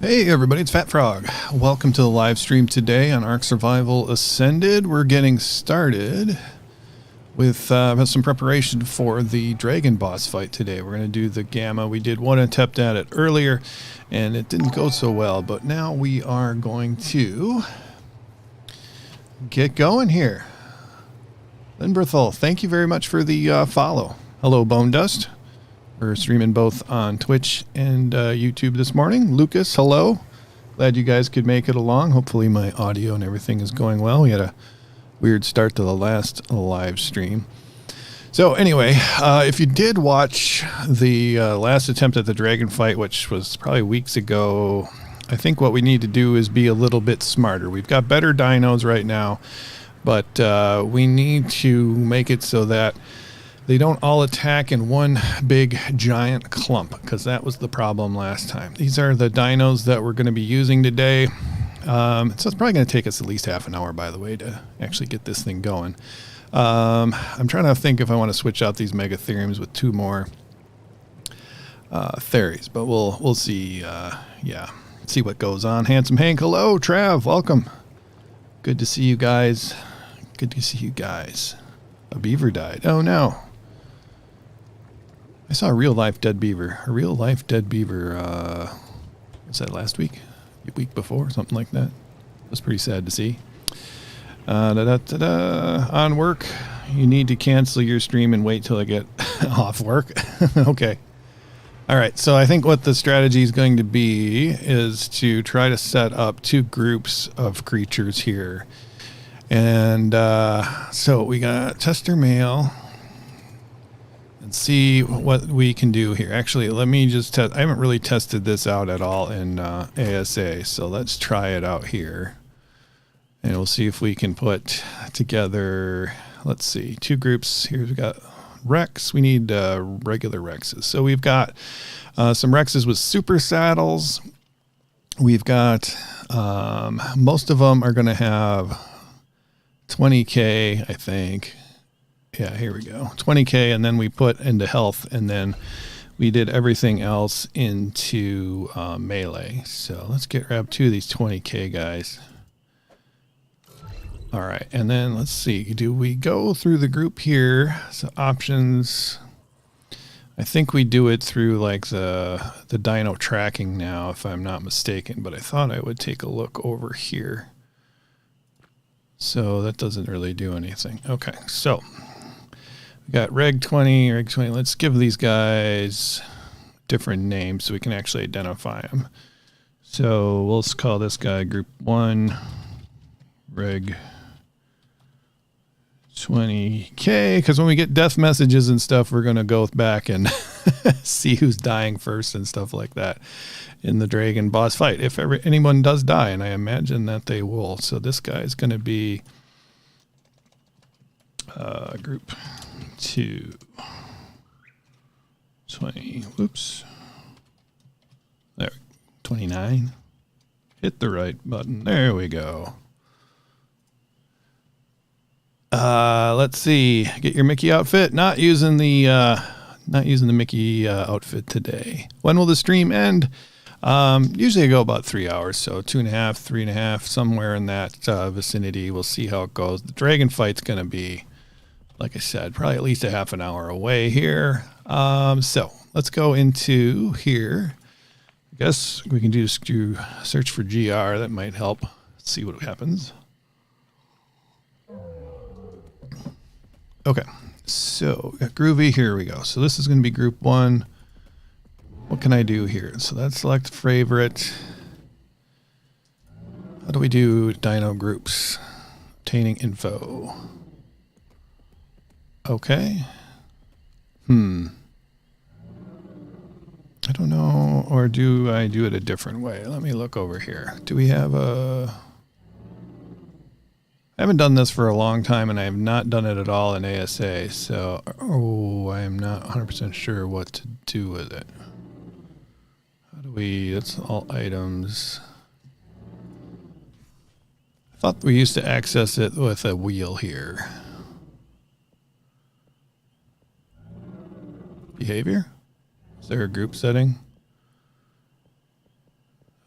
Hey everybody, it's Fat Frog. Welcome to the live stream today on Ark Survival Ascended. We're getting started with some preparation for the dragon boss fight today. We're going to do the Gamma. We did one attempt at it earlier and it didn't go so well, but now we are going to get going here. Lynn Berthel, thank you very much for the follow. Hello, Bone Dust. We're streaming both on Twitch and YouTube this morning. Lucas, hello. Glad you guys could make it along. Hopefully my audio and everything is going well. We had a weird start to the last live stream. So anyway, if you did watch the last attempt at the dragon fight, which was probably weeks ago, I think what we need to do is be a little bit smarter. We've got better dinos right now, but we need to make it so that they don't all attack in one big giant clump, because that was the problem last time. These are the dinos that we're going to be using today. So it's probably going to take us at least half an hour, by the way, to actually get this thing going. I'm trying to think if I want to switch out these megatheriums with two more theries, but we'll see. Yeah, see what goes on. Handsome Hank, hello. Trav, welcome. Good to see you guys. Good to see you guys. A beaver died. Oh no. I saw a real-life dead beaver. A real-life dead beaver, was that last week? A week before? Something like that. It was pretty sad to see. On work, you need to cancel your stream and wait till I get off work. Okay. All right, so I think what the strategy is going to be is to try to set up two groups of creatures here. And so we got tester male. And see what we can do here. Actually, let me just test. I haven't really tested this out at all in ASA, so let's try it out here. And we'll see if we can put together, let's see, two groups. Here we've got Rex. We need regular Rexes. So we've got some Rexes with super saddles. We've got, most of them are going to have 20K, I think. Yeah, here we go. 20K, and then we put into health, and then we did everything else into melee. So let's grab two of these 20K guys. All right, and then let's see. Do we go through the group here? So options. I think we do it through like the dino tracking now, if I'm not mistaken. But I thought I would take a look over here. So that doesn't really do anything. Okay, so we got Reg 20, Reg 20. Let's give these guys different names so we can actually identify them. So we'll call this guy Group 1, Reg 20K, because when we get death messages and stuff, we're going to go back and see who's dying first and stuff like that in the dragon boss fight. If anyone does die, and I imagine that they will. So this guy is going to be Group 2, 20, whoops, there, 29, hit the right button, there we go. Let's see, get your Mickey outfit, not using the Mickey outfit today. When will the stream end? Usually I go about 3 hours, so 2.5, 3.5, somewhere in that vicinity. We'll see how it goes. The dragon fight's going to be, like I said, probably at least a half an hour away here. So let's go into here. I guess we can do search for GR. That might help. Let's see what happens. Okay, so got Groovy. Here we go. So this is going to be Group 1. What can I do here? So let's select favorite. How do we do dino groups? Obtaining info. Okay. I don't know, or do I do it a different way? Let me look over here. Do we have a... I haven't done this for a long time, and I have not done it at all in ASA, so... Oh, I am not 100% sure what to do with it. How do we... That's all items. I thought we used to access it with a wheel here. Behavior? Is there a group setting?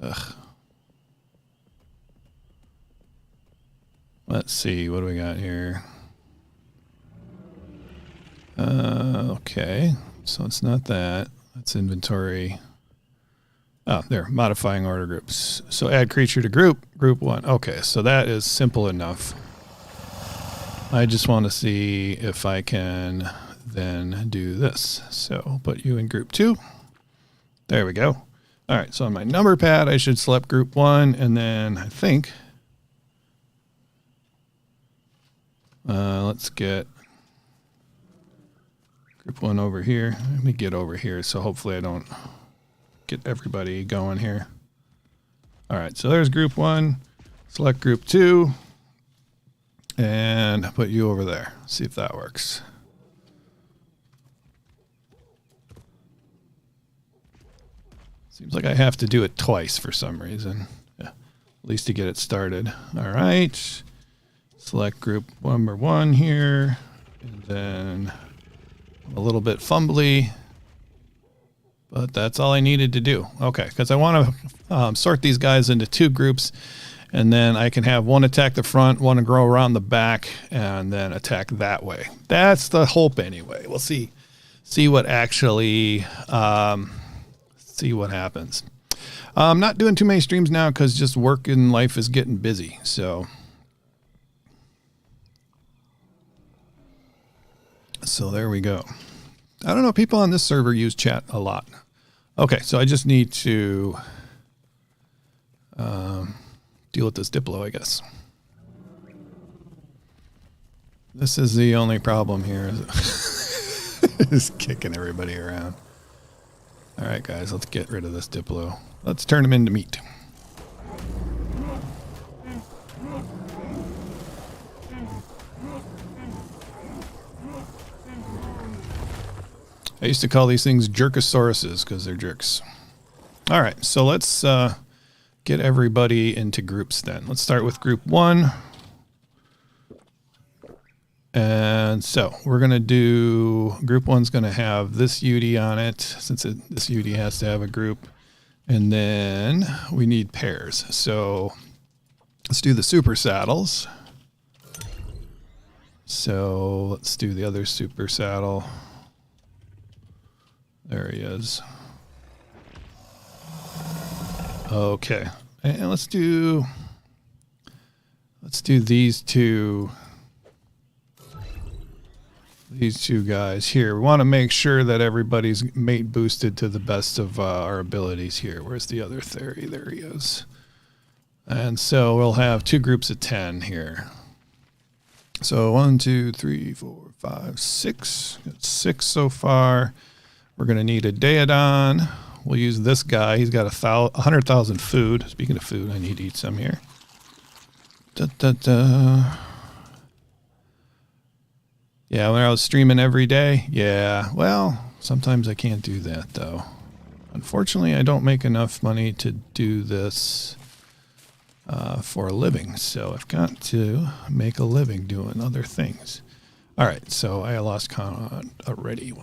Ugh. Let's see, what do we got here? Okay, so it's not that. That's inventory. Oh, there, modifying order groups. So add creature to group 1. Okay, so that is simple enough. I just want to see if I can then do this. So put you in group 2. There we go. All right, so on my number pad, I should select group 1, and then I think let's get group 1 over here. Let me get over here, so hopefully I don't get everybody going here. All right, so there's group 1. Select group 2, and put you over there. See if that works. Seems like I have to do it twice for some reason. Yeah, at least to get it started. All right. Select group number 1 here. And then a little bit fumbly. But that's all I needed to do. Okay, because I want to sort these guys into 2 groups. And then I can have one attack the front, one to go around the back, and then attack that way. That's the hope anyway. We'll see what actually... see what happens. I'm not doing too many streams now because just work and life is getting busy. So there we go. I don't know. People on this server use chat a lot. Okay, so I just need to deal with this Diplo, I guess. This is the only problem here. Is kicking everybody around. All right, guys, let's get rid of this Diplo. Let's turn him into meat. I used to call these things jerkosauruses because they're jerks. All right, so let's get everybody into groups then. Let's start with group 1. And so we're going to do, group 1's going to have this UD on it, since this UD has to have a group. And then we need pairs. So let's do the super saddles. So let's do the other super saddle. There he is. Okay. And let's do these two. These 2 guys here. We want to make sure that everybody's mate boosted to the best of our abilities here. Where's the other theory? There he is. And so we'll have 2 groups of 10 here. So 1, 2, 3, 4, 5, 6. Got 6 so far. We're going to need a Daedon. We'll use this guy. He's got 100,000 food. Speaking of food, I need to eat some here. Yeah, when I was streaming every day, yeah, well, sometimes I can't do that, though. Unfortunately, I don't make enough money to do this for a living, so I've got to make a living doing other things. All right, so I lost count already.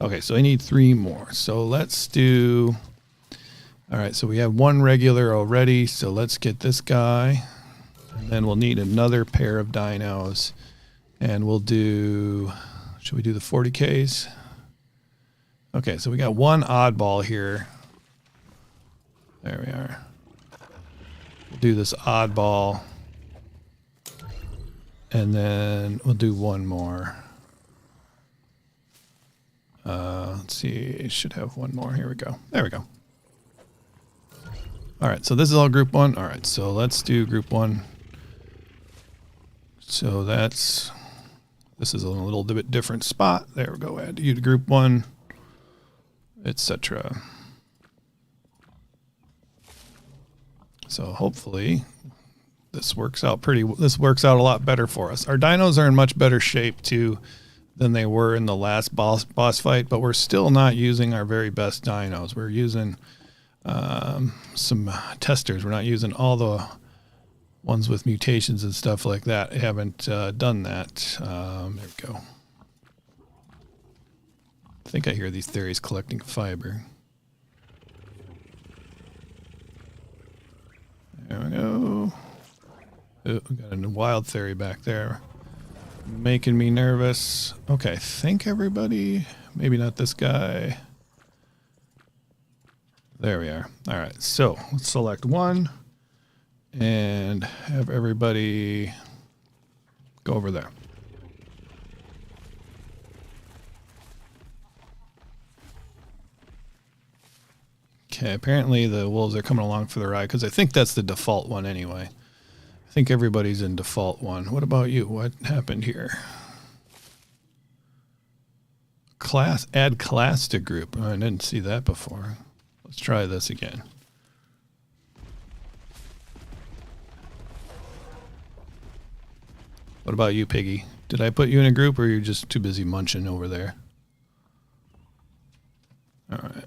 Okay, so I need 3 more. So let's do... All right, so we have 1 regular already, so let's get this guy. And then we'll need another pair of dinos. And we'll do... Should we do the 40Ks? Okay, so we got 1 oddball here. There we are. We'll do this oddball. And then we'll do 1 more. Let's see. Should have 1 more. Here we go. There we go. All right, so this is all group 1. All right, so let's do group 1. So this is a little bit different spot. There we go. Add you to group 1, etc. So hopefully this works out a lot better for us. Our dinos are in much better shape too than they were in the last boss fight, but we're still not using our very best dinos. We're using some testers. We're not using all the ones with mutations and stuff like that. I haven't done that. There we go. I think I hear these theories collecting fiber. Ooh, we got a wild theory back there. Making me nervous. Okay, I think everybody... Maybe not this guy. There we are. All right, so let's select one and have everybody go over there. Okay, apparently the wolves are coming along for the ride because I think that's the default one anyway. I think everybody's in default one. What about you? What happened here? Class, add class to group. Oh, I didn't see that before. Let's try this again. What about you, Piggy? Did I put you in a group or are you just too busy munching over there? All right.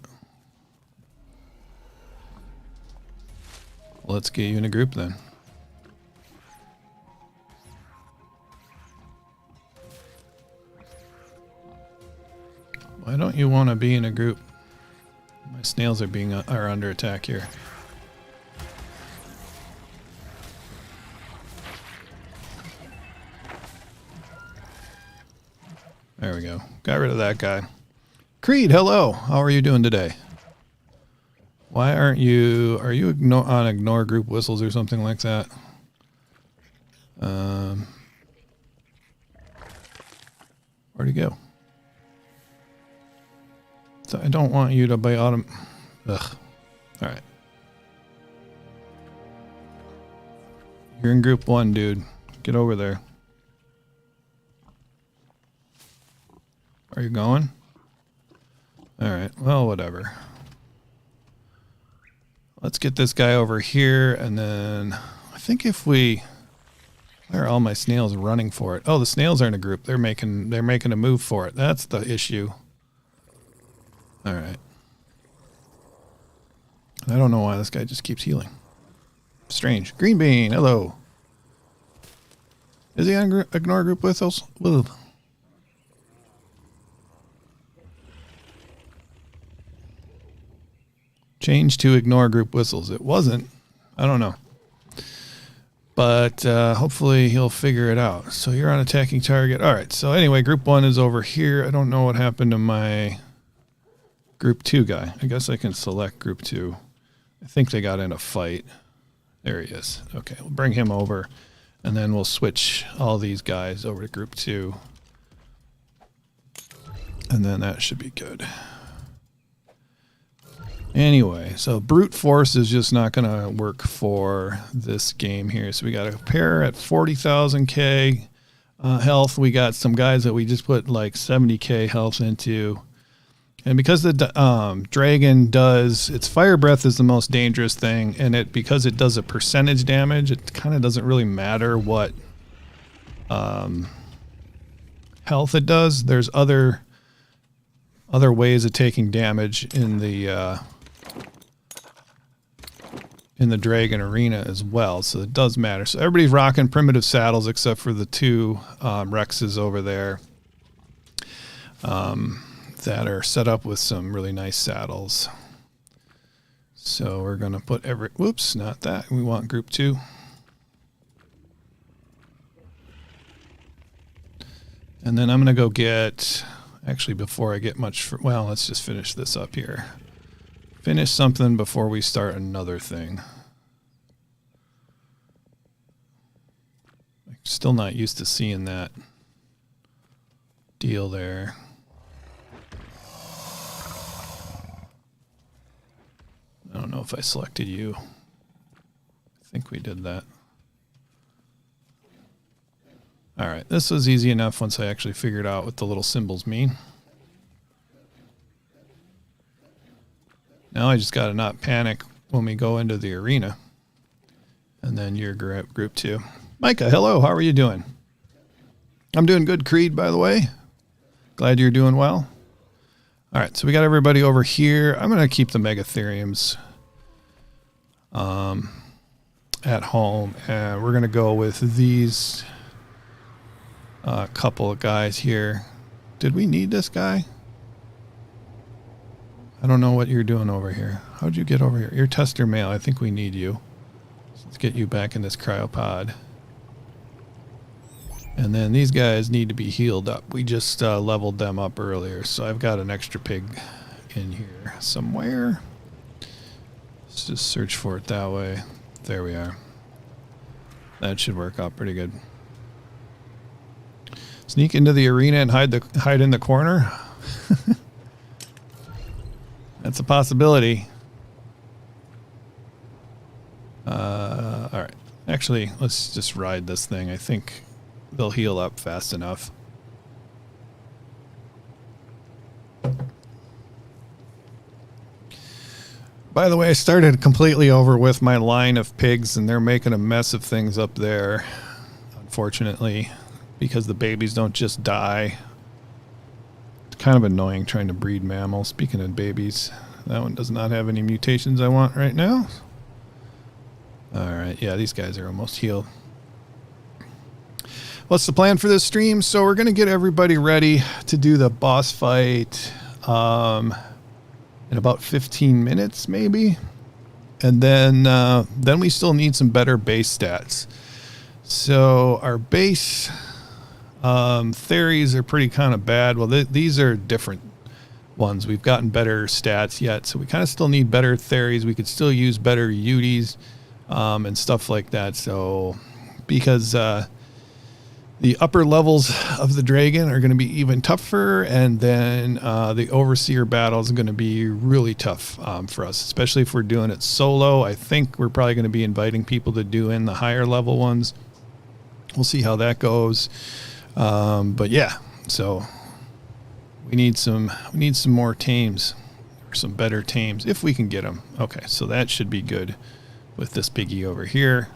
Let's get you in a group then. Why don't you want to be in a group? My snails are under attack here. There we go. Got rid of that guy. Creed, hello. How are you doing today? Why aren't you... Are you on ignore group whistles or something like that? Where'd he go? So I don't want you to buy autumn. Ugh. All right. You're in group 1, dude. Get over there. Are you going? All right. Well, whatever. Let's get this guy over here, and then I think if we... Where are all my snails running for it? Oh, the snails are in a group. They're making a move for it. That's the issue. All right. I don't know why this guy just keeps healing. Strange. Green bean, hello. Is he on ignore group whistles? Whoa. Change to ignore group whistles. It wasn't. I don't know. But hopefully he'll figure it out. So you're on attacking target. All right. So anyway, group 1 is over here. I don't know what happened to my group 2 guy. I guess I can select group 2. I think they got in a fight. There he is. Okay, we'll bring him over. And then we'll switch all these guys over to group 2. And then that should be good. Anyway, so brute force is just not going to work for this game here. So we got a pair at 40,000k health. We got some guys that we just put like 70k health into. And because the dragon does, its fire breath is the most dangerous thing, and because it does a percentage damage, it kind of doesn't really matter what health it does. There's other ways of taking damage in the dragon arena as well, so it does matter. So everybody's rocking primitive saddles except for the 2 Rexes over there. That are set up with some really nice saddles. So we're going to put whoops, not that. We want group 2. And then I'm going to go get, actually before I get much, well, let's just finish this up here. Finish something before we start another thing. I'm still not used to seeing that deal there. I don't know if I selected you. I think we did that. All right, this was easy enough once I actually figured out what the little symbols mean. Now I just got to not panic when we go into the arena. And then you're group 2. Micah, hello, how are you doing? I'm doing good, Creed, by the way. Glad you're doing well. All right, so we got everybody over here. I'm going to keep the Megatheriums at home, and we're going to go with these couple of guys here. Did we need this guy? I don't know what you're doing over here. How'd you get over here? You're tester male. I think we need you. So let's get you back in this cryopod. And then these guys need to be healed up. We just leveled them up earlier, so I've got an extra pig in here somewhere. Let's just search for it that way. There we are. That should work out pretty good. Sneak into the arena and hide in the corner. That's a possibility. All right. Actually, let's just ride this thing. I think they'll heal up fast enough. By the way, I started completely over with my line of pigs, and they're making a mess of things up there, unfortunately, because the babies don't just die. It's kind of annoying trying to breed mammals. Speaking of babies, that one does not have any mutations I want right now. All right, yeah, these guys are almost healed. What's the plan for this stream? So we're going to get everybody ready to do the boss fight in about 15 minutes, maybe. And then we still need some better base stats. So our base theories are pretty kind of bad. Well, these are different ones. We've gotten better stats yet, so we kind of still need better theories. We could still use better UDs and stuff like that. So because the upper levels of the dragon are going to be even tougher, and then the overseer battle is going to be really tough for us, especially if we're doing it solo. I think we're probably going to be inviting people to do in the higher level ones. We'll see how that goes. But yeah, so we need some more tames, or some better tames if we can get them. Okay, so that should be good with this piggy over here.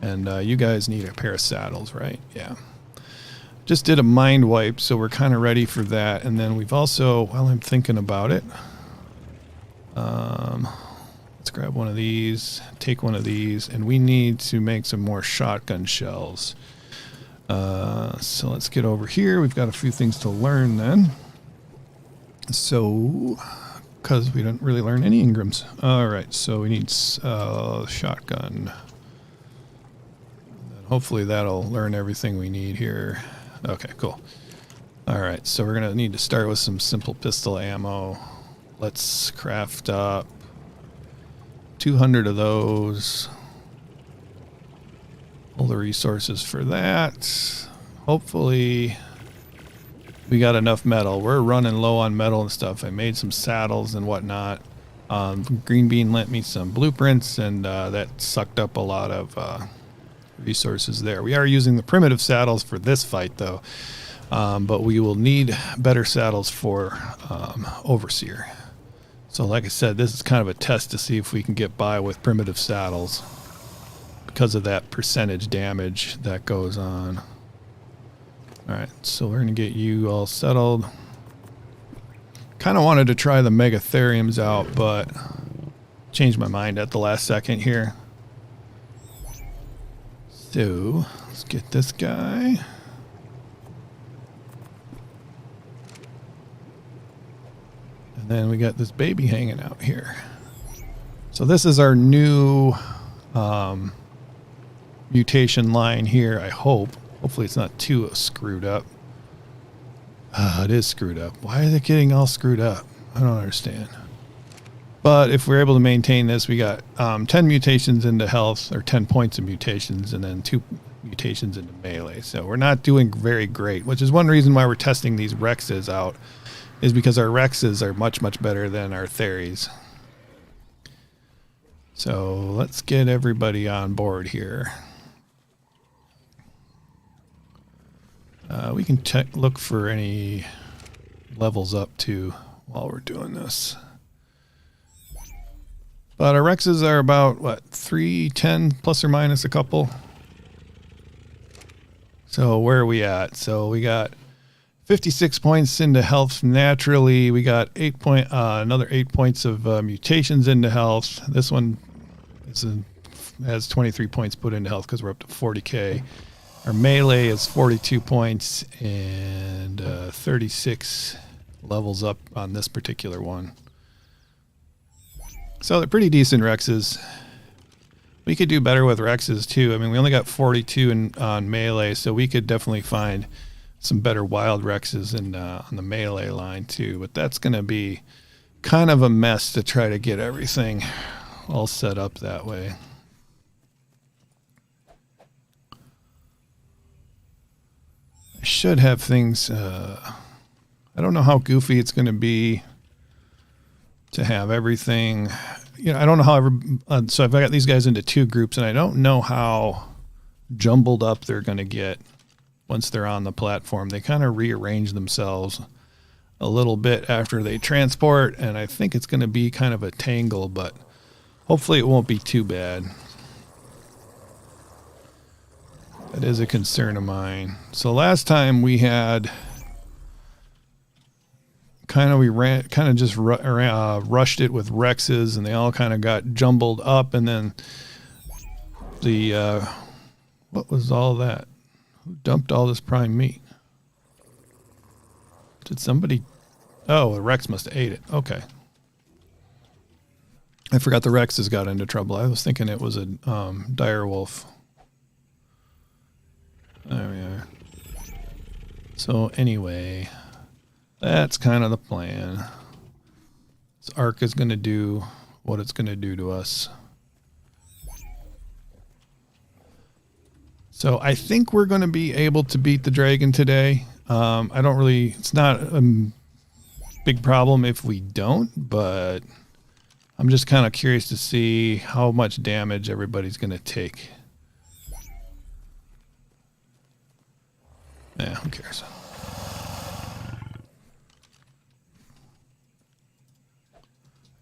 And you guys need a pair of saddles, right? Yeah. Just did a mind wipe, so we're kind of ready for that. And then we've also, while I'm thinking about it, let's grab one of these, take one of these, and we need to make some more shotgun shells. So let's get over here. We've got a few things to learn then. So, because we didn't really learn any Ingrams. All right, so we need shotgun. Hopefully that'll learn everything we need here. Okay, cool. All right, so we're going to need to start with some simple pistol ammo. Let's craft up 200 of those. All the resources for that. Hopefully we got enough metal. We're running low on metal and stuff. I made some saddles and whatnot. Green Bean lent me some blueprints, and that sucked up a lot of resources there. We are using the primitive saddles for this fight though, but we will need better saddles for overseer. So like I said, this is kind of a test to see if we can get by with primitive saddles because of that percentage damage that goes on. All right, so we're gonna get you all settled. Kind of wanted to try the megatheriums out, but changed my mind at the last second here. So, let's get this guy. And then we got this baby hanging out here. So this is our new mutation line here, I hope. Hopefully it's not too screwed up. It is screwed up. Why are they getting all screwed up? I don't understand. But if we're able to maintain this, we got 10 mutations into health, or 10 points of mutations, and then 2 mutations into melee. So we're not doing very great, which is one reason why we're testing these Rexes out, is because our Rexes are much, much better than our Theries. So let's get everybody on board here. We can look for any levels up to while we're doing this. But our Rexes are about, what, 310 plus or minus a couple? So where are we at? So we got 56 points into health naturally. We got another 8 points of mutations into health. This one has 23 points put into health because we're up to 40k. Our melee is 42 points and 36 levels up on this particular one. So they're pretty decent Rexes. We could do better with Rexes too. I mean, we only got 42 on melee, so we could definitely find some better wild Rexes on the melee line too. But that's going to be kind of a mess to try to get everything all set up that way. I should have things. I don't know how goofy it's going to be to have everything. You know, I don't know how so I've got these guys into 2 groups, and I don't know how jumbled up they're going to get once they're on the platform. They kind of rearrange themselves a little bit after they transport, and I think it's going to be kind of a tangle, but hopefully it won't be too bad. That is a concern of mine. So last time we had just rushed it with Rexes, and they all kind of got jumbled up, and then the what was all that? Who dumped all this prime meat? Did somebody? Oh, a Rex must have ate it. Okay. I forgot the Rexes got into trouble. I was thinking it was a dire wolf. There we are. So anyway, that's kind of the plan. This Ark is going to do what it's going to do to us. So I think we're going to be able to beat the dragon today. It's not a big problem if we don't, but I'm just kind of curious to see how much damage everybody's going to take. Yeah, who cares?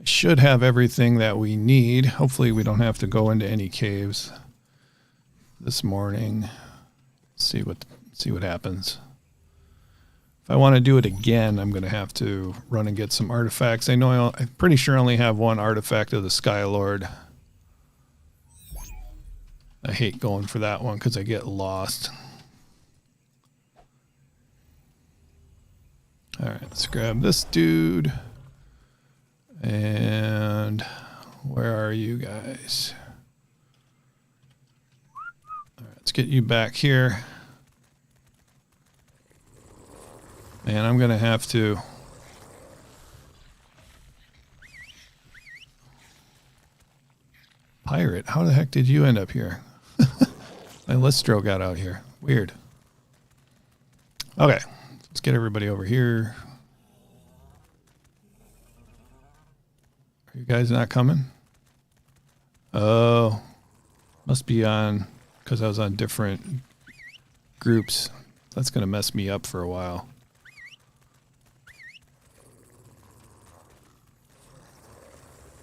I should have everything that we need. Hopefully we don't have to go into any caves this morning. See what happens. If I want to do it again, I'm going to have to run and get some artifacts. I'm pretty sure I only have 1 artifact of the Skylord. I hate going for that one because I get lost. All right, let's grab this dude. And where are you guys? All right, let's get you back here. Man, I'm going to have to... Pirate, how the heck did you end up here? My Listro got out here. Weird. Okay, let's get everybody over here. Are you guys not coming? Oh, must be on, because I was on different groups. That's going to mess me up for a while.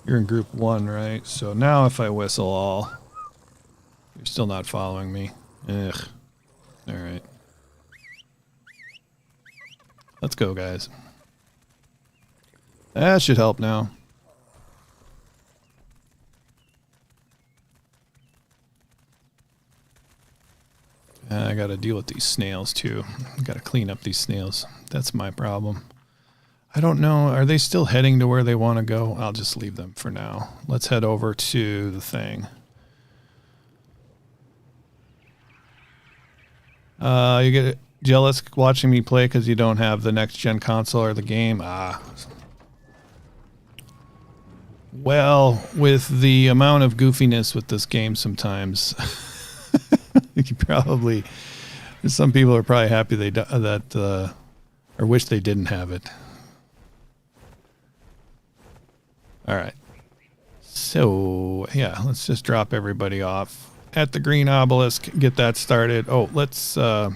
You're in group 1, right? So now if I whistle all, you're still not following me. Ugh. All right. Let's go, guys. That should help now. I got to deal with these snails too. I got to clean up these snails. That's my problem. I don't know. Are they still heading to where they want to go? I'll just leave them for now. Let's head over to the thing. You get jealous watching me play because you don't have the next gen console or the game? Well, with the amount of goofiness with this game sometimes, you probably, some people are probably happy or wish they didn't have it. All right. So, yeah, let's just drop everybody off at the green obelisk, get that started. Oh, let's start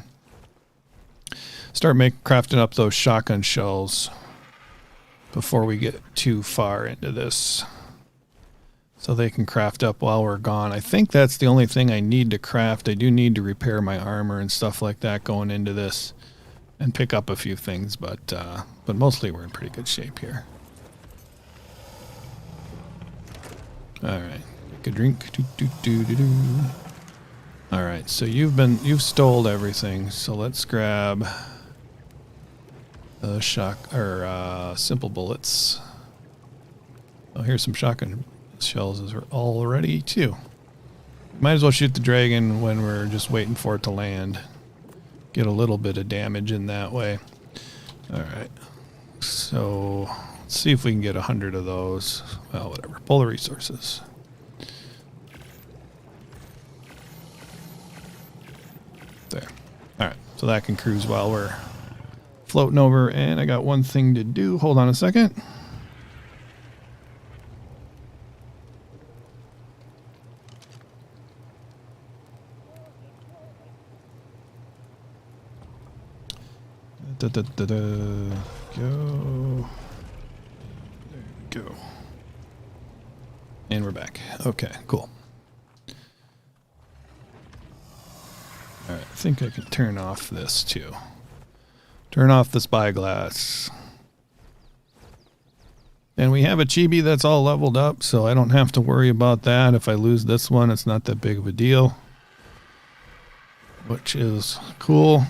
crafting up those shotgun shells before we get too far into this, so they can craft up while we're gone. I think that's the only thing I need to craft. I do need to repair my armor and stuff like that going into this and pick up a few things, but mostly we're in pretty good shape here. All right, take a drink. All right, so you've stole everything. So let's grab simple bullets. Oh, here's some shotgun shells already too. Might as well shoot the dragon when we're just waiting for it to land. Get a little bit of damage in that way. All right. So let's see if we can get 100 of those. Well, whatever. Pull the resources. There. All right. So that can cruise while we're floating over. And I got one thing to do. Hold on a second. Go. There we go. And we're back. Okay, cool. All right, I think I can turn off this too. Turn off the spyglass. And we have a chibi that's all leveled up, so I don't have to worry about that. If I lose this one, it's not that big of a deal. Which is cool.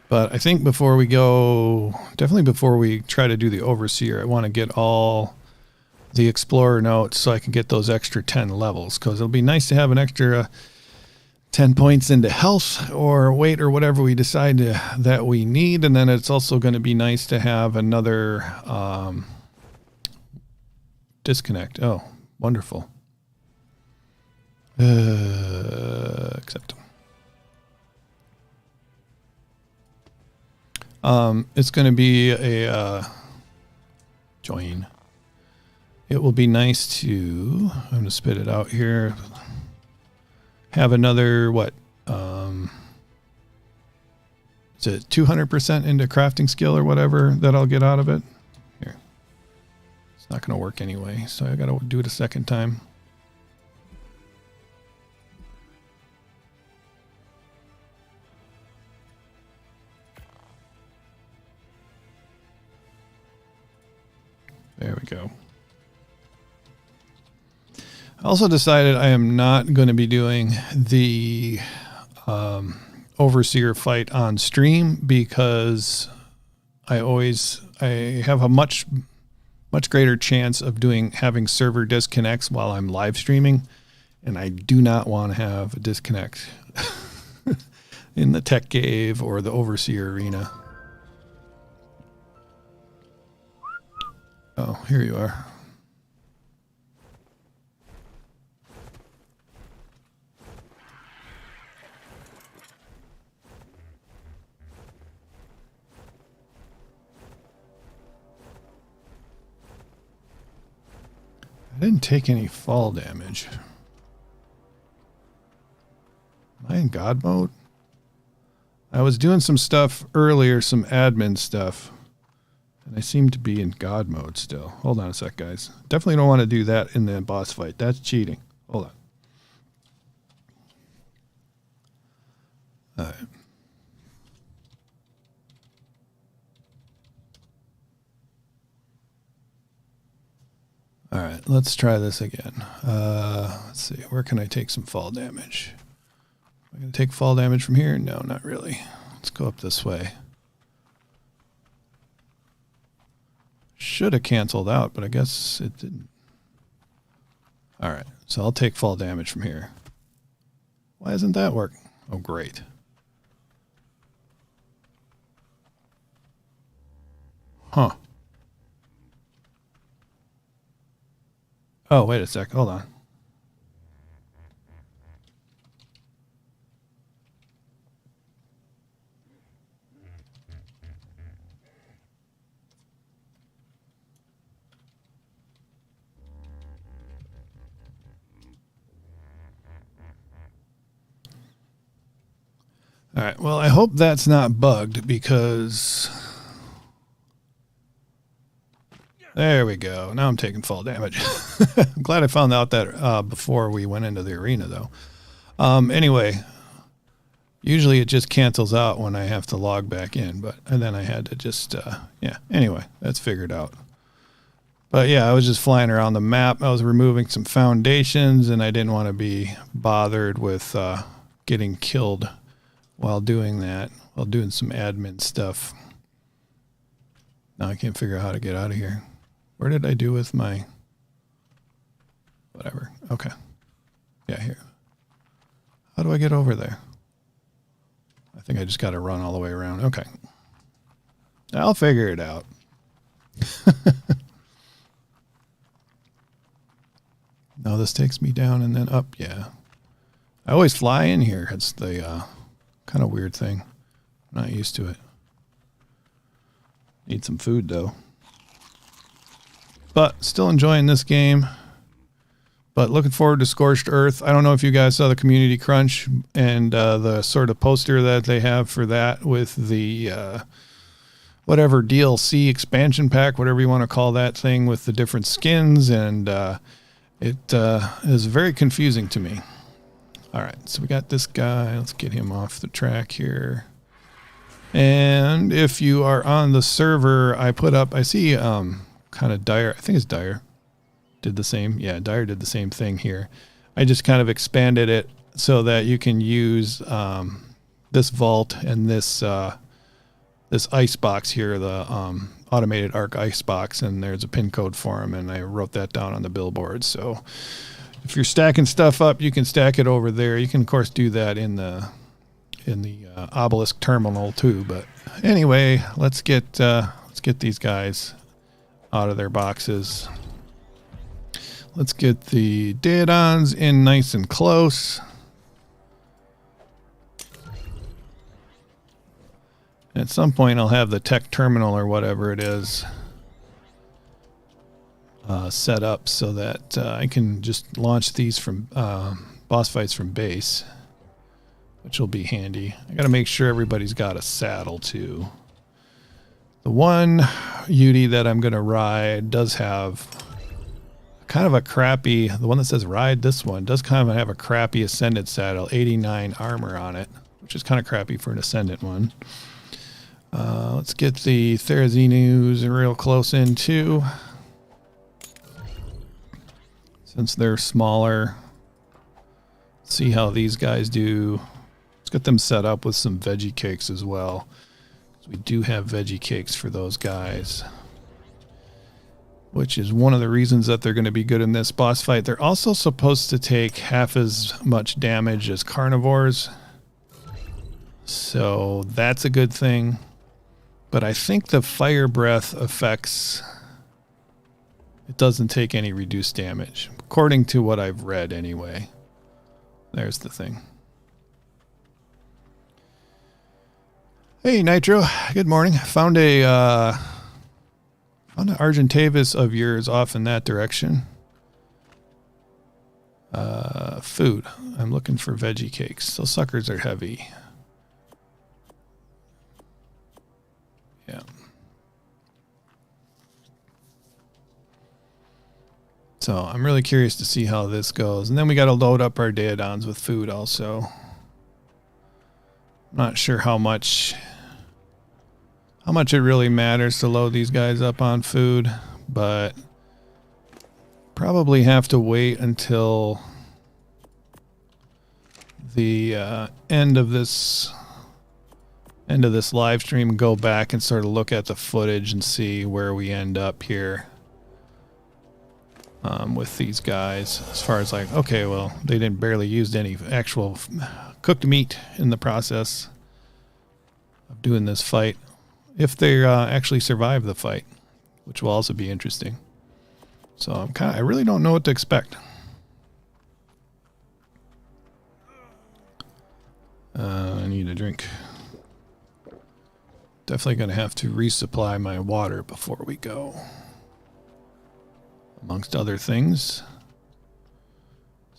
But I think before we go, definitely before we try to do the Overseer, I want to get all the Explorer notes so I can get those extra 10 levels. Because it'll be nice to have an extra 10 points into health or weight or whatever we decide that we need. And then it's also going to be nice to have another disconnect. Oh, wonderful. Accept. It's going to be a join. It will be nice to, I'm going to spit it out here, have another, what, is it 200% into crafting skill or whatever that I'll get out of it? Here. It's not going to work anyway, so I got to do it a second time. There we go. I also decided I am not going to be doing the Overseer fight on stream because I have a much greater chance of having server disconnects while I'm live streaming, and I do not want to have a disconnect in the Tech Cave or the Overseer arena. Oh, here you are. I didn't take any fall damage. Am I in God mode? I was doing some stuff earlier, some admin stuff. And I seem to be in God mode still. Hold on a sec, guys. Definitely don't want to do that in the boss fight. That's cheating. Hold on. All right. All right, let's try this again. Let's see. Where can I take some fall damage? Am I going to take fall damage from here? No, not really. Let's go up this way. Should have canceled out, but I guess it didn't. All right, so I'll take fall damage from here. Why isn't that working? Oh, great. Huh. Oh, wait a sec. Hold on. All right, well, I hope that's not bugged because... There we go. Now I'm taking fall damage. I'm glad I found out that before we went into the arena, though. Anyway, usually it just cancels out when I have to log back in, and then I had to just, yeah. Anyway, that's figured out. But yeah, I was just flying around the map. I was removing some foundations, and I didn't want to be bothered with getting killed while doing that, while doing some admin stuff. Now I can't figure out how to get out of here. Where did I do with my... Whatever. Okay. Yeah, here. How do I get over there? I think I just got to run all the way around. Okay. I'll figure it out. No, this takes me down and then up. Yeah. I always fly in here. It's the kind of weird thing. I'm not used to it. Need some food, though. But still enjoying this game. But looking forward to Scorched Earth. I don't know if you guys saw the Community Crunch and the sort of poster that they have for that with the whatever DLC expansion pack, whatever you want to call that thing, with the different skins. And it is very confusing to me. All right, so we got this guy. Let's get him off the track here. And if you are on the server, I put up, I see kind of Dire, I think it's Dire, did the same. Yeah, Dire did the same thing here. I just kind of expanded it so that you can use this vault and this ice box here, the automated Ark ice box, and there's a pin code for them, and I wrote that down on the billboard. So if you're stacking stuff up, you can stack it over there. You can, of course, do that in the obelisk terminal too. But anyway, let's get these guys out of their boxes. Let's get the Daedons in nice and close. At some point, I'll have the tech terminal or whatever it is set up so that I can just launch these from boss fights from base, which will be handy. I got to make sure everybody's got a saddle too. The one Yudi that I'm going to ride does have kind of a crappy, the one that says ride, this one does kind of have a crappy Ascended saddle, 89 armor on it, which is kind of crappy for an Ascendant one. Let's get the Therazinus real close in too, since they're smaller. See how these guys do. Let's get them set up with some veggie cakes as well. We do have veggie cakes for those guys, which is one of the reasons that they're going to be good in this boss fight. They're also supposed to take half as much damage as carnivores, so that's a good thing. But I think the fire breath affects, it doesn't take any reduced damage, according to what I've read anyway. There's the thing. Hey Nitro, good morning. Found an Argentavis of yours off in that direction. Food. I'm looking for veggie cakes. Those suckers are heavy. Yeah. So I'm really curious to see how this goes. And then we got to load up our Daedons with food also. I'm not sure how much it really matters to load these guys up on food, but probably have to wait until the end of this live stream and go back and sort of look at the footage and see where we end up here with these guys, as far as like, okay, well, they didn't barely use any actual cooked meat in the process of doing this fight, if they actually survive the fight, which will also be interesting. So I really don't know what to expect. I need a drink. Definitely going to have to resupply my water before we go, amongst other things.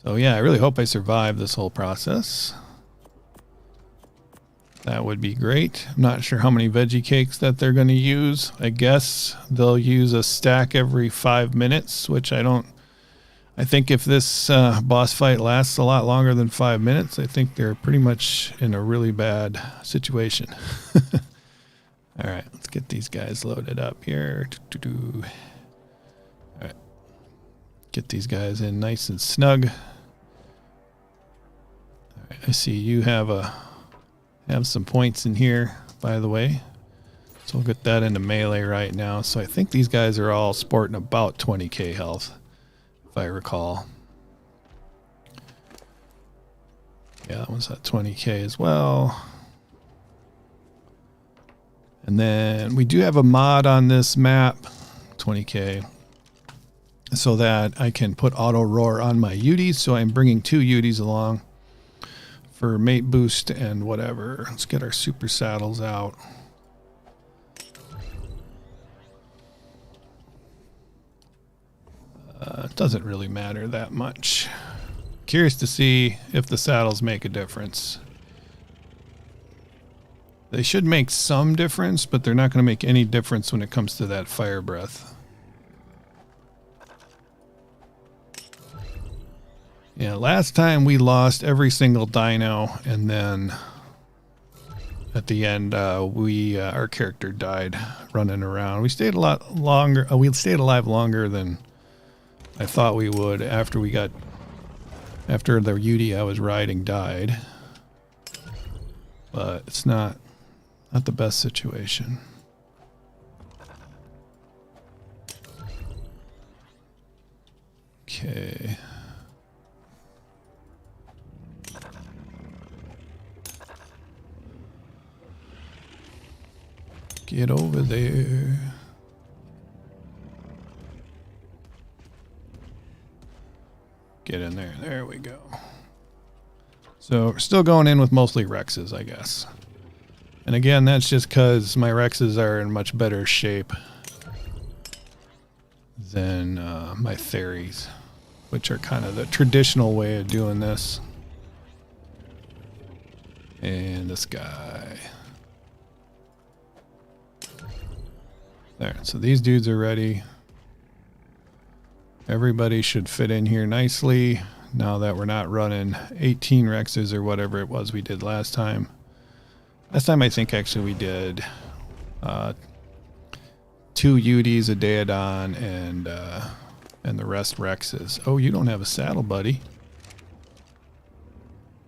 So yeah, I really hope I survive this whole process. That would be great. I'm not sure how many veggie cakes that they're going to use. I guess they'll use a stack every 5 minutes, which I think if this boss fight lasts a lot longer than 5 minutes, I think they're pretty much in a really bad situation. All right, let's get these guys loaded up here. All right, get these guys in nice and snug. All right, I see you have some points in here, by the way. So we'll get that into melee right now. So I think these guys are all sporting about 20k health, if I recall. Yeah, that one's at 20K as well. And then we do have a mod on this map, 20K, so that I can put auto roar on my UDs. So I'm bringing 2 UDs along for mate boost and whatever. Let's get our super saddles out. It doesn't really matter that much. Curious to see if the saddles make a difference. They should make some difference, but they're not going to make any difference when it comes to that fire breath. Yeah, last time we lost every single dino, and then at the end, our character died running around. We stayed a lot longer. We stayed alive longer than I thought we would after the UD I was riding died. But it's not the best situation. Okay. Get over there. Get in there. There we go. So we're still going in with mostly Rexes, I guess. And again, that's just because my Rexes are in much better shape than my Theries, which are kind of the traditional way of doing this. And this guy. There, so these dudes are ready. Everybody should fit in here nicely now that we're not running 18 Rexes or whatever it was we did last time. Last time I think actually we did 2 UDs, a Daedon, and the rest Rexes. Oh, you don't have a saddle, buddy.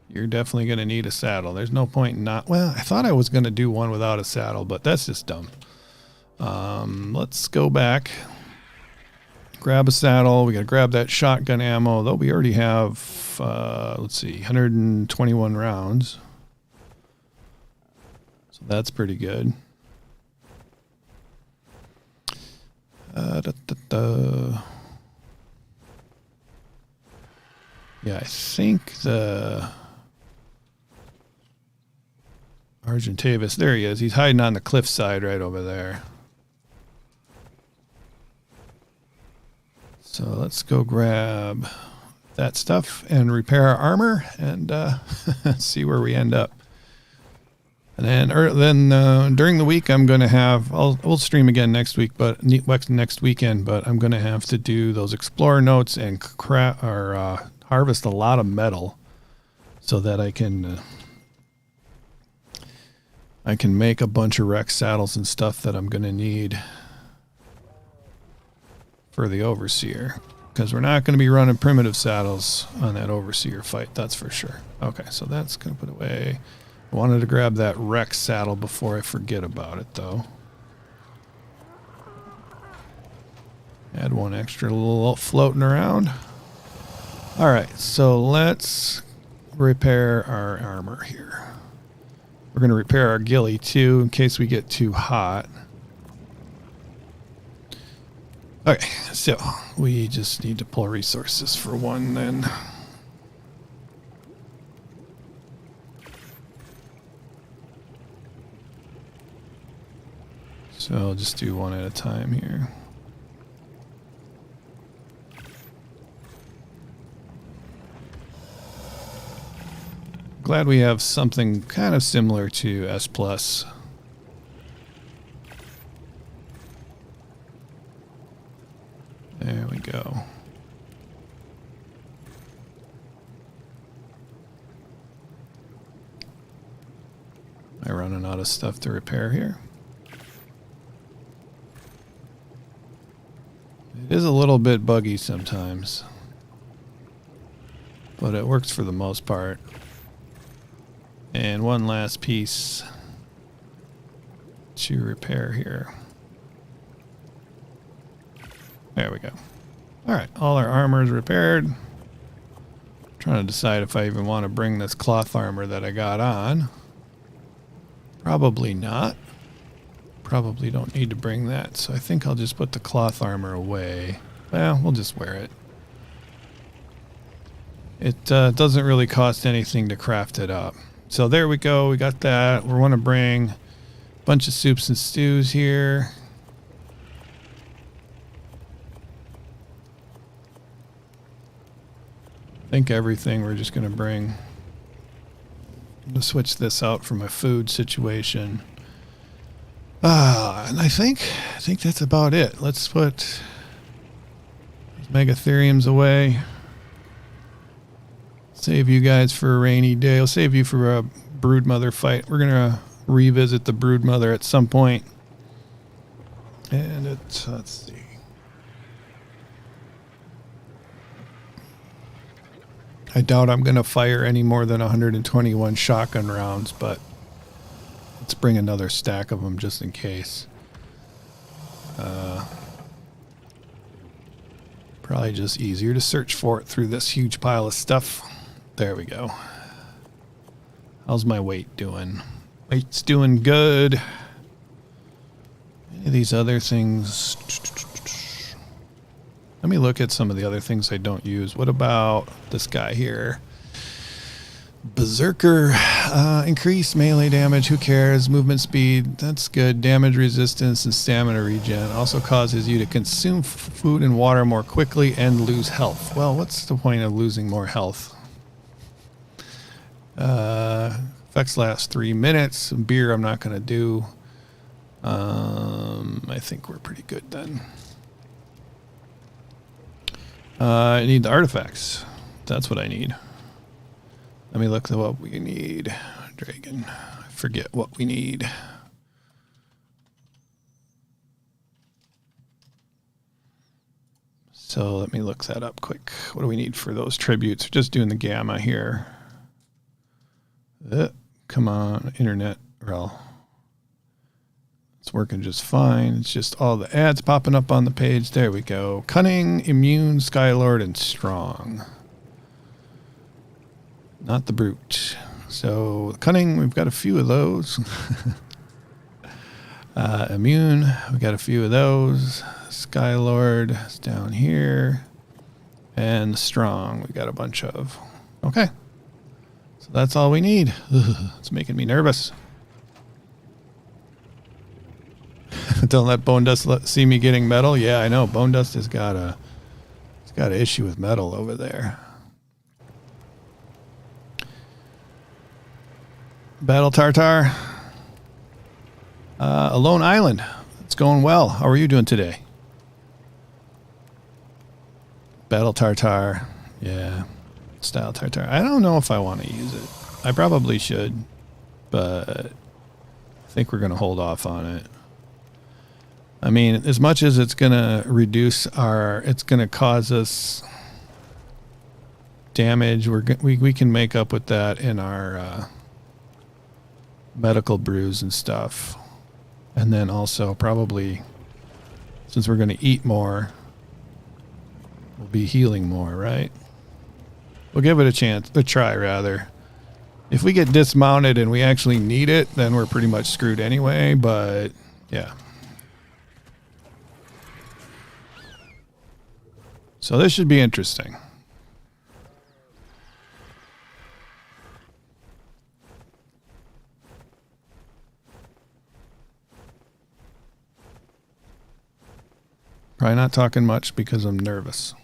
You're definitely going to need a saddle. There's no point in not... Well, I thought I was going to do one without a saddle, but that's just dumb. Let's go back. Grab a saddle. We got to grab that shotgun ammo, though we already have, let's see, 121 rounds. So that's pretty good. Yeah, I think the Argentavis, there he is. He's hiding on the cliffside right over there. So let's go grab that stuff and repair our armor and see where we end up. And then during the week, I'm going to have, we'll stream again next week, but next weekend, but I'm going to have to do those explorer notes and harvest a lot of metal so that I can make a bunch of Rex saddles and stuff that I'm going to need for the Overseer, because we're not going to be running primitive saddles on that Overseer fight, that's for sure. Okay, so that's going to put away. I wanted to grab that Rex saddle before I forget about it, though. Add one extra little floating around. All right, so let's repair our armor here. We're going to repair our ghillie, too, in case we get too hot. Okay, so we just need to pull resources for one then. So I'll just do one at a time here. Glad we have something kind of similar to S+. There we go. Am I running out of stuff to repair here? It is a little bit buggy sometimes, but it works for the most part. And one last piece to repair here. There we go. All right, all our armor is repaired. Trying to decide if I even want to bring this cloth armor that I got on. Probably not. Probably don't need to bring that, so I think I'll just put the cloth armor away. Well, we'll just wear it. It doesn't really cost anything to craft it up. So there we go. We got that. We want to bring a bunch of soups and stews here. I think everything we're just going to bring. I'm going to switch this out for my food situation. And I think that's about it. Let's put these megatheriums away. Save you guys for a rainy day. I'll save you for a broodmother fight. We're going to revisit the broodmother at some point. And let's see. I doubt I'm going to fire any more than 121 shotgun rounds, but let's bring another stack of them just in case. Probably just easier to search for it through this huge pile of stuff. There we go. How's my weight doing? Weight's doing good. Any of these other things? Let me look at some of the other things I don't use. What about this guy here? Berserker, increased melee damage, who cares? Movement speed, that's good. Damage resistance and stamina regen. Also causes you to consume food and water more quickly and lose health. Well, what's the point of losing more health? Effects last 3 minutes. Beer I'm not going to do. I think we're pretty good then. I need the artifacts. That's what I need. Let me look at what we need. Dragon. I forget what we need. So let me look that up quick. What do we need for those tributes? We're just doing the gamma here. Come on, internet. Well, it's working just fine. It's just all the ads popping up on the page. There we go. Cunning, immune, Skylord, and strong. Not the brute. So cunning, we've got a few of those. Immune, we've got a few of those. Skylord is down here. And strong, we've got a bunch of. Okay. So that's all we need. It's making me nervous. Don't let Bone Dust see me getting metal. Yeah, I know. Bone Dust has got an issue with metal over there. Battle Tartar. Alone Island. It's going well. How are you doing today? Battle Tartar. Yeah. Style Tartar. I don't know if I want to use it. I probably should, but I think we're going to hold off on it. I mean, as much as it's going to reduce it's going to cause us damage, we can make up with that in our medical brews and stuff. And then also probably, since we're going to eat more, we'll be healing more, right? We'll give it a try rather. If we get dismounted and we actually need it, then we're pretty much screwed anyway, but yeah. So this should be interesting. Probably not talking much because I'm nervous.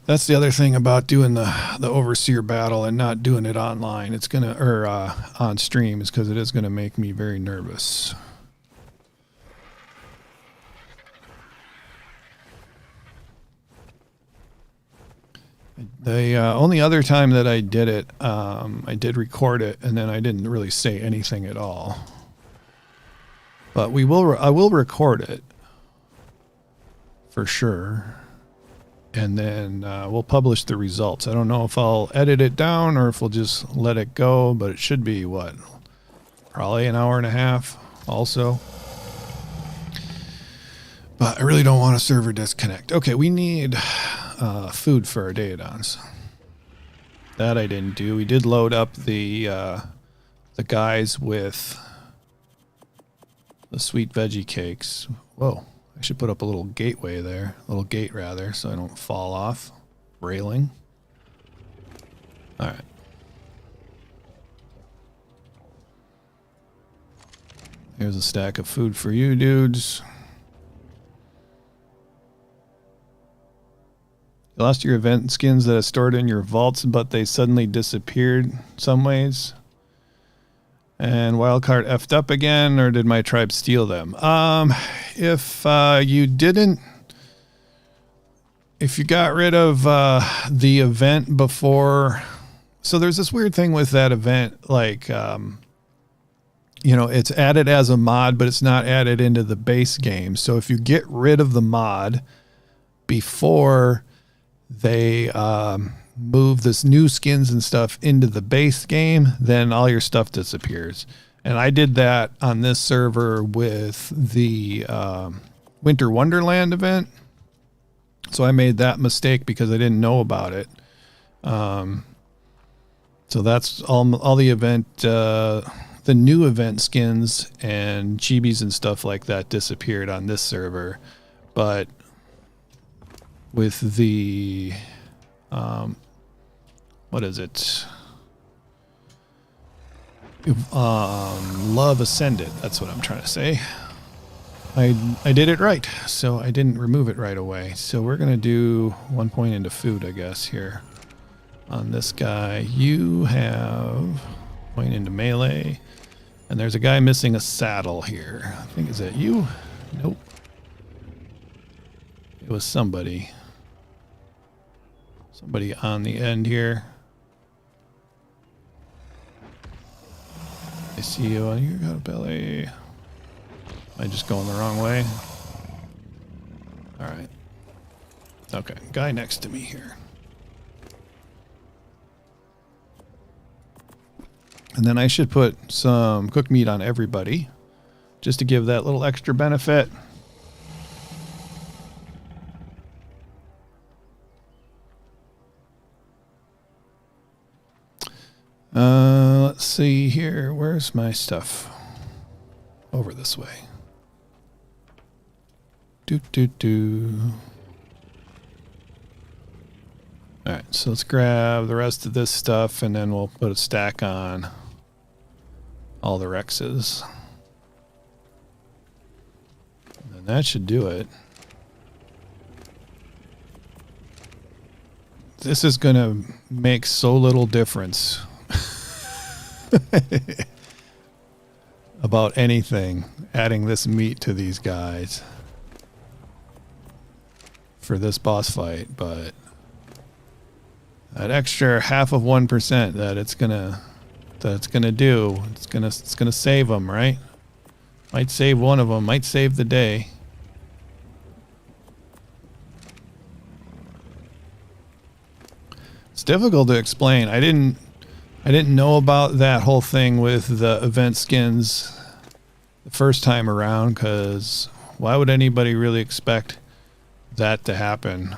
That's the other thing about doing the Overseer battle and not doing it online. It's gonna on stream is because it is gonna make me very nervous. The only other time that I did it, I did record it, and then I didn't really say anything at all. But I will record it for sure, and then we'll publish the results. I don't know if I'll edit it down or if we'll just let it go, but it should be probably an hour and a half also. But I really don't want a server disconnect. Okay, we need food for our Daedons. That I didn't do. We did load up the guys with the sweet veggie cakes. Whoa, I should put up a little gateway there. A little gate, rather, so I don't fall off. Railing. All right. Here's a stack of food for you dudes. You lost your event skins that are stored in your vaults, but they suddenly disappeared some ways. And Wildcard effed up again, or did my tribe steal them? If you didn't, if you got rid of the event before, so there's this weird thing with that event, like, you know, it's added as a mod, but it's not added into the base game. So if you get rid of the mod before they move this new skins and stuff into the base game, then all your stuff disappears. And I did that on this server with the Winter Wonderland event. So I made that mistake because I didn't know about it. So that's all the event, the new event skins and chibis and stuff like that disappeared on this server. But with the what is it? Love Ascended. That's what I'm trying to say. I did it right, so I didn't remove it right away. So we're gonna do 1 point into food, I guess, here on this guy. You have point into melee, and there's a guy missing a saddle here. I think, is that you? Nope. It was somebody. Somebody on the end here. I see you. You got a belly. Am I just going the wrong way? All right. Okay, guy next to me here. And then I should put some cooked meat on everybody, just to give that little extra benefit. Let's see here. Where's my stuff? Over this way. All right, so let's grab the rest of this stuff, and then we'll put a stack on all the Rexes. And that should do it. This is going to make so little difference about anything, adding this meat to these guys for this boss fight, but that extra 0.5% that it's gonna do, it's gonna save them, right? Might save one of them, might save the day. It's difficult to explain. I didn't know about that whole thing with the event skins the first time around, because why would anybody really expect that to happen?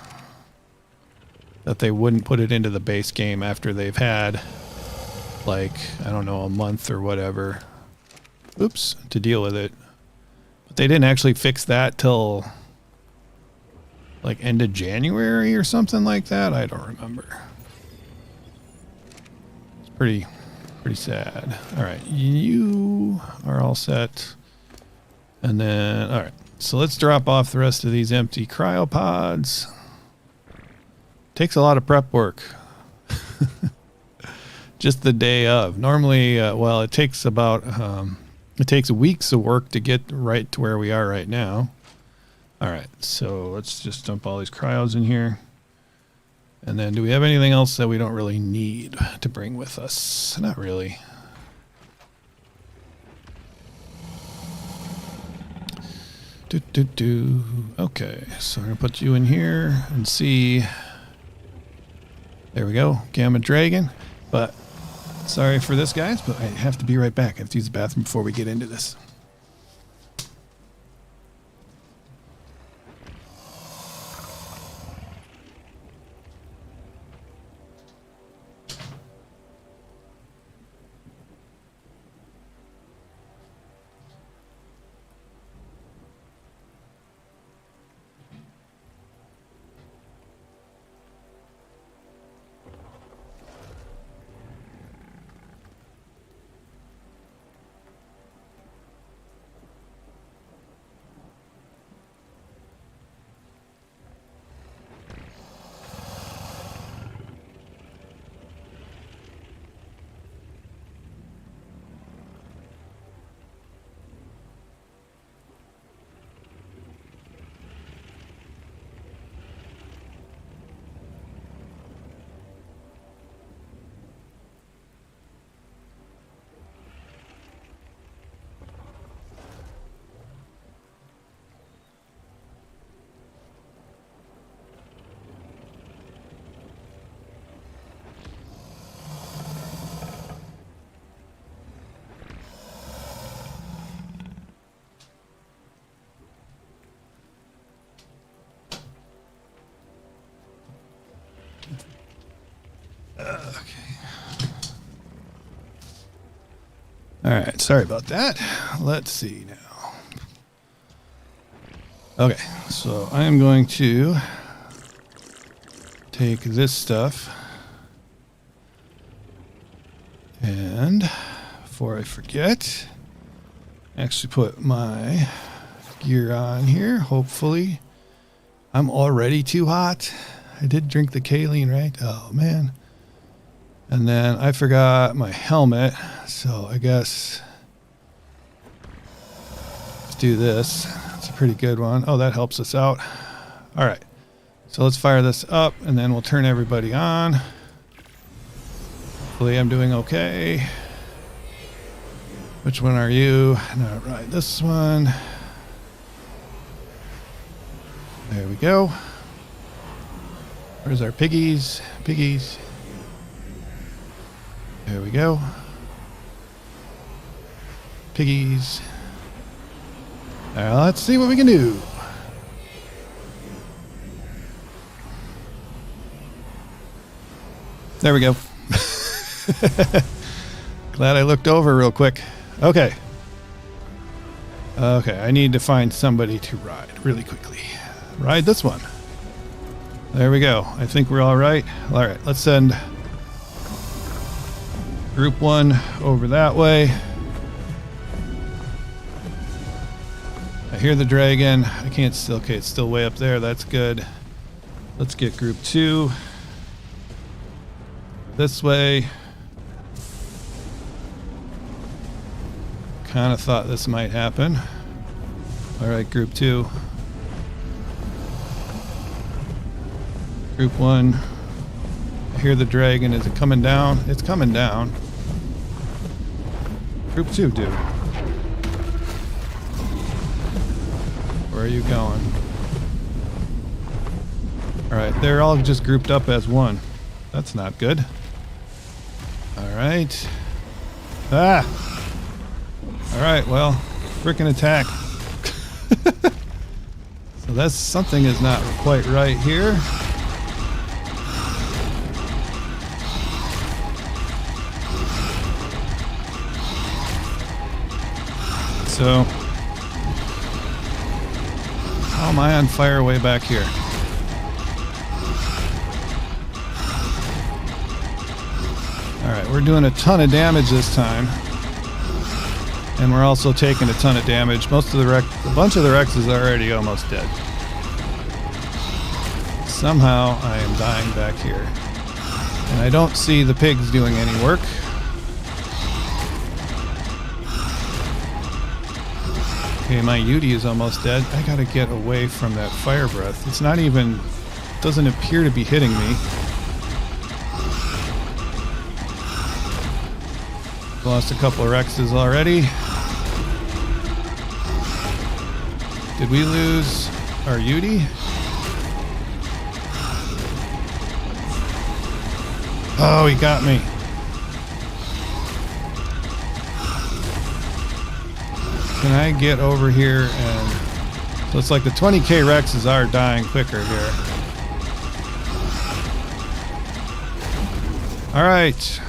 That they wouldn't put it into the base game after they've had, like, I don't know, a month or whatever, oops, to deal with it. But they didn't actually fix that till like end of January or something like that. I don't remember. Pretty sad. All right, you are all set. And then, all right, so let's drop off the rest of these empty cryopods. Takes a lot of prep work. Just the day of. Normally, well, it takes about, it takes weeks of work to get right to where we are right now. All right, so let's just dump all these cryos in here. And then do we have anything else that we don't really need to bring with us? Not really. Okay, so I'm going to put you in here and see. There we go, Gamma Dragon. But sorry for this, guys, but I have to be right back. I have to use the bathroom before we get into this. All right, sorry about that. Let's see now. Okay, so I am going to take this stuff, and before I forget, actually put my gear on here. Hopefully, I'm already too hot. I did drink the Kaleen, right? Oh man. And then I forgot my helmet, so I guess let's do this. It's a pretty good one. Oh, that helps us out. All right, so let's fire this up, and then we'll turn everybody on. Hopefully I'm doing okay. Which one are you? No, right, this one. There we go. Where's our piggies? Piggies. There we go. Piggies. All right, let's see what we can do. There we go. Glad I looked over real quick. Okay. Okay, I need to find somebody to ride really quickly. Ride this one. There we go. I think we're all right. All right, let's send Group 1 over that way. I hear the dragon. I can't still. Okay, it's still way up there. That's good. Let's get Group 2 this way. Kind of thought this might happen. All right, Group 2. Group 1. I hear the dragon. Is it coming down? It's coming down. Group 2, dude. Where are you going? Alright, they're all just grouped up as one. That's not good. Alright. Ah! Alright, well, frickin' attack. So that's something is not quite right here. So, how am I on fire way back here? Alright, we're doing a ton of damage this time. And we're also taking a ton of damage. Most of the a bunch of the Rex is already almost dead. Somehow I am dying back here. And I don't see the pigs doing any work. Okay, my Yudi is almost dead. I gotta get away from that fire breath. It's not even, doesn't appear to be hitting me. Lost a couple of Rexes already. Did we lose our Yudi? Oh, he got me. Can I get over here and... So it's like the 20k Rexes are dying quicker here. Alright.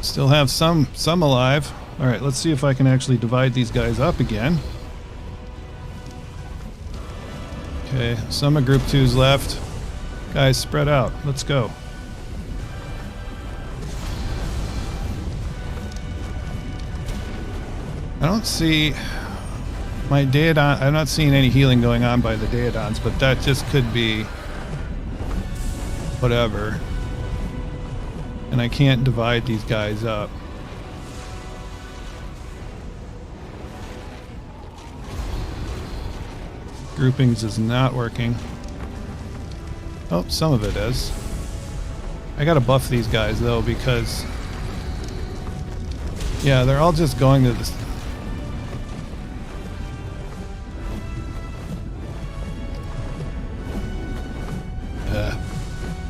Still have some alive. Alright, let's see if I can actually divide these guys up again. Okay, some of Group 2's left. Guys, spread out. Let's go. I don't see my Daedon. I'm not seeing any healing going on by the Daedons, but that just could be whatever. And I can't divide these guys up. Groupings is not working. Oh, some of it is. I gotta buff these guys though, because yeah, they're all just going to this.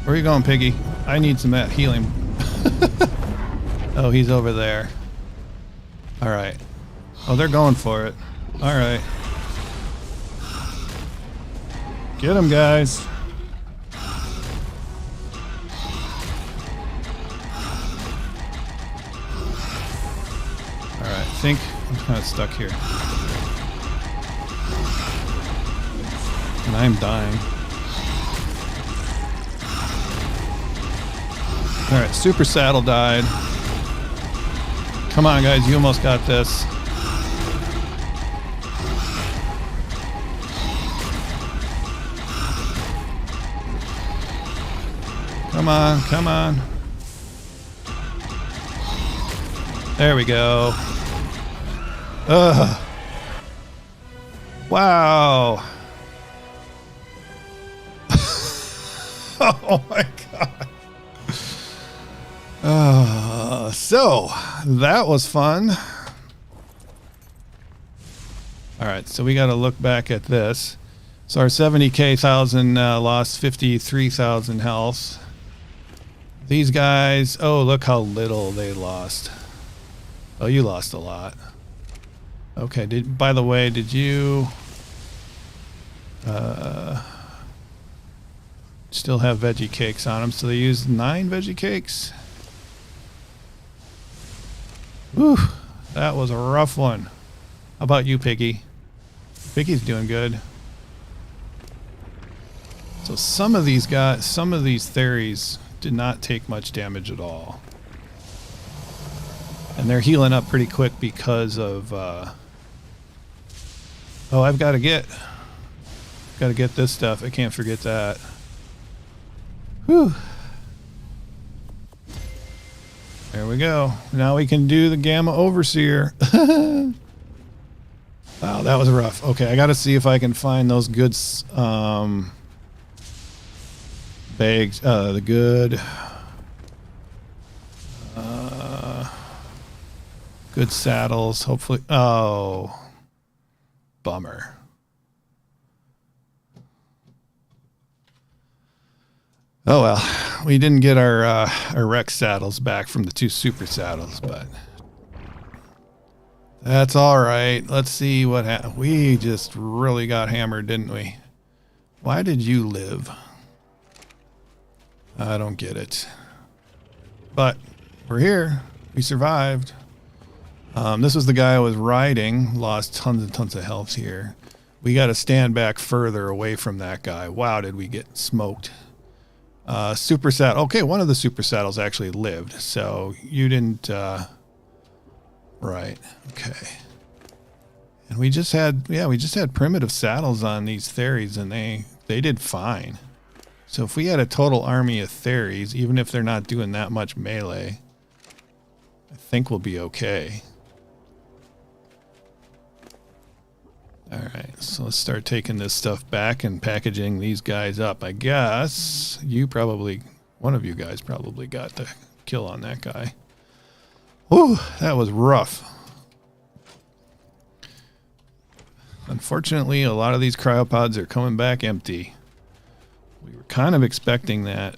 Where are you going, Piggy? I need some healing. Oh, he's over there. Alright. Oh, they're going for it. Alright. Get him, guys. think I'm kind of stuck here. And I'm dying. Alright, Super Saddle died. Come on, guys, you almost got this. Come on, come on. There we go. Ugh. Wow. Oh my god. So that was fun. All right, so we got to look back at this. So our 70k thousand lost 53,000 health. These guys, oh, look how little they lost. Oh, you lost a lot. Okay, by the way, did you still have veggie cakes on them? So they used 9 veggie cakes. Whew, that was a rough one. How about you, Piggy? Piggy's doing good. So some of these guys, some of these theories did not take much damage at all. And they're healing up pretty quick because of, oh, I've got to get this stuff. I can't forget that. Whew. There we go. Now we can do the Gamma Overseer. Wow, that was rough. Okay, I got to see if I can find those good bags. The good good saddles. Hopefully. Oh, bummer. Oh well, we didn't get our Rex saddles back from the 2 super saddles, but that's all right. Let's see what happened. We just really got hammered, didn't we? Why did you live? I don't get it. But we're here. We survived. This was the guy I was riding. Lost tons and tons of health here. We got to stand back further away from that guy. Wow, did we get smoked. Super saddle. Okay, one of the super saddles actually lived. So you didn't... right. Okay. And we just had... Yeah, we just had primitive saddles on these Theries, and they did fine. So if we had a total army of Theries, even if they're not doing that much melee, I think we'll be okay. Alright, so let's start taking this stuff back and packaging these guys up. I guess you probably, one of you guys probably got the kill on that guy. Whew, that was rough. Unfortunately, a lot of these cryopods are coming back empty. We were kind of expecting that.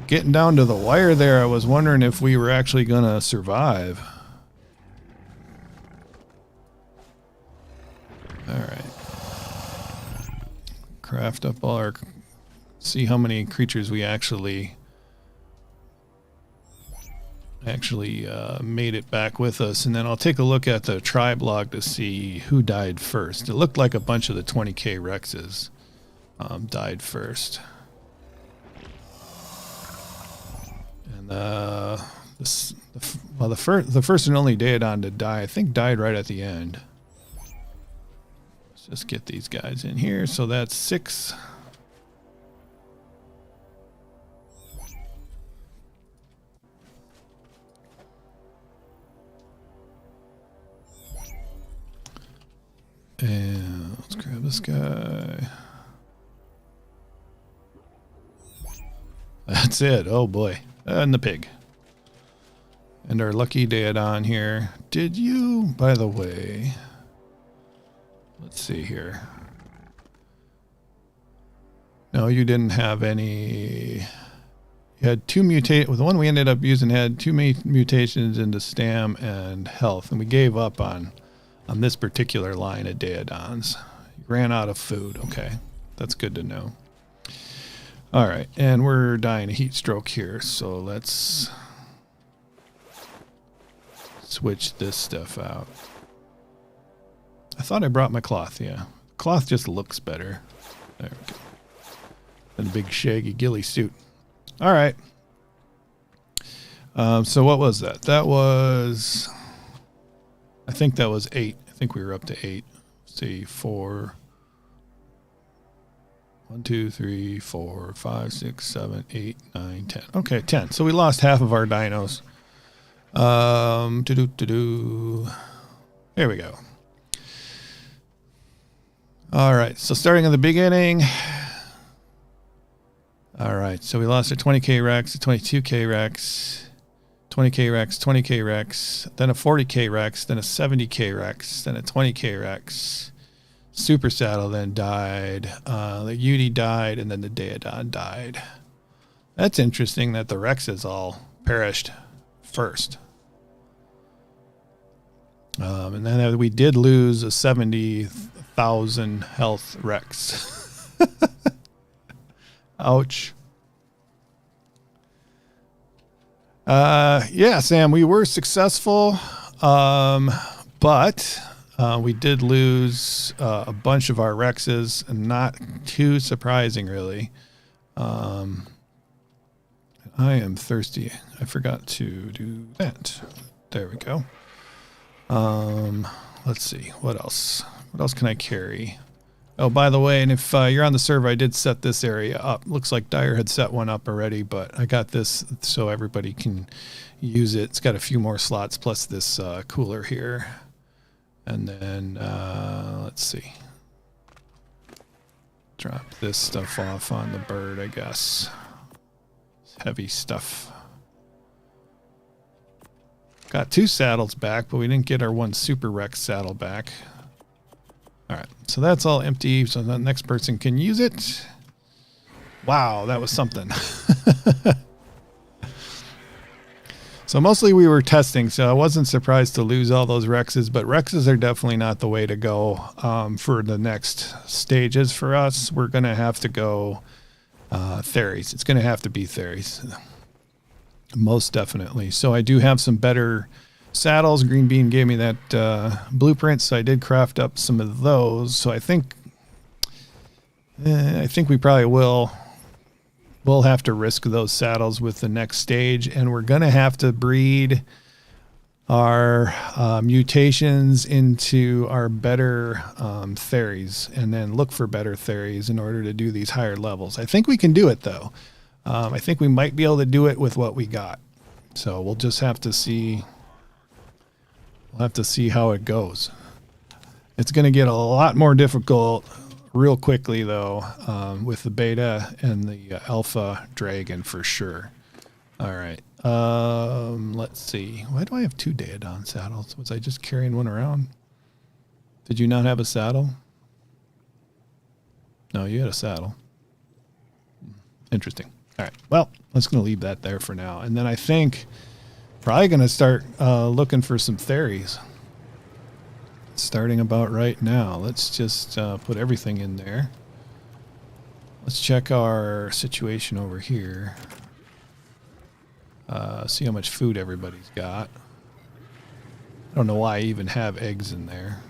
Getting down to the wire there, I was wondering if we were actually going to survive. Alright. Craft up all our... See how many creatures we actually made it back with us. And then I'll take a look at the tribe log to see who died first. It looked like a bunch of the 20k Rexes died first. And the first and only Daedon to die, I think, died right at the end. Let's just get these guys in here. So that's 6. And let's grab this guy. That's it. Oh boy. And the pig. And our lucky Daedon here. Did you, by the way, let's see here. No, you didn't have any. You had 2 mutations. The one we ended up using had 2 mutations into stam and health, and we gave up on this particular line of Daedons. You ran out of food. Okay, that's good to know. All right, and we're dying a heat stroke here, so let's switch this stuff out. I thought I brought my cloth, yeah. Cloth just looks better. There we go. And a big shaggy ghillie suit. All right. So what was that? That was... I think that was 8. I think we were up to 8. Let's see, 4... 1, 2, 3, 4, 5, 6, 7, 8, 9, 10. Okay, 10. So we lost half of our dinos. There we go. All right, so starting at the beginning. All right, so we lost a 20K Rex, a 22K Rex, 20K Rex, 20K Rex, then a 40K Rex, then a 70K Rex, then a 20K Rex. Super Saddle then died. The Yudi died, and then the Daedon died. That's interesting that the Rexes all perished first. And then we did lose a 70,000 health Rex. Ouch. Yeah, Sam, we were successful, but we did lose a bunch of our Rexes, and not too surprising, really. I am thirsty. I forgot to do that. There we go. Let's see. What else? What else can I carry? Oh, by the way, and if you're on the server, I did set this area up. Looks like Dyer had set one up already, but I got this so everybody can use it. It's got a few more slots plus this cooler here. And then, let's see. Drop this stuff off on the bird, I guess. It's heavy stuff. Got 2 saddles back, but we didn't get our 1 Super Rex saddle back. All right, so that's all empty, so the next person can use it. Wow, that was something. So mostly we were testing, so I wasn't surprised to lose all those Rexes, but Rexes are definitely not the way to go for the next stages for us. We're going to have to go Theres. It's going to have to be Theres. Most definitely. So I do have some better saddles. Green Bean gave me that blueprint, so I did craft up some of those. So I think we probably will. We'll have to risk those saddles with the next stage, and we're going to have to breed our mutations into our better Theres, and then look for better Theres in order to do these higher levels. I think we can do it, though. I think we might be able to do it with what we got. So we'll just have to see. We'll have to see how it goes. It's going to get a lot more difficult real quickly, though, with the beta and the alpha dragon for sure. All right. Let's see. Why do I have 2 Daedon saddles? Was I just carrying one around? Did you not have a saddle? No, you had a saddle. Interesting. All right. Well, let's going to leave that there for now. And then I think probably going to start looking for some Theres. Starting about right now. Let's just put everything in there. Let's check our situation over here. See how much food everybody's got. I don't know why I even have eggs in there.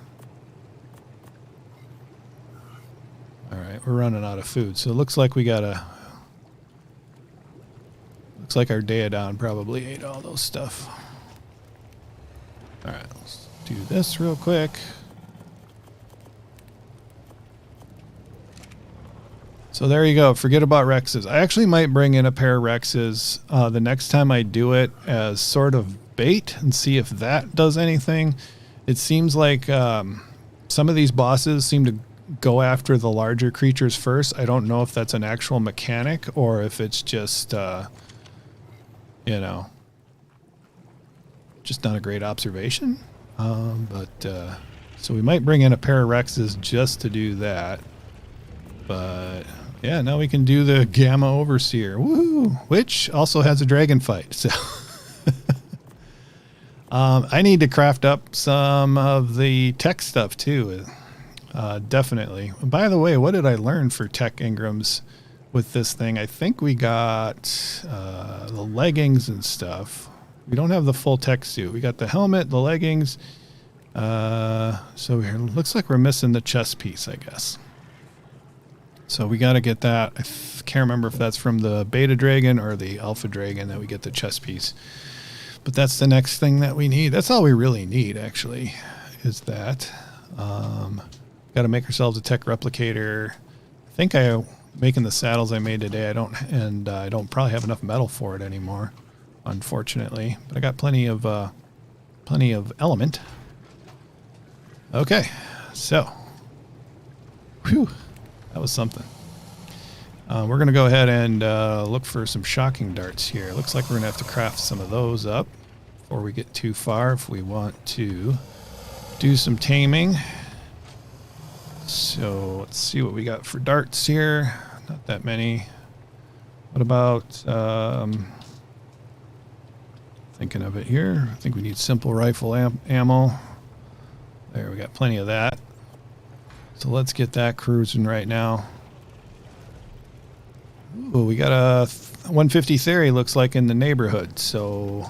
Alright, we're running out of food. So it looks like we got a... Looks like our Daedon probably ate all those stuff. Alright, let's do this real quick. So there you go. Forget about Rexes. I actually might bring in a pair of Rexes the next time I do it as sort of bait and see if that does anything. It seems like some of these bosses seem to go after the larger creatures first. I don't know if that's an actual mechanic or if it's just, you know, just not a great observation. So we might bring in a pair of Rexes just to do that. But yeah, now we can do the Gamma Overseer, woohoo, which also has a dragon fight. So I need to craft up some of the tech stuff too. Definitely. By the way, what did I learn for tech engrams with this thing? I think we got the leggings and stuff. We don't have the full tech suit. We got the helmet, the leggings. So here, looks like we're missing the chest piece, I guess. So we got to get that. I can't remember if that's from the beta dragon or the alpha dragon that we get the chest piece. But that's the next thing that we need. That's all we really need, actually, is that. Got to make ourselves a tech replicator. I think making the saddles I made today. I don't probably have enough metal for it anymore, unfortunately. But I got plenty of element. Okay, so, whew, that was something. We're going to go ahead and look for some shocking darts here. Looks like we're going to have to craft some of those up before we get too far if we want to do some taming. So let's see what we got for darts here. Not that many. What about, thinking of it here, I think we need simple rifle ammo. There, we got plenty of that. So let's get that cruising right now. Ooh, we got a 150 theory, looks like, in the neighborhood. So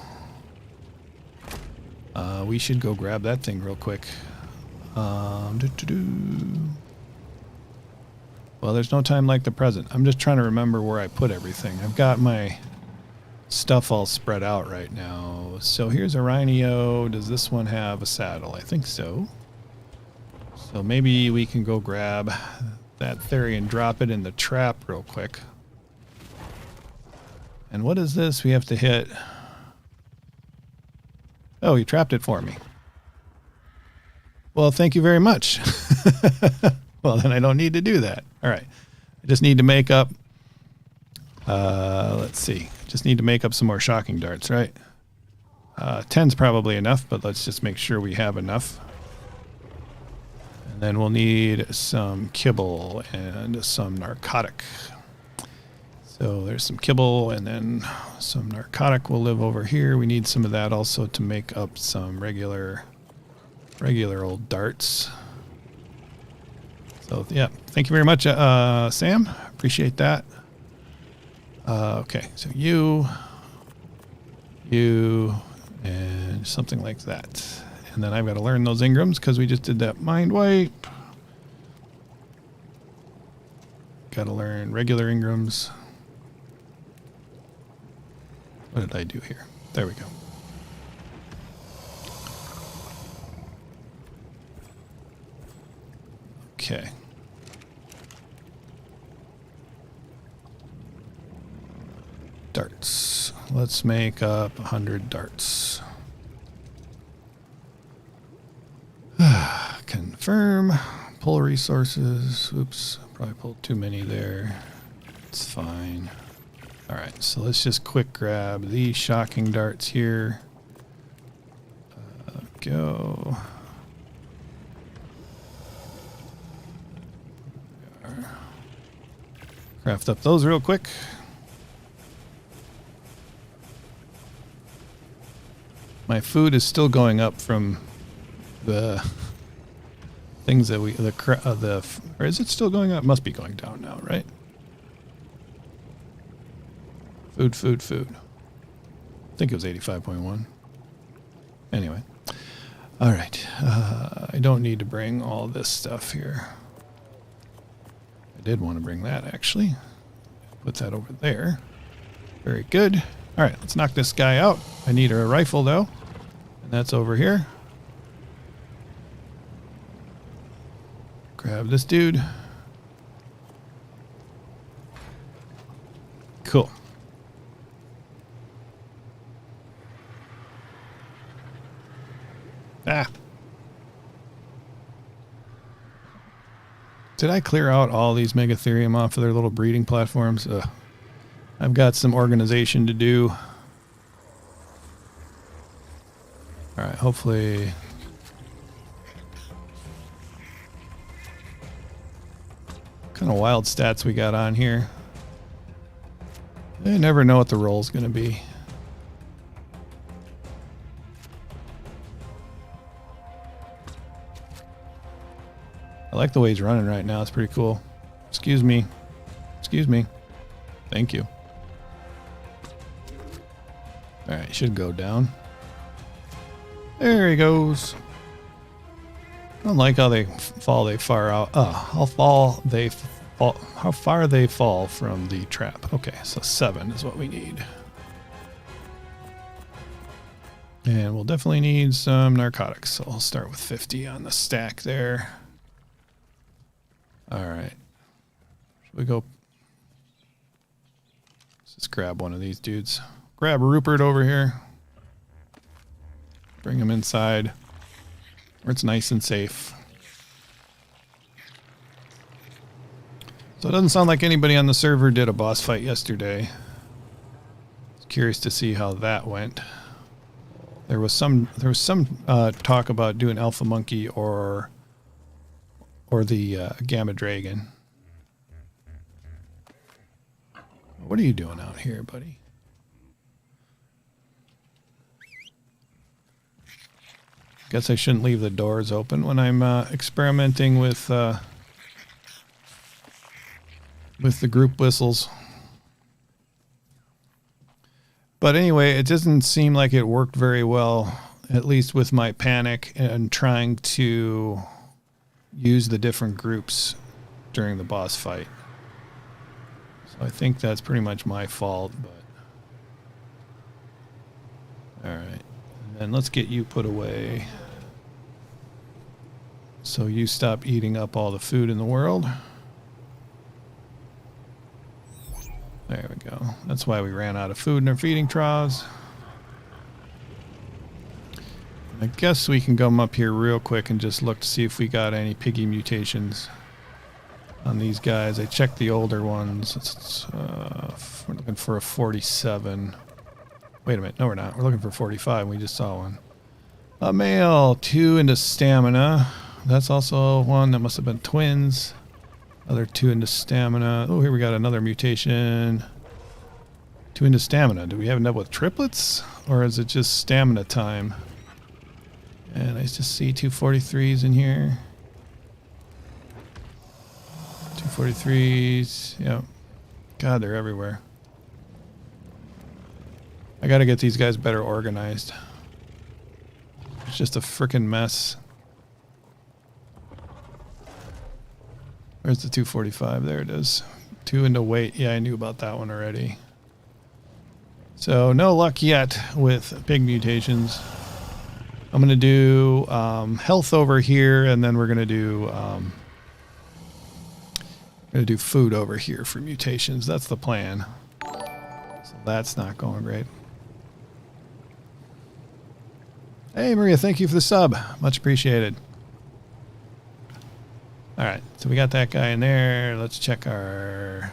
we should go grab that thing real quick. Well, there's no time like the present. I'm just trying to remember where I put everything. I've got my stuff all spread out right now. So here's a rhino. Does this one have a saddle? I think so. So maybe we can go grab that theory and drop it in the trap real quick. And what is this? We have to hit. Oh, you trapped it for me. Well, thank you very much. Well, then I don't need to do that. All right. I just need to make up, let's see. Just need to make up some more shocking darts, right? 10's probably enough, but let's just make sure we have enough. And then we'll need some kibble and some narcotic. So there's some kibble and then some narcotic will live over here. We need some of that also to make up some regular old darts. So yeah, thank you very much, Sam. Appreciate that. Okay, so you, and something like that. And then I've got to learn those Ingrams because we just did that mind wipe. Got to learn regular Ingrams. What did I do here? There we go. Okay. Darts. Let's make up 100 darts. Confirm. Pull resources. Oops. Probably pulled too many there. It's fine. Alright, so let's just quick grab these shocking darts here. Go. Craft up those real quick. My food is still going up from the things that or is it still going up? It must be going down now, right? Food. I think it was 85.1. Anyway. All right. I don't need to bring all this stuff here. I did want to bring that, actually. Put that over there. Very good. All right, let's knock this guy out. I need a rifle, though. And that's over here. Grab this dude. Cool. Ah. Did I clear out all these Megatherium off of their little breeding platforms? Ugh. I've got some organization to do. Alright, hopefully... What kind of wild stats we got on here? I never know what the roll's going to be. I like the way he's running right now. It's pretty cool. Excuse me. Excuse me. Thank you. Alright, should go down. There he goes. I don't like how they fall. They far out. How far they fall from the trap. Okay, so 7 is what we need. And we'll definitely need some narcotics. So I'll start with 50 on the stack there. All right. Should we go? Let's just grab one of these dudes. Grab Rupert over here. Bring him inside where it's nice and safe. So it doesn't sound like anybody on the server did a boss fight yesterday. I was curious to see how that went. There was some talk about doing Alpha Monkey or the Gamma Dragon. What are you doing out here, buddy? Guess I shouldn't leave the doors open when I'm experimenting with the group whistles. But anyway, it doesn't seem like it worked very well, at least with my panic and trying to use the different groups during the boss fight. So I think that's pretty much my fault, but all right. And let's get you put away so you stop eating up all the food in the world. There we go. That's why we ran out of food in our feeding troughs. I guess we can come up here real quick and just look to see if we got any piggy mutations on these guys. I checked the older ones. We're looking for a 47. Wait a minute. No, we're not. We're looking for 45. We just saw one. A male, 2 into stamina. That's also one that must have been twins. Other 2 into stamina. Oh, here we got another mutation. 2 into stamina. Do we have enough with triplets? Or is it just stamina time? And I just see 243s in here. 243s. Yep. God, they're everywhere. I gotta get these guys better organized. It's just a frickin' mess. Where's the 245? There it is. 2 into weight. Yeah, I knew about that one already. So no luck yet with big mutations. I'm gonna do health over here, and then we're gonna do food over here for mutations. That's the plan. So that's not going great. Hey, Maria, thank you for the sub. Much appreciated. All right, so we got that guy in there. Let's check our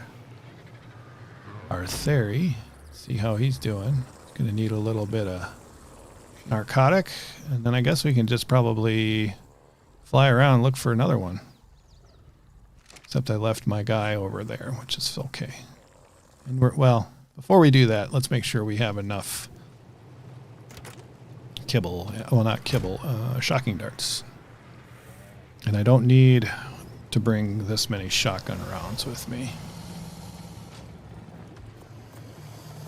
theory. See how he's doing. Going to need a little bit of narcotic, and then I guess we can just probably fly around and look for another one. Except I left my guy over there, which is okay. And well, before we do that, let's make sure we have enough kibble. Well, not kibble, shocking darts. And I don't need to bring this many shotgun rounds with me.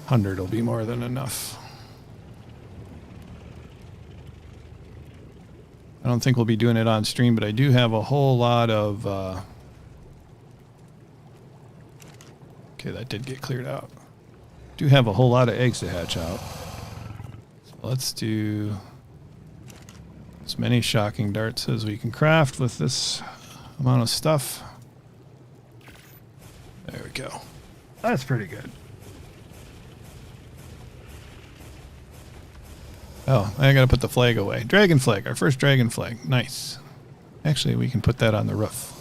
100 will be more than enough. I don't think we'll be doing it on stream, but I do have a whole lot of... okay, that did get cleared out. Do have a whole lot of eggs to hatch out. So let's do as many shocking darts as we can craft with this amount of stuff. There we go. That's pretty good. Oh, I gotta put the flag away. Dragon flag, our first dragon flag. Nice. Actually, we can put that on the roof.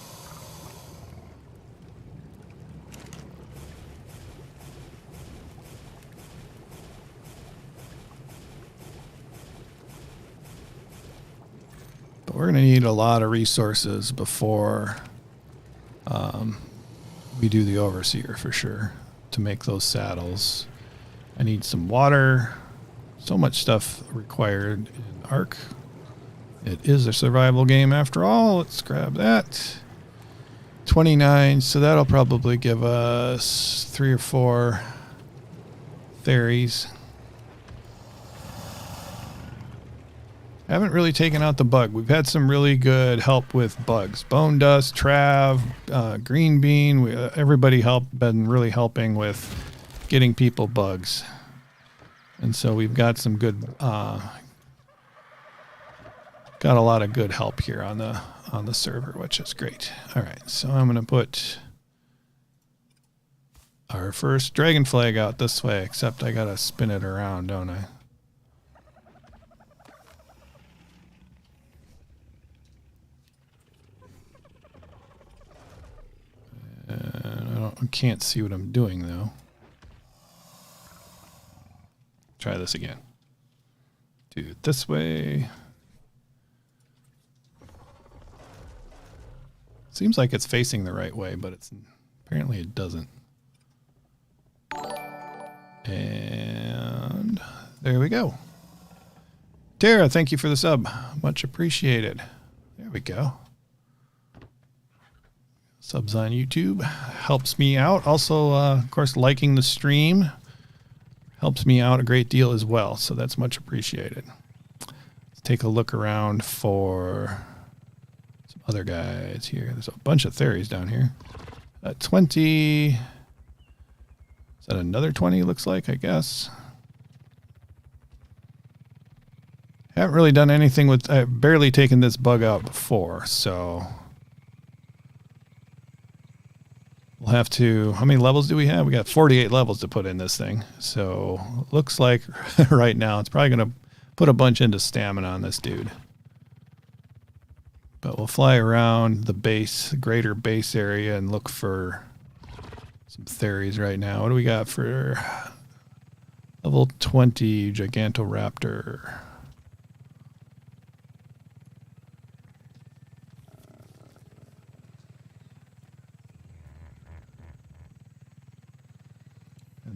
But we're gonna need a lot of resources before we do the overseer for sure to make those saddles. I need some water. So much stuff required in Ark. It is a survival game after all. Let's grab that. 29, so that'll probably give us 3 or 4 fairies. Haven't really taken out the bug. We've had some really good help with bugs. Bone Dust, Trav, Green Bean. Everybody been really helping with getting people bugs. And so we've got some good, got a lot of good help here on the server, which is great. All right, so I'm going to put our first dragon flag out this way, except I got to spin it around, don't I? I can't see what I'm doing, though. Try this again. Do it this way. Seems like it's facing the right way, but apparently it doesn't. And there we go. Tara, thank you for the sub. Much appreciated. There we go. Subs on YouTube helps me out. Also, of course, liking the stream helps me out a great deal as well. So that's much appreciated. Let's take a look around for some other guys here. There's a bunch of theories down here. 20. Is that another 20? Looks like, I guess. Haven't really done anything with. I've barely taken this bug out before, so. We'll have to, how many levels do we have? We got 48 levels to put in this thing. So looks like right now it's probably going to put a bunch into stamina on this dude. But we'll fly around the base, greater base area, and look for some theories right now. What do we got for level 20 Gigantoraptor?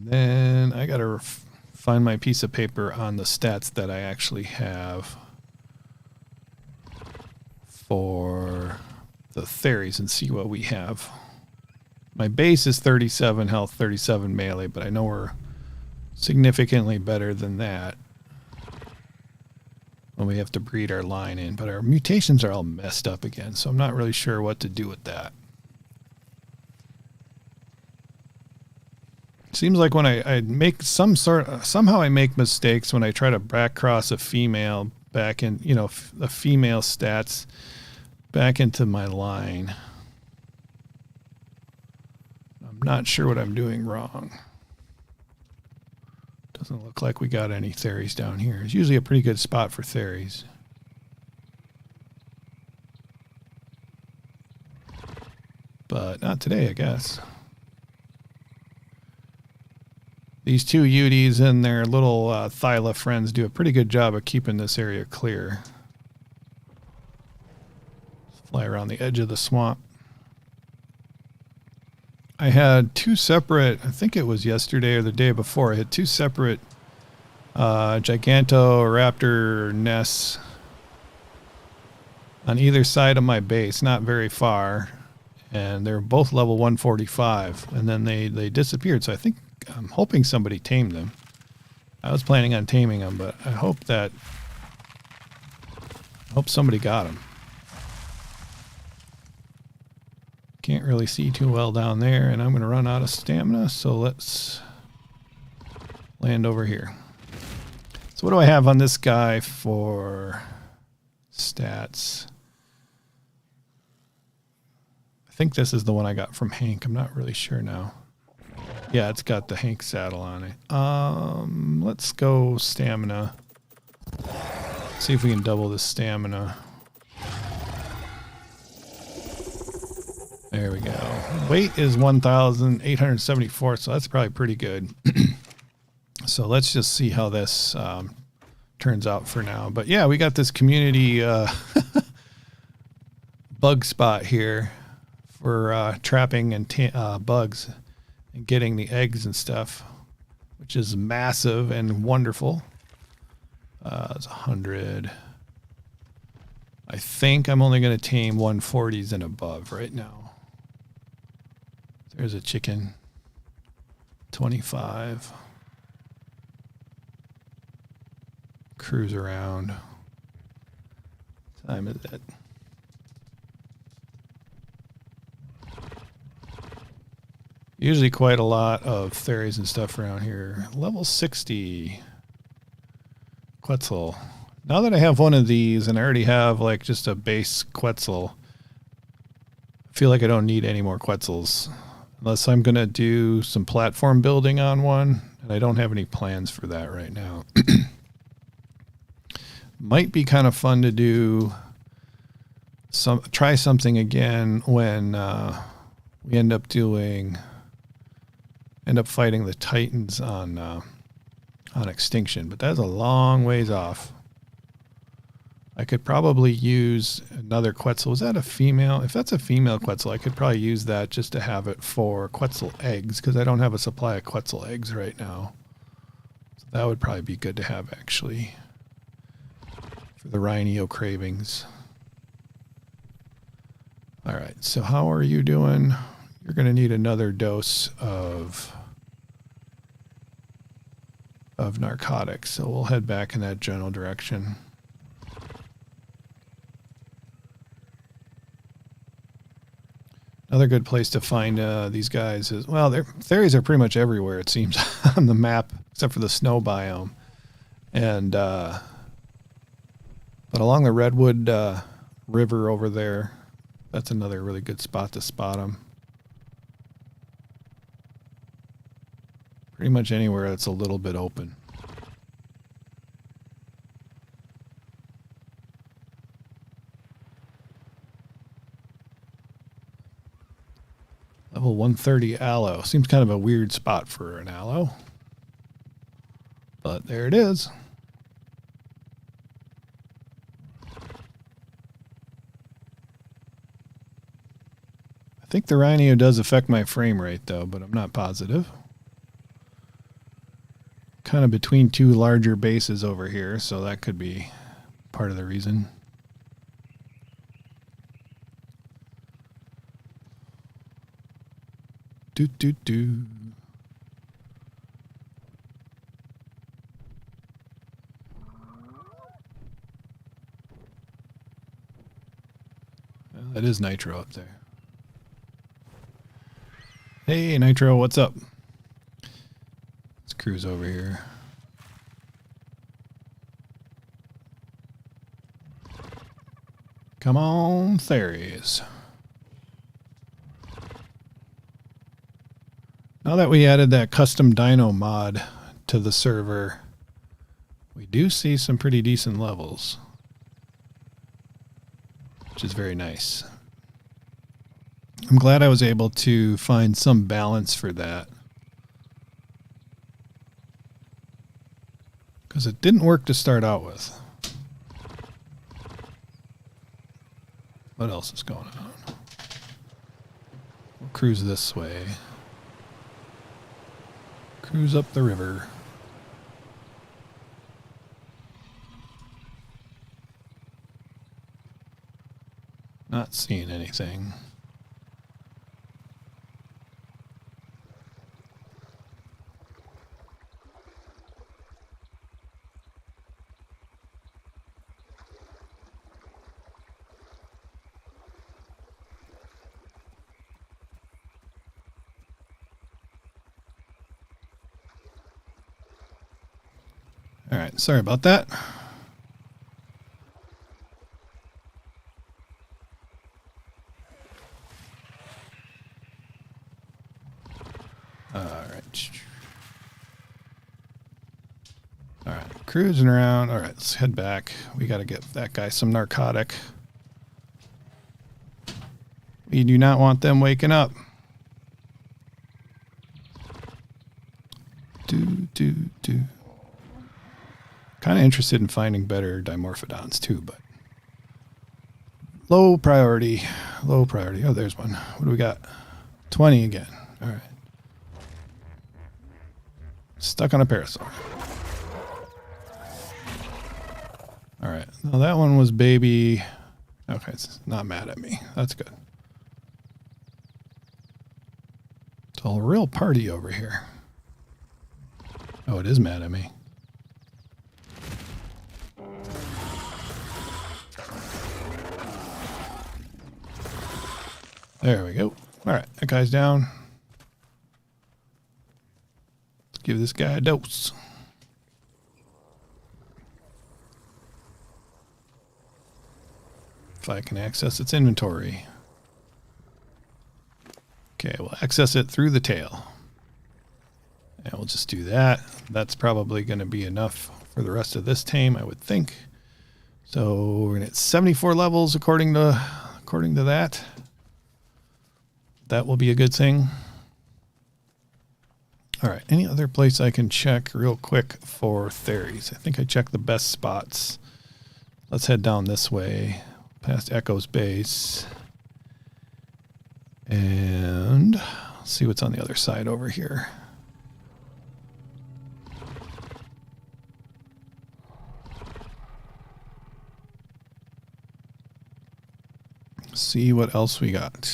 Then I gotta find my piece of paper on the stats that I actually have for the theories and see what we have. My base is 37 health, 37 melee, but I know we're significantly better than that when we have to breed our line in. But our mutations are all messed up again, so I'm not really sure what to do with that. Seems like when I make somehow I make mistakes when I try to back cross a female back in, the female stats back into my line. I'm not sure what I'm doing wrong. Doesn't look like we got any theories down here. It's usually a pretty good spot for theories. But not today, I guess. These two Uties and their little Thyla friends do a pretty good job of keeping this area clear. Let's fly around the edge of the swamp. I had two separate, I think it was yesterday or the day before, I had two separate Gigantoraptor nests on either side of my base, not very far. And they're both level 145. And then they disappeared, so I'm hoping somebody tamed them. I was planning on taming them, but I hope somebody got them. Can't really see too well down there, and I'm going to run out of stamina, so let's land over here. So what do I have on this guy for stats? I think this is the one I got from Hank. I'm not really sure now. Yeah, it's got the Hank saddle on it. Let's go stamina. See if we can double the stamina. There we go. Weight is 1,874, so that's probably pretty good. So let's just see how this turns out for now. But yeah, we got this community bug spot here for trapping and bugs. And getting the eggs and stuff, which is massive and wonderful. It's 100. I think I'm only going to tame 140s and above right now. There's a chicken. 25. Cruise around. time is it? Usually quite a lot of fairies and stuff around here. Level 60. Quetzal. Now that I have one of these and I already have like just a base Quetzal, I feel like I don't need any more Quetzals. Unless I'm going to do some platform building on one. And I don't have any plans for that right now. Might be kind of fun to do try something again when we end up fighting the Titans on Extinction, but that's a long ways off. I could probably use another Quetzal. Was that a female? If that's a female Quetzal, I could probably use that just to have it for Quetzal eggs, because I don't have a supply of Quetzal eggs right now. So that would probably be good to have, actually, for the Rhineo cravings. All right, so how are you doing? You're going to need another dose of narcotics, so we'll head back in that general direction. Another good place to find these guys is, well, fairies are pretty much everywhere, it seems, on the map, except for the snow biome. And but along the Redwood River over there, that's another really good spot to spot them. Pretty much anywhere that's a little bit open. Level 130 aloe. Seems kind of a weird spot for an aloe. But there it is. I think the Rhineo does affect my frame rate though, but I'm not positive. Kind of between two larger bases over here, so that could be part of the reason. Do. Well, that is Nitro up there. Hey, Nitro, what's up? Let's cruise over here. Come on, fairies. Now that we added that custom dino mod to the server, we do see some pretty decent levels, which is very nice. I'm glad I was able to find some balance for that, because it didn't work to start out with. What else is going on? We'll cruise this way. Cruise up the river. Not seeing anything. All right, sorry about that. All right, cruising around. All right, let's head back. We got to get that guy some narcotic. We do not want them waking up. Do. Kind of interested in finding better dimorphodons too, but low priority. Oh, there's one. What do we got? 20 again. All right. Stuck on a parasaur. All right. Now that one was baby. Okay, it's not mad at me. That's good. It's a real party over here. Oh, it is mad at me. There we go. All right, that guy's down. Let's give this guy a dose. If I can access its inventory. Okay, we'll access it through the tail. And we'll just do that. That's probably going to be enough for the rest of this tame, I would think. So we're going to hit 74 levels according to that. That will be a good thing. All right, any other place I can check real quick for Theres? I think I checked the best spots. Let's head down this way, past Echo's base. And see what's on the other side over here. See what else we got.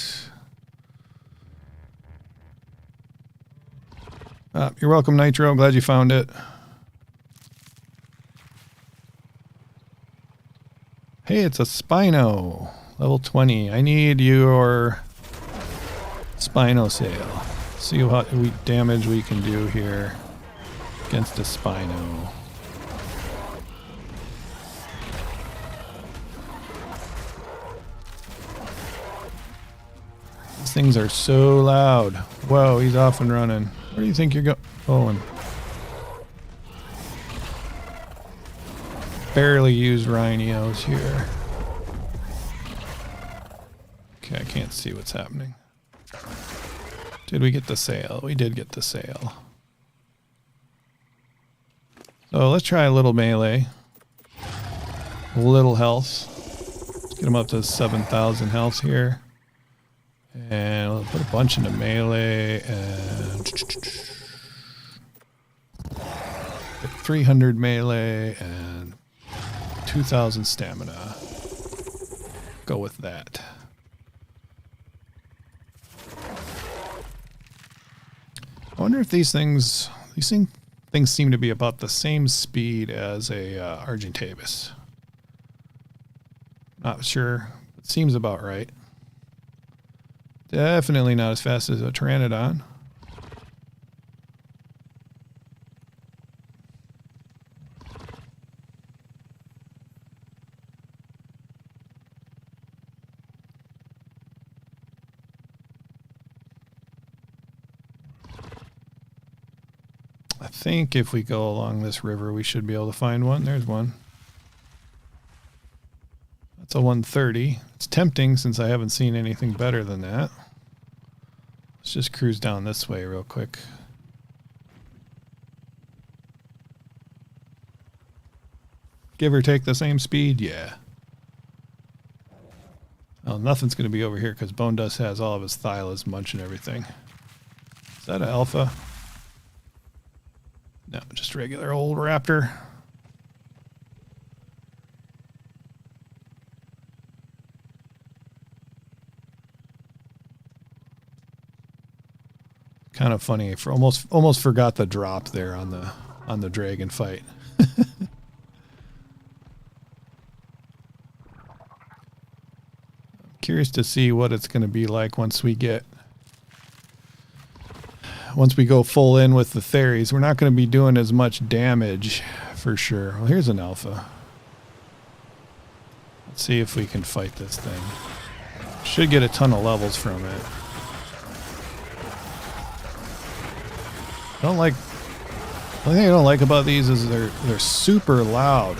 You're welcome, Nitro. Glad you found it. Hey, it's a Spino. Level 20. I need your Spino sail. See what damage we can do here against a Spino. These things are so loud. Whoa, he's off and running. Where do you think you're going? Barely use rhinos here. Okay, I can't see what's happening. Did we get the sail? We did get the sail. So let's try a little melee. A little health. Let's get him up to 7,000 health here. And we'll put a bunch into melee and 300 melee and 2,000 stamina. Go with that. I wonder if these things seem to be about the same speed as a Argentavis. Not sure. It seems about right. Definitely not as fast as a Pteranodon. I think if we go along this river, we should be able to find one. There's one. That's a 130. It's tempting since I haven't seen anything better than that. Let's just cruise down this way real quick. Give or take the same speed? Yeah. Well, nothing's going to be over here because Bone Dust has all of his Thylas munching everything. Is that an alpha? No, just a regular old raptor. Kind of funny. For almost forgot the drop there on the dragon fight. Curious to see what it's going to be like once we go full in with the Theres. We're not going to be doing as much damage for sure. Well, here's an alpha. Let's see if we can fight this thing. Should get a ton of levels from it. The only thing I don't like about these is they're super loud.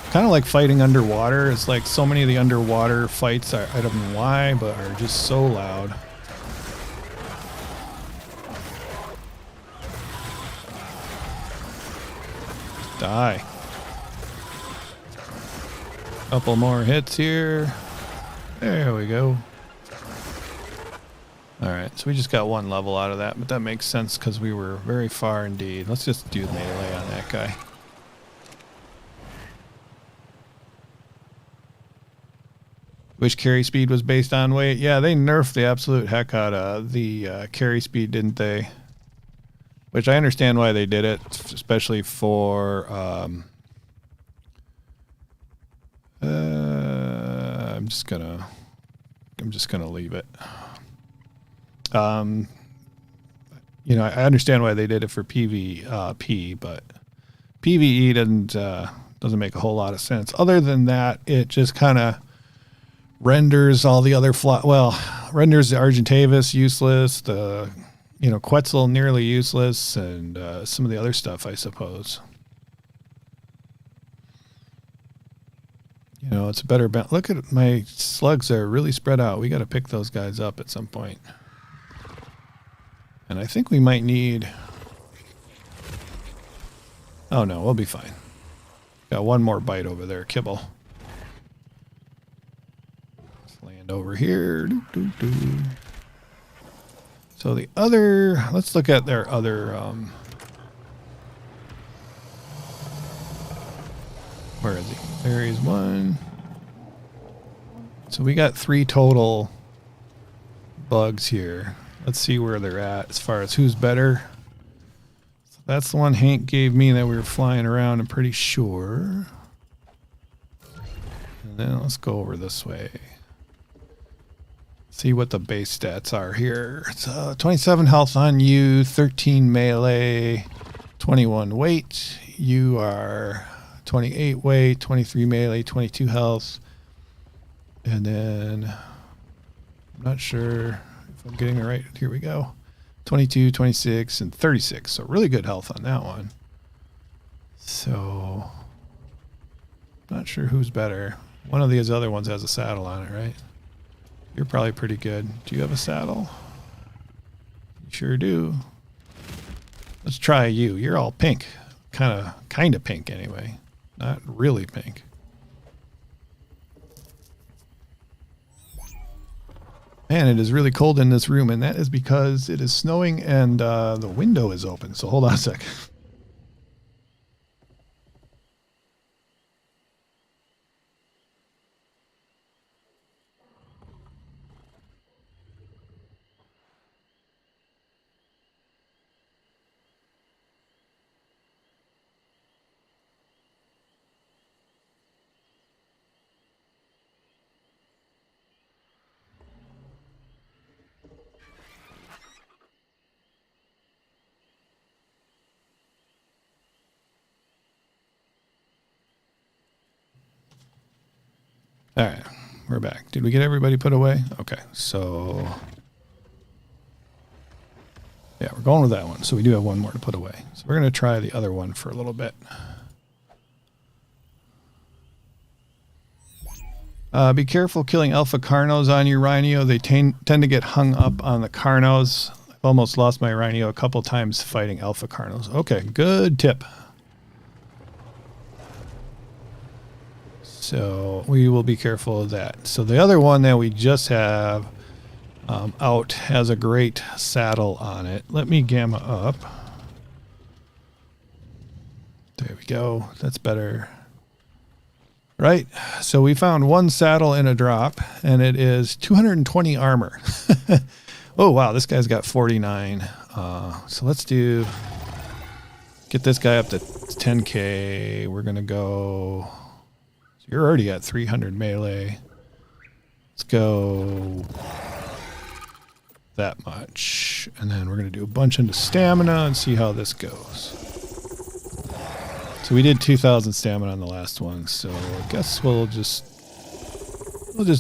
Kind of like fighting underwater. It's like so many of the underwater fights are, I don't know why, but are just so loud. Die. Couple more hits here. There we go. Alright, so we just got one level out of that, but that makes sense because we were very far indeed. Let's just do melee on that guy. Which carry speed was based on weight? Yeah, they nerfed the absolute heck out of the carry speed, didn't they? Which I understand why they did it, especially for... I'm just gonna leave it. You know, I understand why they did it for PvP, but PvE doesn't make a whole lot of sense. Other than that, it just kind of renders all the other renders the Argentavis useless, the Quetzal nearly useless, and some of the other stuff, I suppose. You know, it's a better balance. Look at my slugs are really spread out. We got to pick those guys up at some point. And I think we might need... Oh no, we'll be fine. Got one more bite over there, kibble. Let's land over here. So the other... Let's look at their other... Where is he? There is one. So we got 3 total bugs here. Let's see where they're at as far as who's better. So that's the one Hank gave me that we were flying around, I'm pretty sure. And then let's go over this way. See what the base stats are here. It's 27 health on you, 13 melee, 21 weight. You are 28 weight, 23 melee, 22 health. And then, I'm not sure if I'm getting it right. Here we go. 22, 26, and 36. So really good health on that one. So, not sure who's better. One of these other ones has a saddle on it, right? You're probably pretty good. Do you have a saddle? You sure do. Let's try you. You're all pink. Kind of pink anyway. Not really pink. Man, it is really cold in this room, and that is because it is snowing and the window is open. So hold on a sec. All right, we're back. Did we get everybody put away? Okay, so yeah, we're going with that one. So we do have one more to put away. So we're going to try the other one for a little bit. Be careful killing alpha carnos on your rhino. They tend to get hung up on the carnos. I've almost lost my rhino a couple times fighting alpha carnos. Okay, good tip. So we will be careful of that. So the other one that we just have out has a great saddle on it. Let me gamma up. There we go. That's better. Right. So we found one saddle in a drop, and it is 220 armor. Oh, wow. This guy's got 49. So let's get this guy up to 10K. We're going to go... You're already at 300 melee. Let's go that much. And then we're going to do a bunch into stamina and see how this goes. So we did 2,000 stamina on the last one. So I guess we'll just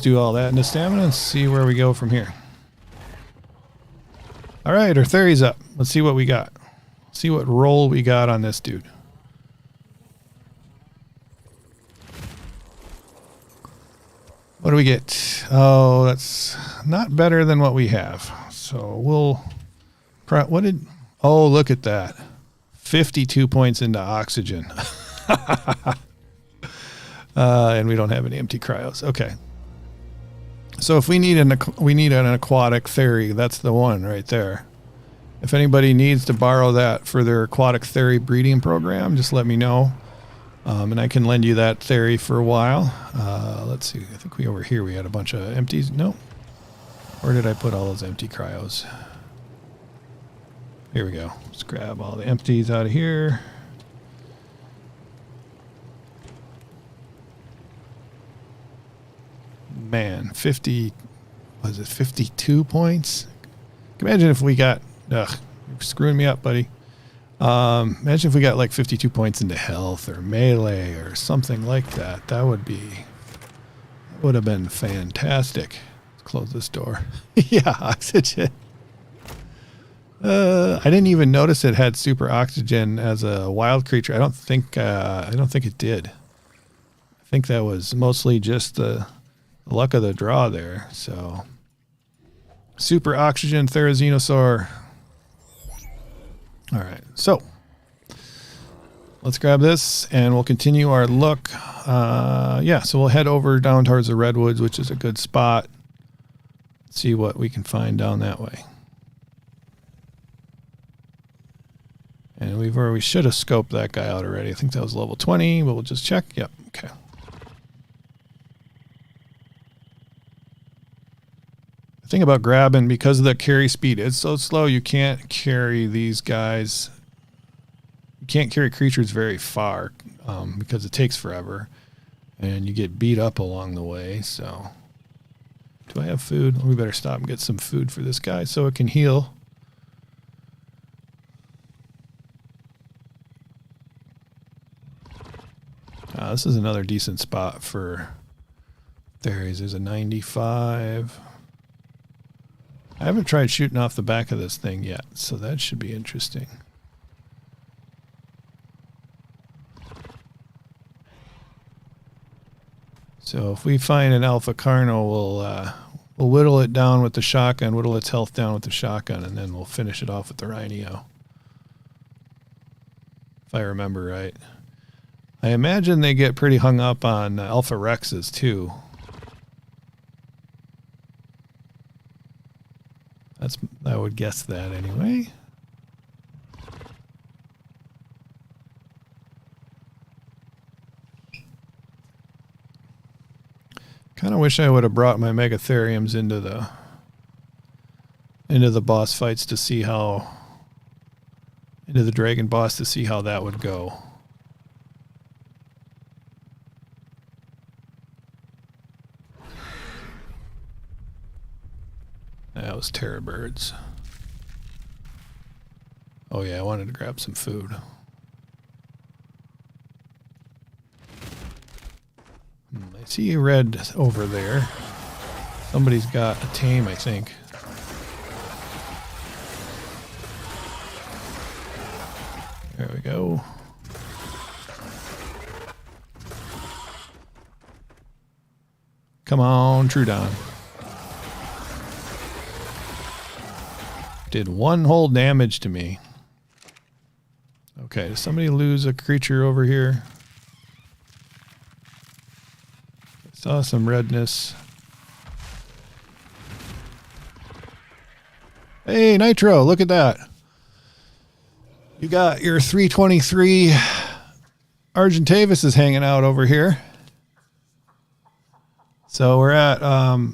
do all that into stamina and see where we go from here. All right, our theory's up. Let's see what we got. See what roll we got on this dude. What do we get? Oh, that's not better than what we have. So we'll... Oh, look at that. 52 points into oxygen. And we don't have any empty cryos. Okay. So if we need an aquatic theory, that's the one right there. If anybody needs to borrow that for their aquatic theory breeding program, just let me know. And I can lend you that theory for a while. Let's see. I think over here we had a bunch of empties. No. Where did I put all those empty cryos? Here we go. Let's grab all the empties out of here. Man, 50, was it 52 points? Imagine if we got, you're screwing me up, buddy. Imagine if we got like 52 points into health or melee or something like that. That would have been fantastic. Let's close this door. Yeah, oxygen. I didn't even notice it had super oxygen as a wild creature. I don't think it did. I think that was mostly just the luck of the draw there. So super oxygen Therizinosaur. All right, so let's grab this and we'll continue our look. Yeah, so we'll head over down towards the redwoods, which is a good spot. See what we can find down that way. And we should have scoped that guy out already. I think that was level 20, but we'll just check. Yep, okay. The thing about grabbing, because of the carry speed, it's so slow you can't carry these guys. You can't carry creatures very far because it takes forever. And you get beat up along the way, so. Do I have food? We better stop and get some food for this guy so it can heal. This is another decent spot for theories. There's a 95. I haven't tried shooting off the back of this thing yet, so that should be interesting. So if we find an alpha carno, we'll whittle it down with the shotgun, whittle its health down with the shotgun, and then we'll finish it off with the rhino. If I remember right. I imagine they get pretty hung up on Alpha Rexes too. I would guess that anyway. Kind of wish I would have brought my Megatheriums into the boss fights to see how, into the dragon boss to see how that would go. That was Terror Birds. Oh yeah, I wanted to grab some food. I see a red over there. Somebody's got a tame, I think. There we go. Come on, Trudon. Did one whole damage to me. Okay, does somebody lose a creature over here? I saw some redness. Hey, Nitro, look at that. You got your 323 Argentavis is hanging out over here. So we're at,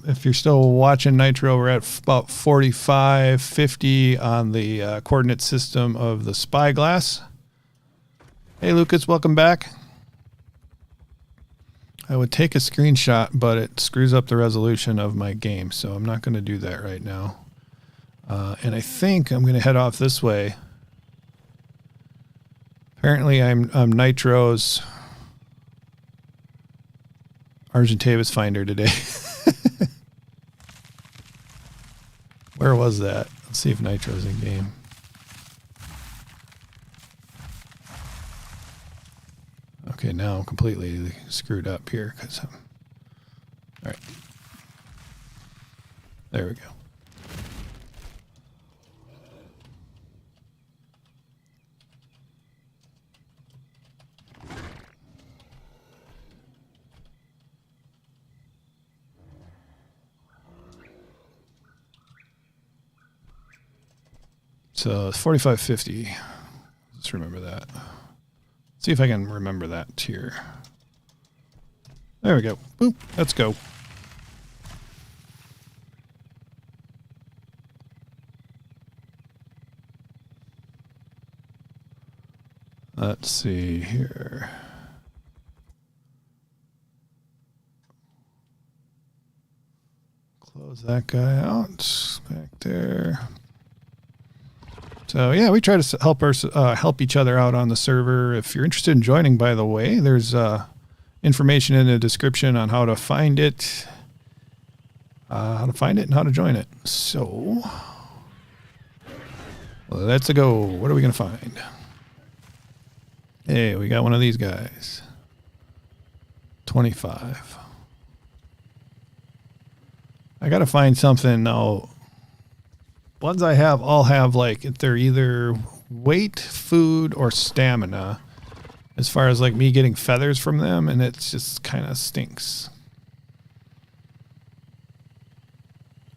if you're still watching Nitro, we're at about 4550 on the coordinate system of the spyglass. Hey, Lucas, welcome back. I would take a screenshot, but it screws up the resolution of my game, so I'm not going to do that right now. And I think I'm going to head off this way. Apparently, I'm Nitro's Argentavis finder today. Where was that? Let's see if Nitro's in game. Okay, now I'm completely screwed up here. All right. There we go. So 4550. Let's remember that. See if I can remember that tier. There we go. Boop. Let's go. Let's see here. Close that guy out back there. So yeah, we try to help each other out on the server. If you're interested in joining, by the way, there's information in the description on how to find it, and how to join it. So let's go. What are we gonna find? Hey, we got one of these guys. 25. I gotta find something now. Ones I have all have like they're either weight, food, or stamina. As far as like me getting feathers from them, and it just kind of stinks.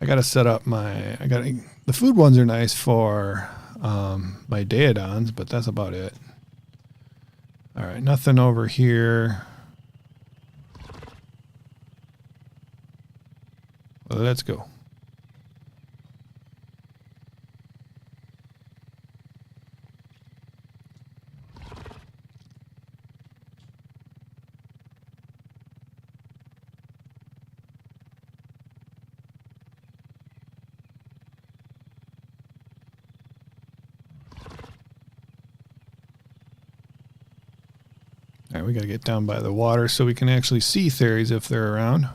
I gotta set up the food ones are nice for my Daedons, but that's about it. All right, nothing over here. Well, let's go. All right, we got to get down by the water so we can actually see fairies if they're around.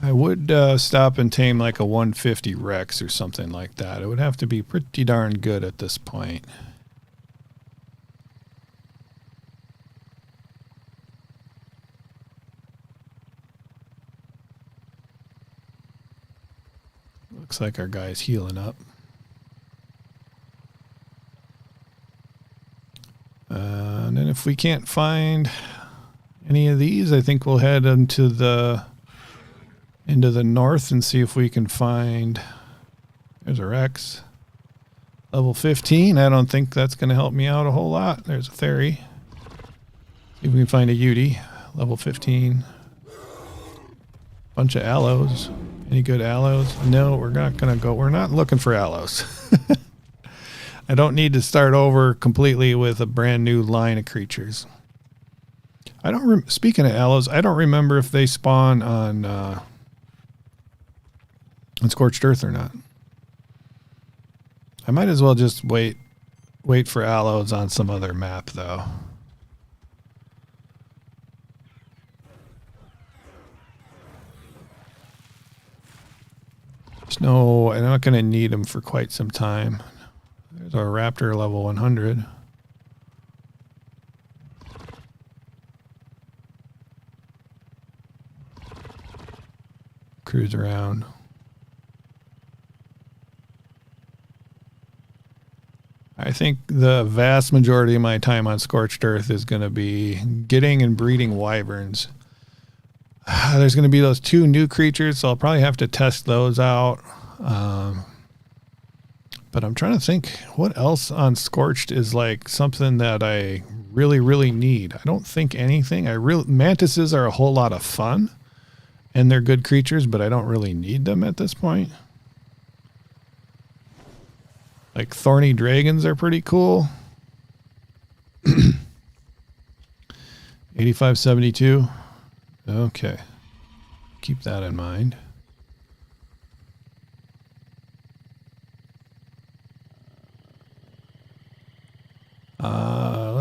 I would stop and tame like a 150 Rex or something like that. It would have to be pretty darn good at this point. Looks like our guy's healing up. And then if we can't find any of these, I think we'll head into the north and see if we can find. There's a Rex. Level 15. I don't think that's going to help me out a whole lot. There's a Theory. See if we can find a Uti. Level 15. Bunch of aloes. Any good aloes? No, we're not going to go. We're not looking for aloes. I don't need to start over completely with a brand new line of creatures. I don't. Speaking of aloes, I don't remember if they spawn on Scorched Earth or not. I might as well just wait for aloes on some other map, though. No, I'm not going to need them for quite some time. There's our Raptor level 100. Cruise around. I think the vast majority of my time on Scorched Earth is going to be getting and breeding wyverns. There's going to be those 2 new creatures, so I'll probably have to test those out. But I'm trying to think what else on Scorched is like something that I really, really need. I don't think anything. Mantises are a whole lot of fun, and they're good creatures, but I don't really need them at this point. Like thorny dragons are pretty cool. 8572. Okay. Keep that in mind.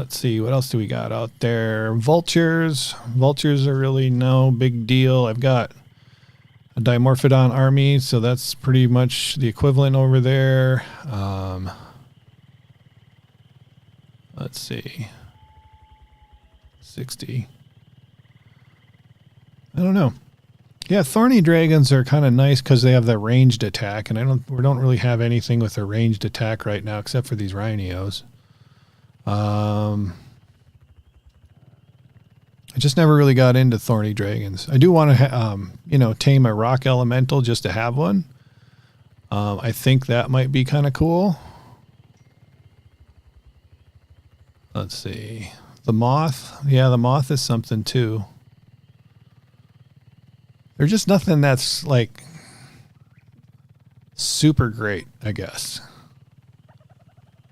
Let's see. What else do we got out there? Vultures. Vultures are really no big deal. I've got a Dimorphodon army, so that's pretty much the equivalent over there. Let's see. 60. I don't know. Yeah, thorny dragons are kind of nice because they have that ranged attack, and we don't really have anything with a ranged attack right now except for these rhinos. I just never really got into thorny dragons. I do want to, tame a rock elemental just to have one. I think that might be kind of cool. Let's see. The moth. Yeah, the moth is something too. There's just nothing that's like super great, I guess.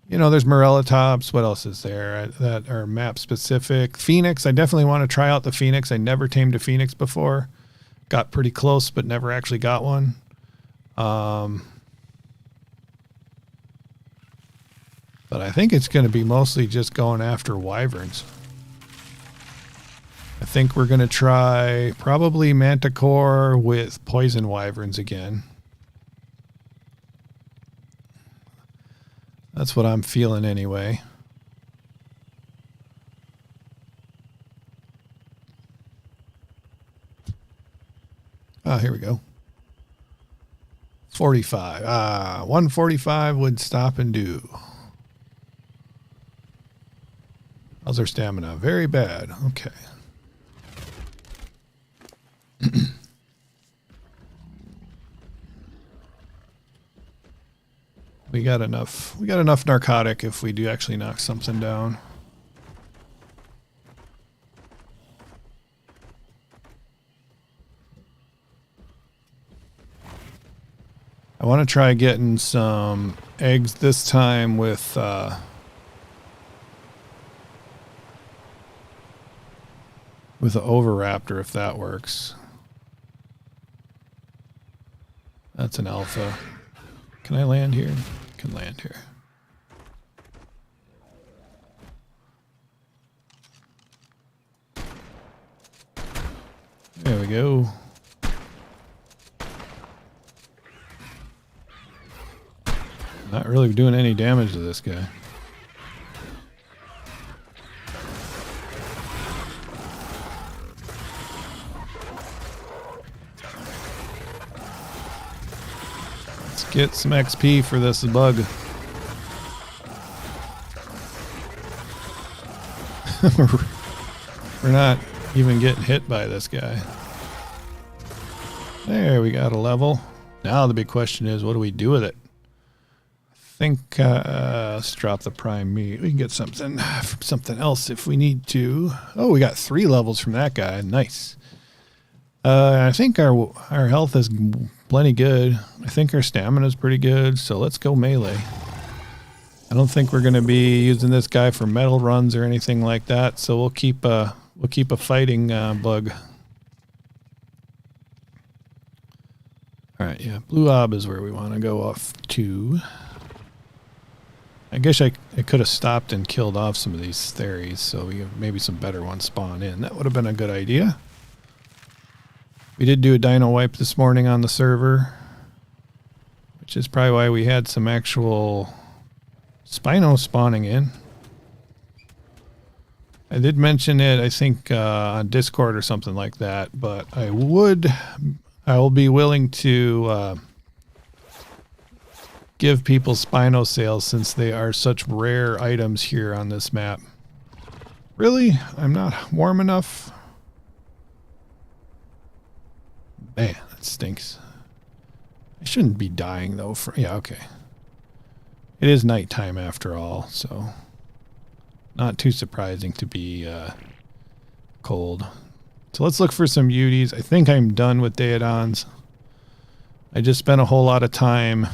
There's Morellatops. What else is there that are map specific? Phoenix. I definitely want to try out the Phoenix. I never tamed a Phoenix before. got pretty close, but never actually got one. But I think it's going to be mostly just going after wyverns. I think we're going to try probably manticore with poison wyverns again. That's what I'm feeling anyway. Ah, here we go. 45. 145 would stop and do. How's our stamina? Very bad. Okay. We got enough narcotic if we do actually knock something down. I want to try getting some eggs this time with a Oviraptor, if that works. That's an alpha. Can I land here? I can land here. There we go. Not really doing any damage to this guy. Let's get some XP for this bug. We're not even getting hit by this guy. There, we got a level. Now the big question is, what do we do with it? I think let's drop the prime meat. We can get something from something else if we need to. Oh, we got 3 levels from that guy. Nice. I think our health is plenty good. I think our stamina is pretty good. So let's go melee. I don't think we're going to be using this guy for metal runs or anything like that. So we'll keep a fighting bug. All right, yeah, Blue Ob is where we want to go off to. I guess I could have stopped and killed off some of these theories, so we have maybe some better ones spawn in. That would have been a good idea. We did do a dino wipe this morning on the server, which is probably why we had some actual Spinos spawning in. I did mention it, I think, on Discord or something like that, but I will be willing to give people Spino sales since they are such rare items here on this map. Really? I'm not warm enough? Man, that stinks. I shouldn't be dying though. Yeah, okay. It is nighttime after all, so not too surprising to be cold. So let's look for some beauties. I think I'm done with Daedons. I just spent a whole lot of time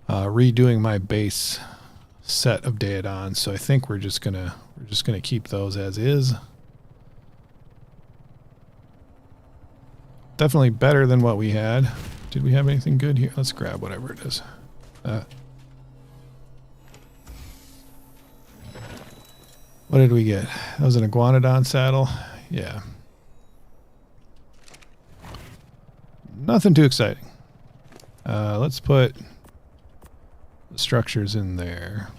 redoing my base set of Daedons, so I think we're just gonna keep those as is. Definitely better than what we had. Did we have anything good here? Let's grab whatever it is. What did we get? That was an iguanodon saddle. Yeah. Nothing too exciting. Let's put the structures in there.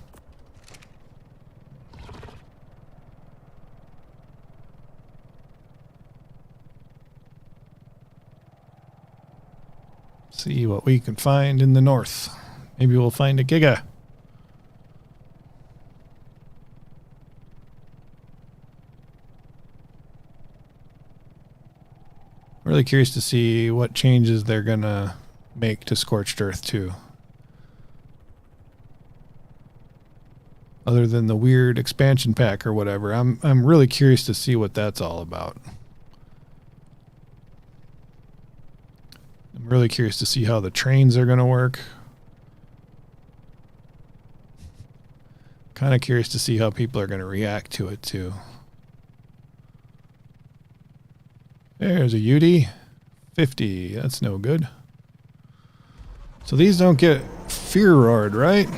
See what we can find in the north. Maybe we'll find a giga. Really curious to see what changes they're gonna make to Scorched Earth too. Other than the weird expansion pack or whatever, I'm really curious to see what that's all about. I'm really curious to see how the trains are going to work. Kind of curious to see how people are going to react to it too. There's a UD. 50. That's no good. So these don't get fear roared, right?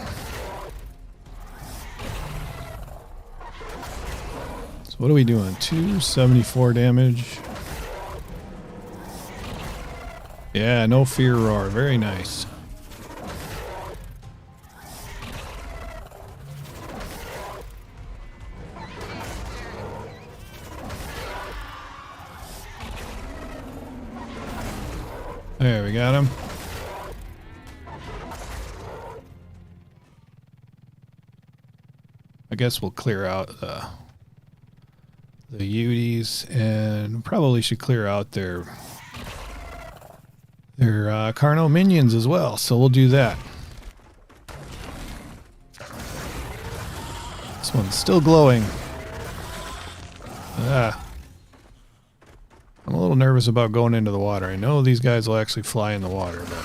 So what are we doing? 274 damage. Yeah, no fear roar. Very nice. There, we got him. I guess we'll clear out the UDs, and probably should clear out their Carno minions as well. So we'll do that. This one's still glowing. I'm a little nervous about going into the water. I know these guys will actually fly in the water, but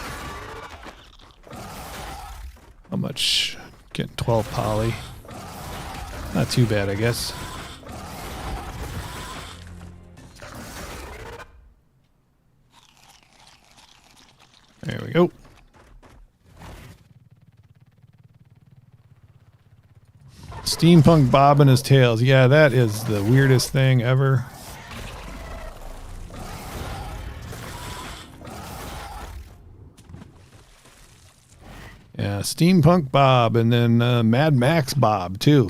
how much? Getting 12 poly. Not too bad, I guess. There we go. Steampunk Bob and his tails. Yeah, that is the weirdest thing ever. Yeah, Steampunk Bob, and then Mad Max Bob, too.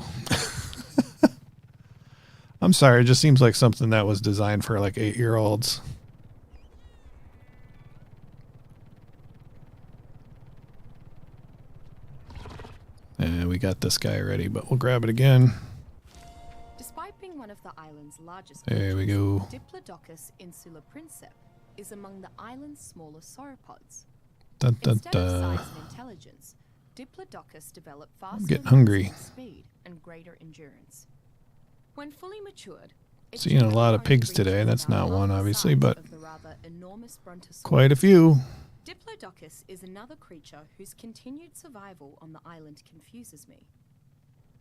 I'm sorry, it just seems like something that was designed for like 8-year-olds. And we got this guy ready, but we'll grab it again. Despite being one of the island's largest there we go. Diplodocus insula princep is among the island's smaller sauropods. Dun, dun, Instead of dun. size and intelligence, Diplodocus develop faster I'm getting hungry. speed and greater endurance. When fully matured, it Seeing a lot of generally pigs reaches today. That's about not one, half the obviously, size but of the rather enormous Brontosaurus. quite a few. Diplodocus is another creature whose continued survival on the island confuses me.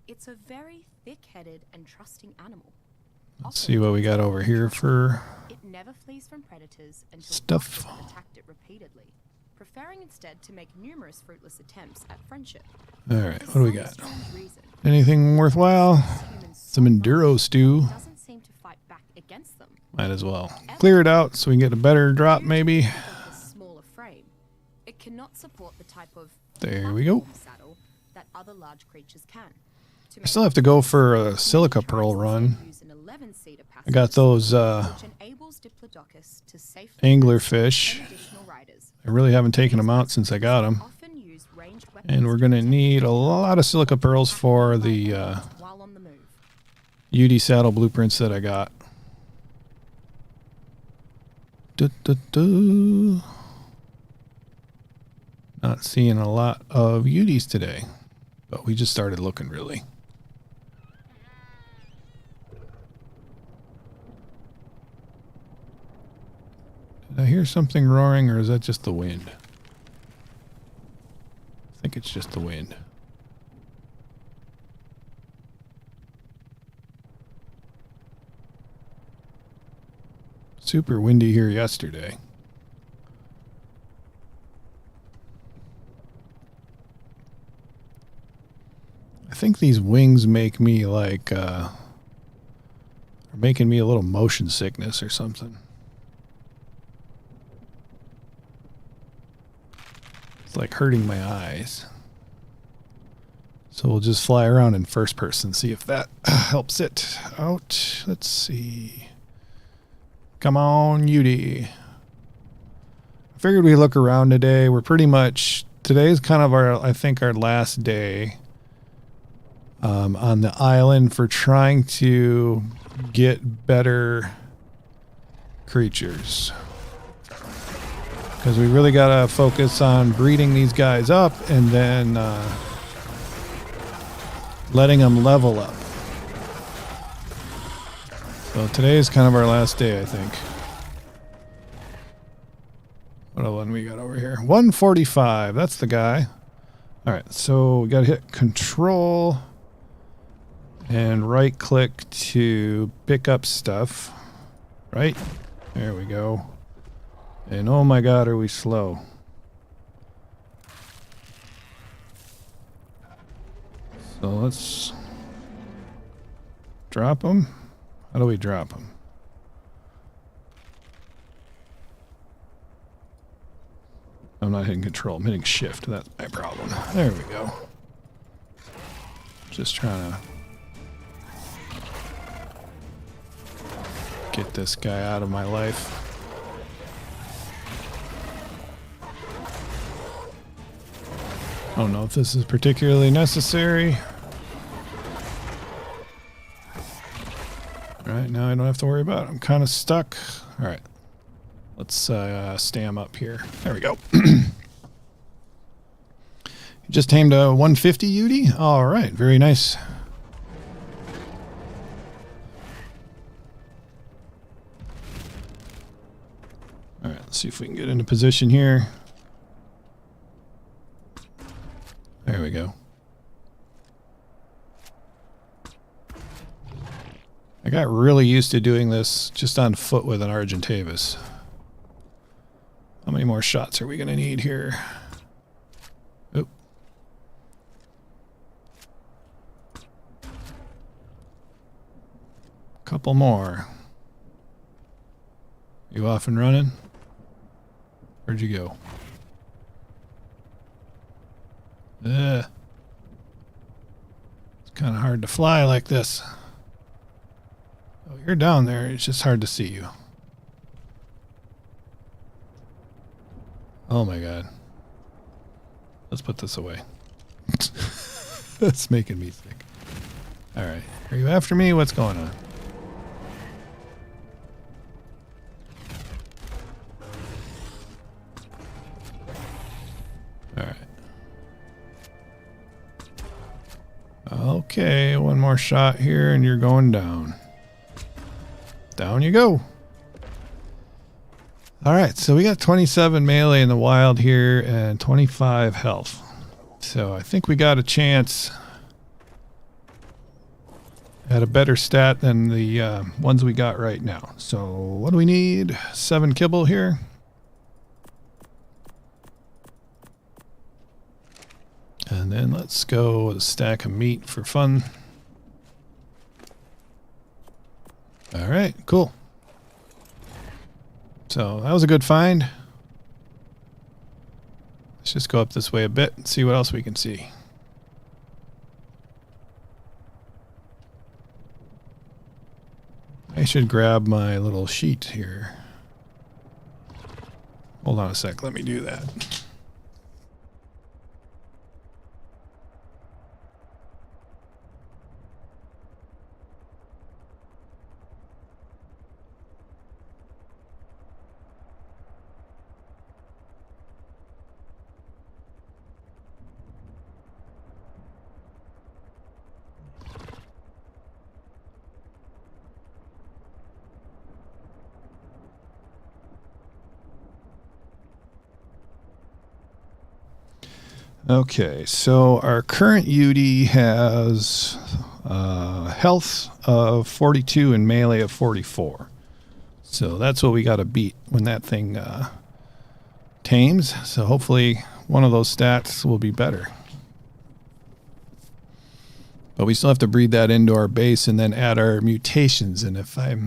It's a very thick-headed and trusting animal. Let's see what we got over here for It never flees from predators until stuff. have attacked it repeatedly, preferring instead to make numerous fruitless attempts at friendship. All right, For what do we some got? strange reason, Anything worthwhile? humans Some so enduro far stew. doesn't seem to fight back against them. Might as well clear it out so we can get a better drop, maybe. Due to Diplodocus' smaller frame, it cannot support the type of There we go. platform saddle that other large creatures can. To I still have to go for a silica pearl run. I got those anglerfish. I really haven't taken them out since I got them. And we're going to need a lot of silica pearls for the UD saddle blueprints that I got. Not seeing a lot of UDs today, but we just started looking really. Did I hear something roaring, or is that just the wind? I think it's just the wind. Super windy here yesterday. I think these wings make me like, are making me a little motion sickness or something. It's like hurting my eyes. So we'll just fly around in first person, see if that helps it out. Let's see. Come on, UD. I figured we'd look around today. We're pretty much, today's kind of our, I think, our last day on the island for trying to get better creatures. Because we really got to focus on breeding these guys up and then letting them level up. So today is kind of our last day, I think. What one we got over here? 145. That's the guy. All right, so we got to hit control and right click to pick up stuff. Right? There we go. And oh my god, are we slow. So let's drop them. How do we drop them? I'm not hitting control. I'm hitting shift. That's my problem. There we go. Just trying to get this guy out of my life. I don't know if this is particularly necessary. Alright, now I don't have to worry about it. I'm kind of stuck. Alright. Let's stam up here. There we go. Just tamed a 150 UD? Alright, very nice. Alright, let's see if we can get into position here. There we go. I got really used to doing this just on foot with an Argentavis. How many more shots are we going to need here? Oop. Couple more. You off and running? Where'd you go? It's kind of hard to fly like this. Oh, you're down there. It's just hard to see you. Oh my god. Let's put this away. That's making me sick. Alright. Are you after me? What's going on? Alright. Okay, one more shot here and you're going down. Down you go. Alright, so we got 27 melee in the wild here and 25 health. So I think we got a chance at a better stat than the ones we got right now. So what do we need? 7 kibble here. And then let's go with a stack of meat for fun. Alright, cool. So that was a good find. Let's just go up this way a bit and see what else we can see. I should grab my little sheet here. Hold on a sec, let me do that. Okay, so our current UD has health of 42 and melee of 44. So that's what we got to beat when that thing tames. So hopefully one of those stats will be better. But we still have to breed that into our base and then add our mutations. And if I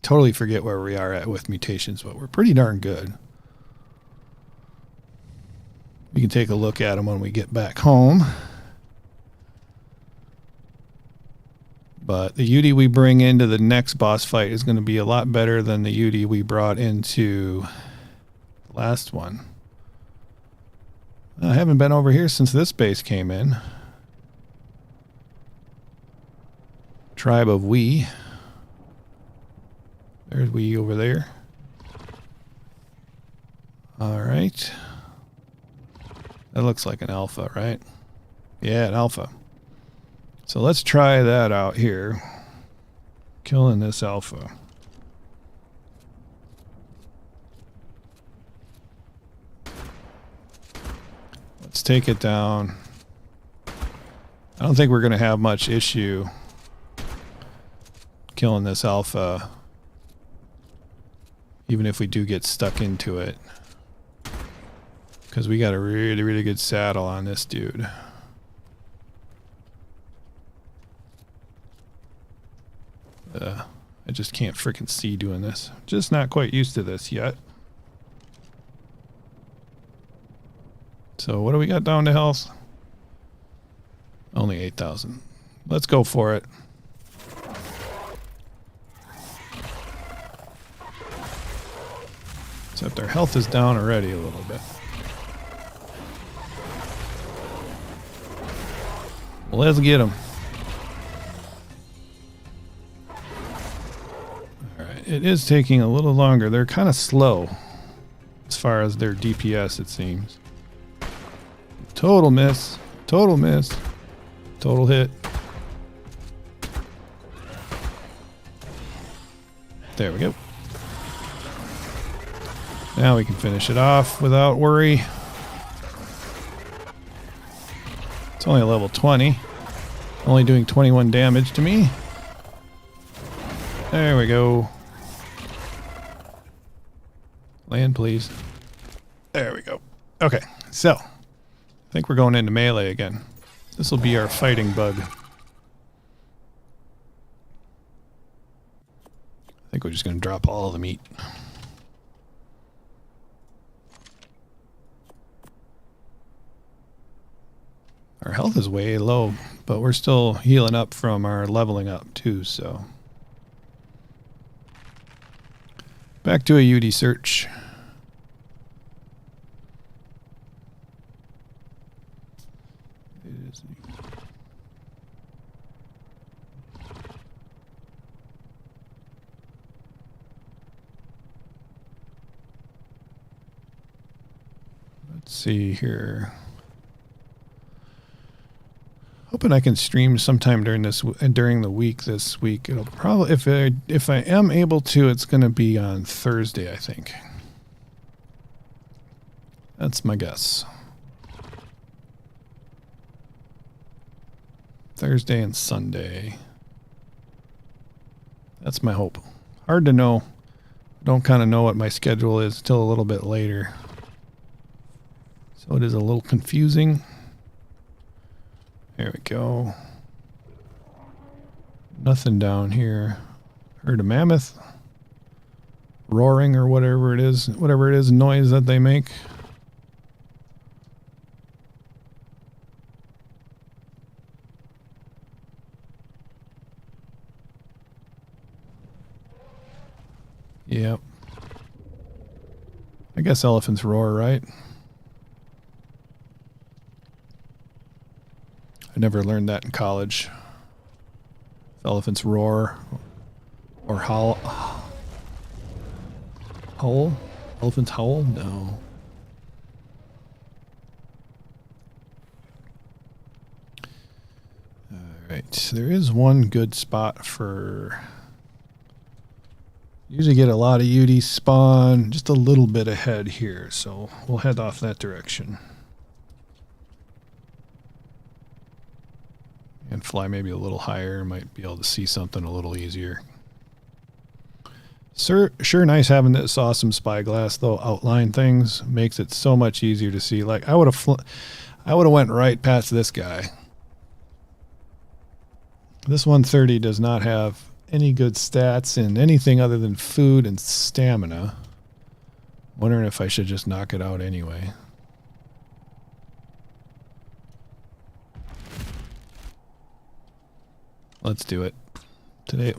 totally forget where we are at with mutations, but we're pretty darn good. We can take a look at them when we get back home. But the UD we bring into the next boss fight is going to be a lot better than the UD we brought into the last one. I haven't been over here since this base came in. Tribe of We. There's We over there. All right. That looks like an alpha, right? Yeah, an alpha. So let's try that out here. Killing this alpha. Let's take it down. I don't think we're going to have much issue killing this alpha even if we do get stuck into it. Because we got a really, really good saddle on this dude. I just can't freaking see doing this. Just not quite used to this yet. So what do we got down to health? Only 8,000. Let's go for it. Except our health is down already a little bit. Well, let's get them. Alright, it is taking a little longer. They're kind of slow as far as their DPS, it seems. Total miss. Total miss. Total hit. There we go. Now we can finish it off without worry. It's only a level 20. Only doing 21 damage to me. There we go. Land, please. There we go. Okay, so I think we're going into melee again. This will be our fighting bug. I think we're just going to drop all of the meat. Our health is way low, but we're still healing up from our leveling up too, so. Back to a UD search. Let's see here. Hoping I can stream sometime during the week this week. It'll probably, if I am able to, it's going to be on Thursday, I think. That's my guess. Thursday and Sunday. That's my hope. Hard to know. Don't kind of know what my schedule is till a little bit later. So it is a little confusing. There we go. Nothing down here. Heard a mammoth roaring or whatever it is noise that they make. Yep. I guess elephants roar, right? I never learned that in college. Elephants roar or howl. Howl? Elephants howl? No. Alright, there is one good spot for... Usually get a lot of UD spawn just a little bit ahead here, so we'll head off that direction. And fly maybe a little higher, might be able to see something a little easier. Sure nice having this awesome spyglass though, outline things, makes it so much easier to see. Like I would have went right past this guy. This 130 does not have any good stats in anything other than food and stamina. Wondering if I should just knock it out anyway. Let's do it. Today's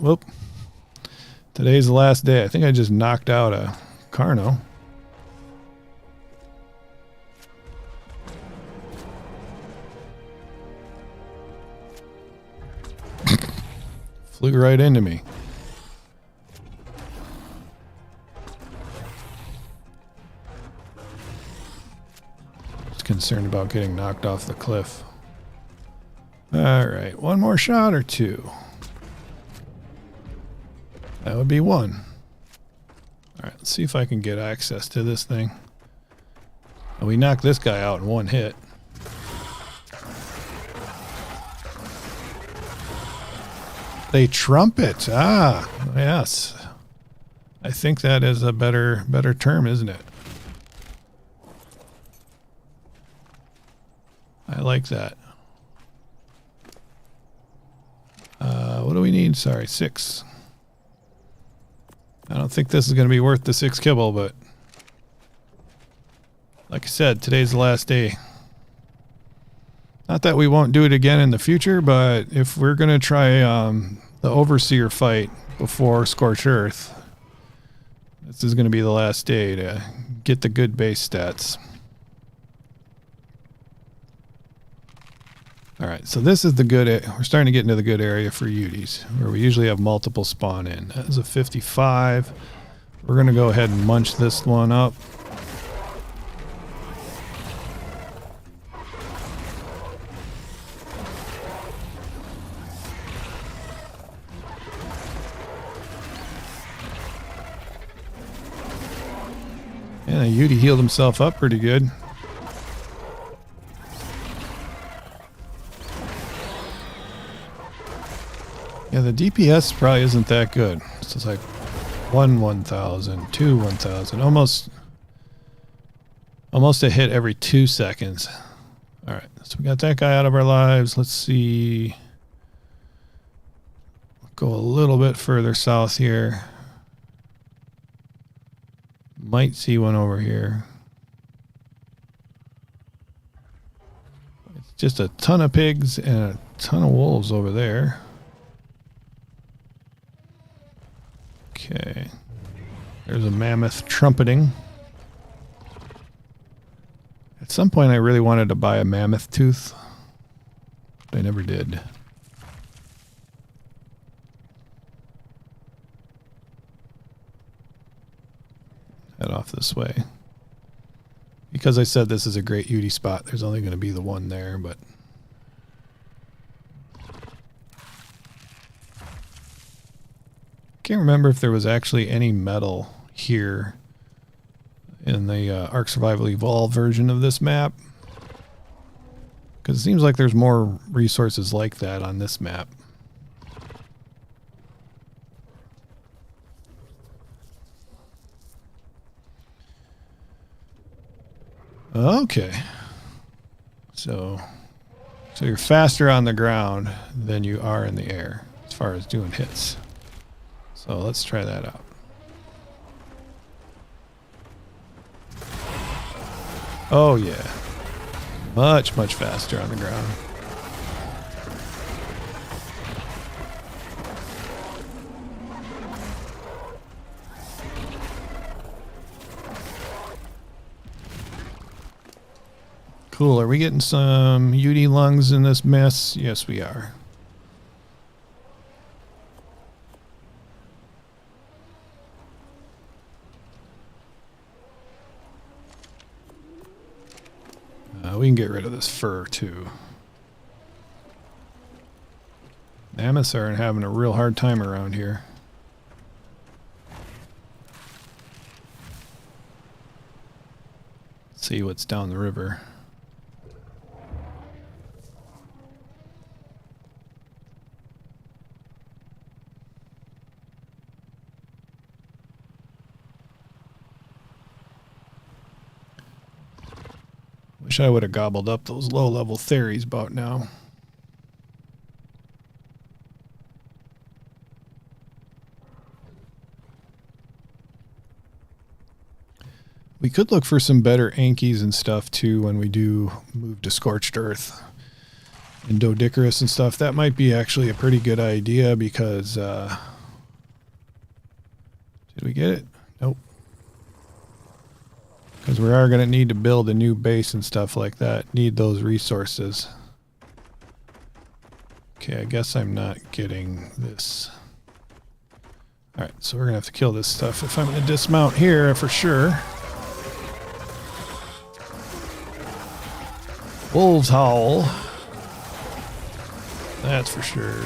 the last day. I think I just knocked out a Carno. Flew right into me. Just concerned about getting knocked off the cliff. Alright, one more shot or two? That would be one. Alright, let's see if I can get access to this thing. We knocked this guy out in one hit. They trumpet. Ah, yes. I think that is a better term, isn't it? I like that. What do we need? Sorry, 6. I don't think this is going to be worth the 6 kibble, but like I said, today's the last day. Not that we won't do it again in the future, but if we're going to try the Overseer fight before Scorched Earth, this is going to be the last day to get the good base stats. Alright, so this is the good, we're starting to get into the good area for Uties, where we usually have multiple spawn in. That is a 55. We're going to go ahead and munch this one up. And the Utie healed himself up pretty good. Yeah, the DPS probably isn't that good. It's just like 1,000, 2 1,000, almost a hit every 2 seconds. All right, so we got that guy out of our lives. Let's see. Go a little bit further south here. Might see one over here. It's just a ton of pigs and a ton of wolves over there. Okay. There's a mammoth trumpeting. At some point I really wanted to buy a mammoth tooth, but I never did. Head off this way. Because I said this is a great Utie spot, there's only going to be the one there, but can't remember if there was actually any metal here in the Ark Survival Evolved version of this map. Because it seems like there's more resources like that on this map. Okay. So you're faster on the ground than you are in the air as far as doing hits. So let's try that out. Oh yeah. Much faster on the ground. Cool. Are we getting some Utie lungs in this mess? Yes, we are. We can get rid of this fur too. Mammoths are having a real hard time around here. Let's see what's down the river. Wish I would have gobbled up those low-level theories about now. We could look for some better Ankies and stuff too when we do move to Scorched Earth and Doedicurus and stuff. That might be actually a pretty good idea because did we get it? Nope. Because we are going to need to build a new base and stuff like that. Need those resources. Okay, I guess I'm not getting this. Alright, so we're going to have to kill this stuff if I'm going to dismount here for sure. Wolves howl. That's for sure.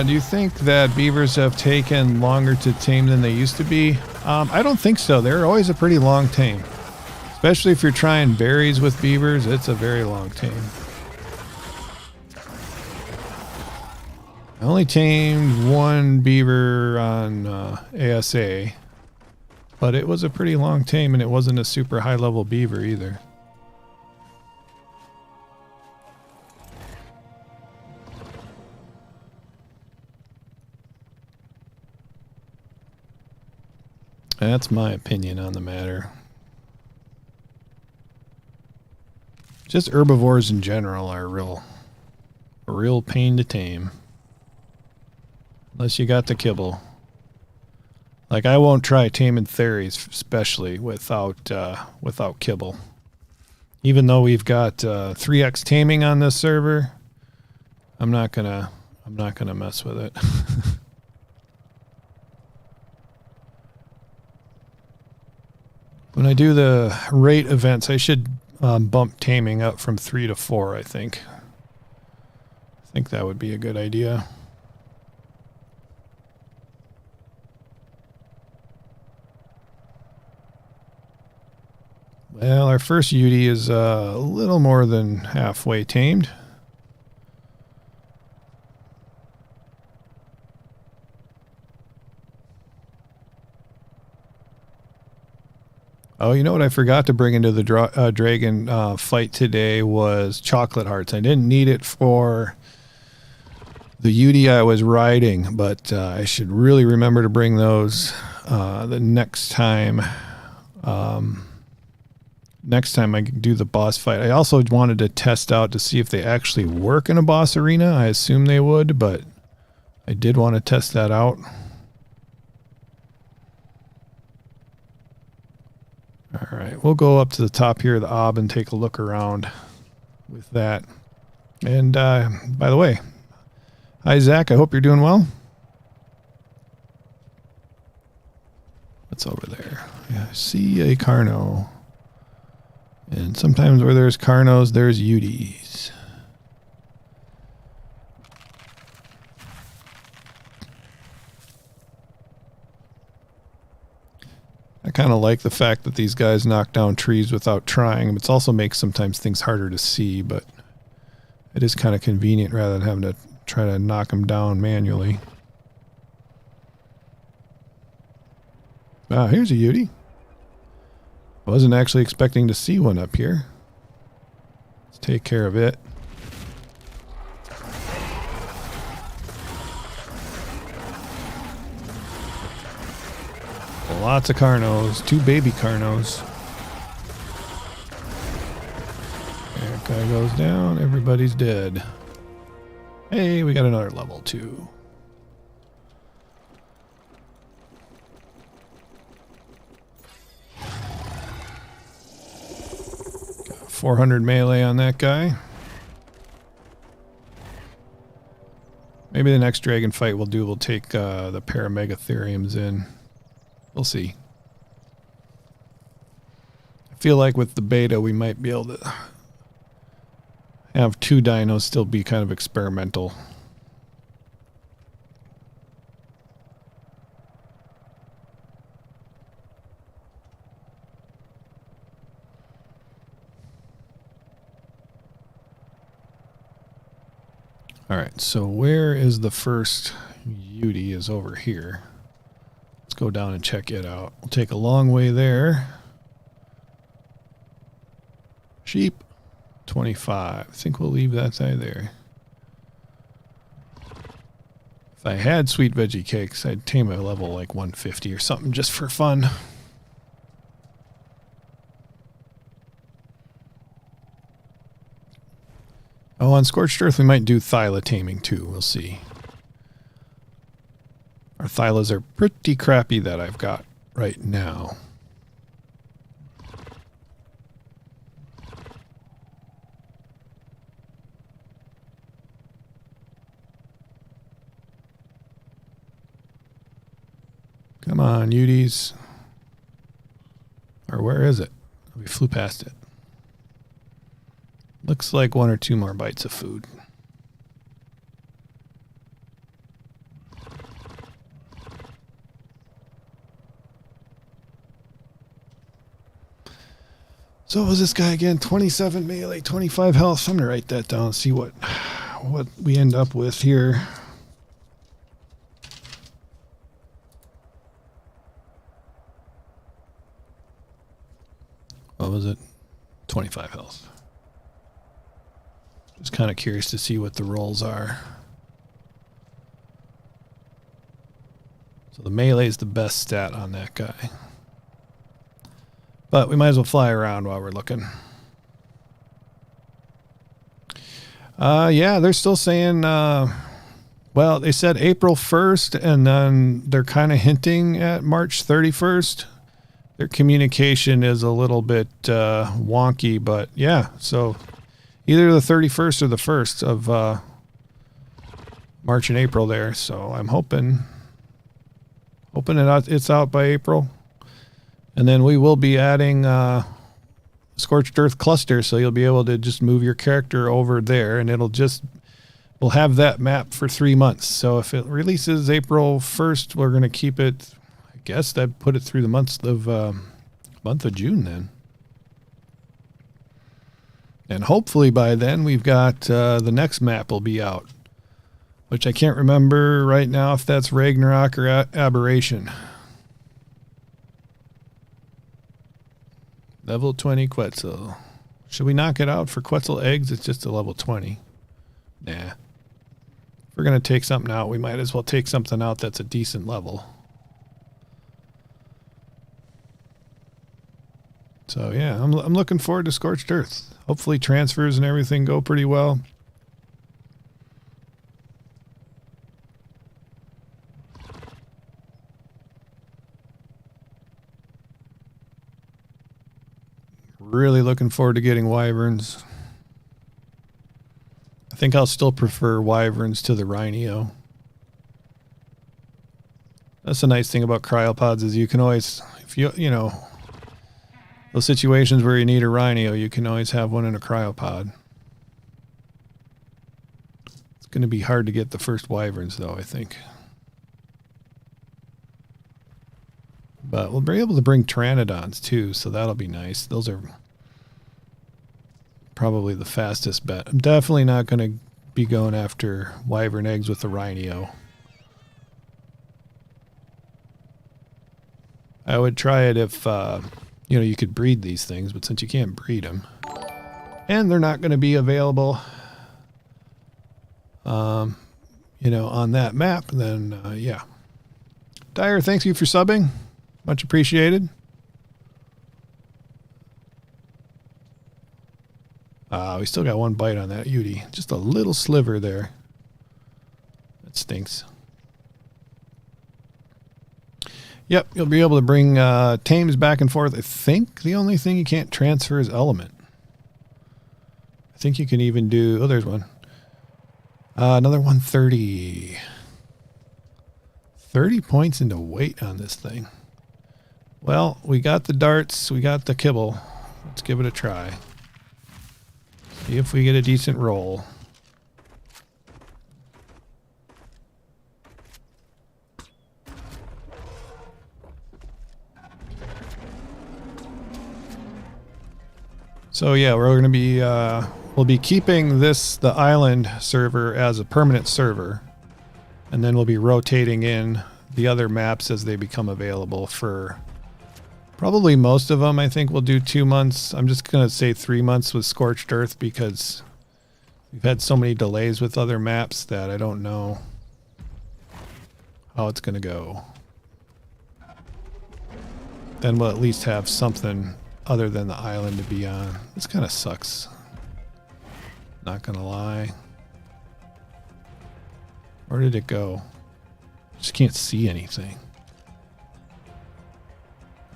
Do you think that beavers have taken longer to tame than they used to be? I don't think so. They're always a pretty long tame. Especially if you're trying berries with beavers, it's a very long tame. I only tamed one beaver on ASA, but it was a pretty long tame and it wasn't a super high level beaver either. That's my opinion on the matter. Just herbivores in general are a real pain to tame. Unless you got the kibble. Like, I won't try taming theories, especially without kibble. Even though we've got 3x taming on this server, I'm not gonna mess with it. When I do the rate events, I should bump taming up from 3 to 4, I think. I think that would be a good idea. Well, our first Yudi is a little more than halfway tamed. Oh, you know what I forgot to bring into the dragon fight today was chocolate hearts. I didn't need it for the Yudi I was riding, but I should really remember to bring those the next time. Next time I do the boss fight. I also wanted to test out to see if they actually work in a boss arena. I assume they would, but I did want to test that out. All right, we'll go up to the top here of the ob and take a look around with that. And by the way, hi Zach, I hope you're doing well. What's over there? Yeah, I see a Carno. And sometimes where there's Carnos, there's Udis. I kind of like the fact that these guys knock down trees without trying. It also makes sometimes things harder to see, but it is kind of convenient rather than having to try to knock them down manually. Ah, here's a Yudi. Wasn't actually expecting to see one up here. Let's take care of it. Lots of Carnos. 2 baby Carnos. That guy goes down. Everybody's dead. Hey, we got another level 2. 400 melee on that guy. Maybe the next dragon fight we'll take the Paramegatheriums in. We'll see. I feel like with the beta we might be able to have 2 dinos still be kind of experimental. Alright, so where is the first Yudi? Is over here. Let's go down and check it out. We'll take a long way there. Sheep, 25. I think we'll leave that guy there. If I had sweet veggie cakes, I'd tame a level like 150 or something just for fun. Oh, on Scorched Earth we might do Thyla taming too. We'll see. Our Thylas are pretty crappy that I've got right now. Come on, Udis. Or where is it? We flew past it. Looks like 1 or 2 more bites of food. So what was this guy again? 27 melee, 25 health. I'm going to write that down and see what we end up with here. 25 health. Just kind of curious to see what the rolls are. So the melee is the best stat on that guy. But we might as well fly around while we're looking. Yeah, they're still saying, well, they said April 1st, and then they're kind of hinting at March 31st. Their communication is a little bit wonky, but yeah, so either the 31st or the 1st of March and April there. So I'm hoping it's out by April. And then we will be adding Scorched Earth Cluster, so you'll be able to just move your character over there, and we'll have that map for 3 months. So if it releases April 1st, we're going to keep it, I guess that'd put it through the month of June then. And hopefully by then we've got the next map will be out, which I can't remember right now if that's Ragnarok or Aberration. Level 20 Quetzal. Should we knock it out for Quetzal eggs? It's just a level 20. Nah. If we're going to take something out, we might as well take something out that's a decent level. So yeah, I'm looking forward to Scorched Earth. Hopefully transfers and everything go pretty well. Really looking forward to getting wyverns. I think I'll still prefer wyverns to the rhino. That's the nice thing about cryopods is you can always, if you know, those situations where you need a rhino, you can always have one in a cryopod. It's going to be hard to get the first wyverns though, I think. But we'll be able to bring pteranodons too, so that'll be nice. Those are probably the fastest bet. I'm definitely not going to be going after wyvern eggs with the rhino. I would try it if, you know, you could breed these things, but since you can't breed them, and they're not going to be available, you know, on that map, then, yeah. Dyer, thanks you for subbing. Much appreciated. We still got one bite on that Yudi. Just a little sliver there. That stinks. Yep, you'll be able to bring tames back and forth. I think the only thing you can't transfer is element. I think you can even do... Oh, there's one. Another 130. 30 points into weight on this thing. Well, we got the darts, we got the kibble. Let's give it a try. See if we get a decent roll. So yeah, we're going to be we'll be keeping the island server as a permanent server, and then we'll be rotating in the other maps as they become available for probably most of them. I think we'll do 2 months. I'm just going to say 3 months with Scorched Earth because we've had so many delays with other maps that I don't know how it's going to go. Then we'll at least have something other than the island to be on. This kind of sucks. Not going to lie. Where did it go? Just can't see anything.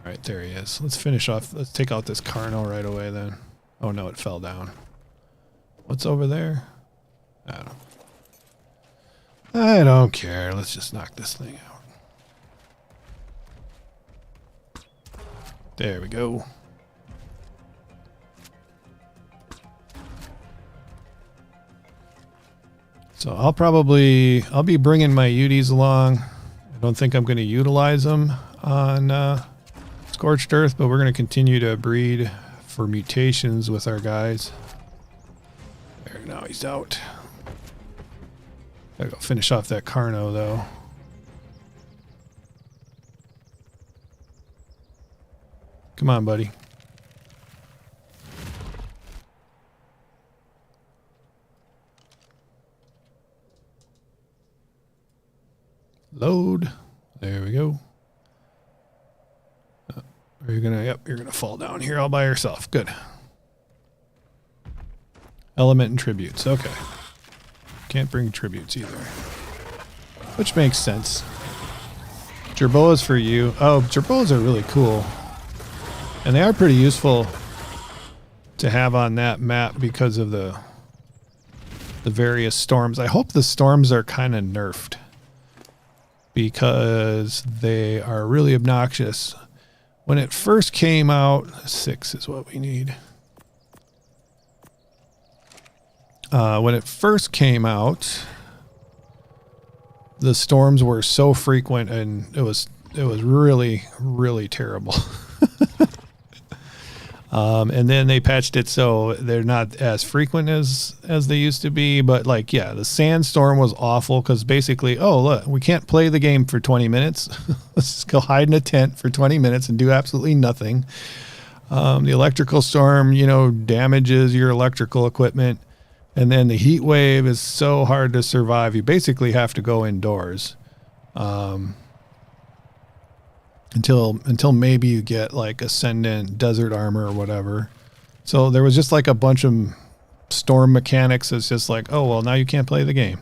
All right, there he is. Let's finish off. Let's take out this Carno right away then. Oh no, it fell down. What's over there? I don't care. Let's just knock this thing out. There we go. So I'll be bringing my UDs along. I don't think I'm going to utilize them on Scorched Earth, but we're going to continue to breed for mutations with our guys. There, now he's out. Gotta go finish off that Carno though. Come on, buddy. Load. There we go. Are you gonna? Yep, you're gonna fall down here all by yourself. Good. Element and tributes. Okay. Can't bring tributes either. Which makes sense. Jerboas for you. Oh, jerboas are really cool. And they are pretty useful to have on that map because of the various storms. I hope the storms are kind of nerfed because they are really obnoxious. When it first came out, 6 is what we need. When it first came out, the storms were so frequent and it was really, really terrible. And then they patched it so they're not as frequent as they used to be. But like, yeah, the sandstorm was awful because basically, oh, look, we can't play the game for 20 minutes. Let's just go hide in a tent for 20 minutes and do absolutely nothing. The electrical storm, you know, damages your electrical equipment. And then the heat wave is so hard to survive. You basically have to go indoors. Until maybe you get like Ascendant desert armor or whatever. So there was just like a bunch of storm mechanics. It's just like, oh, well, now you can't play the game.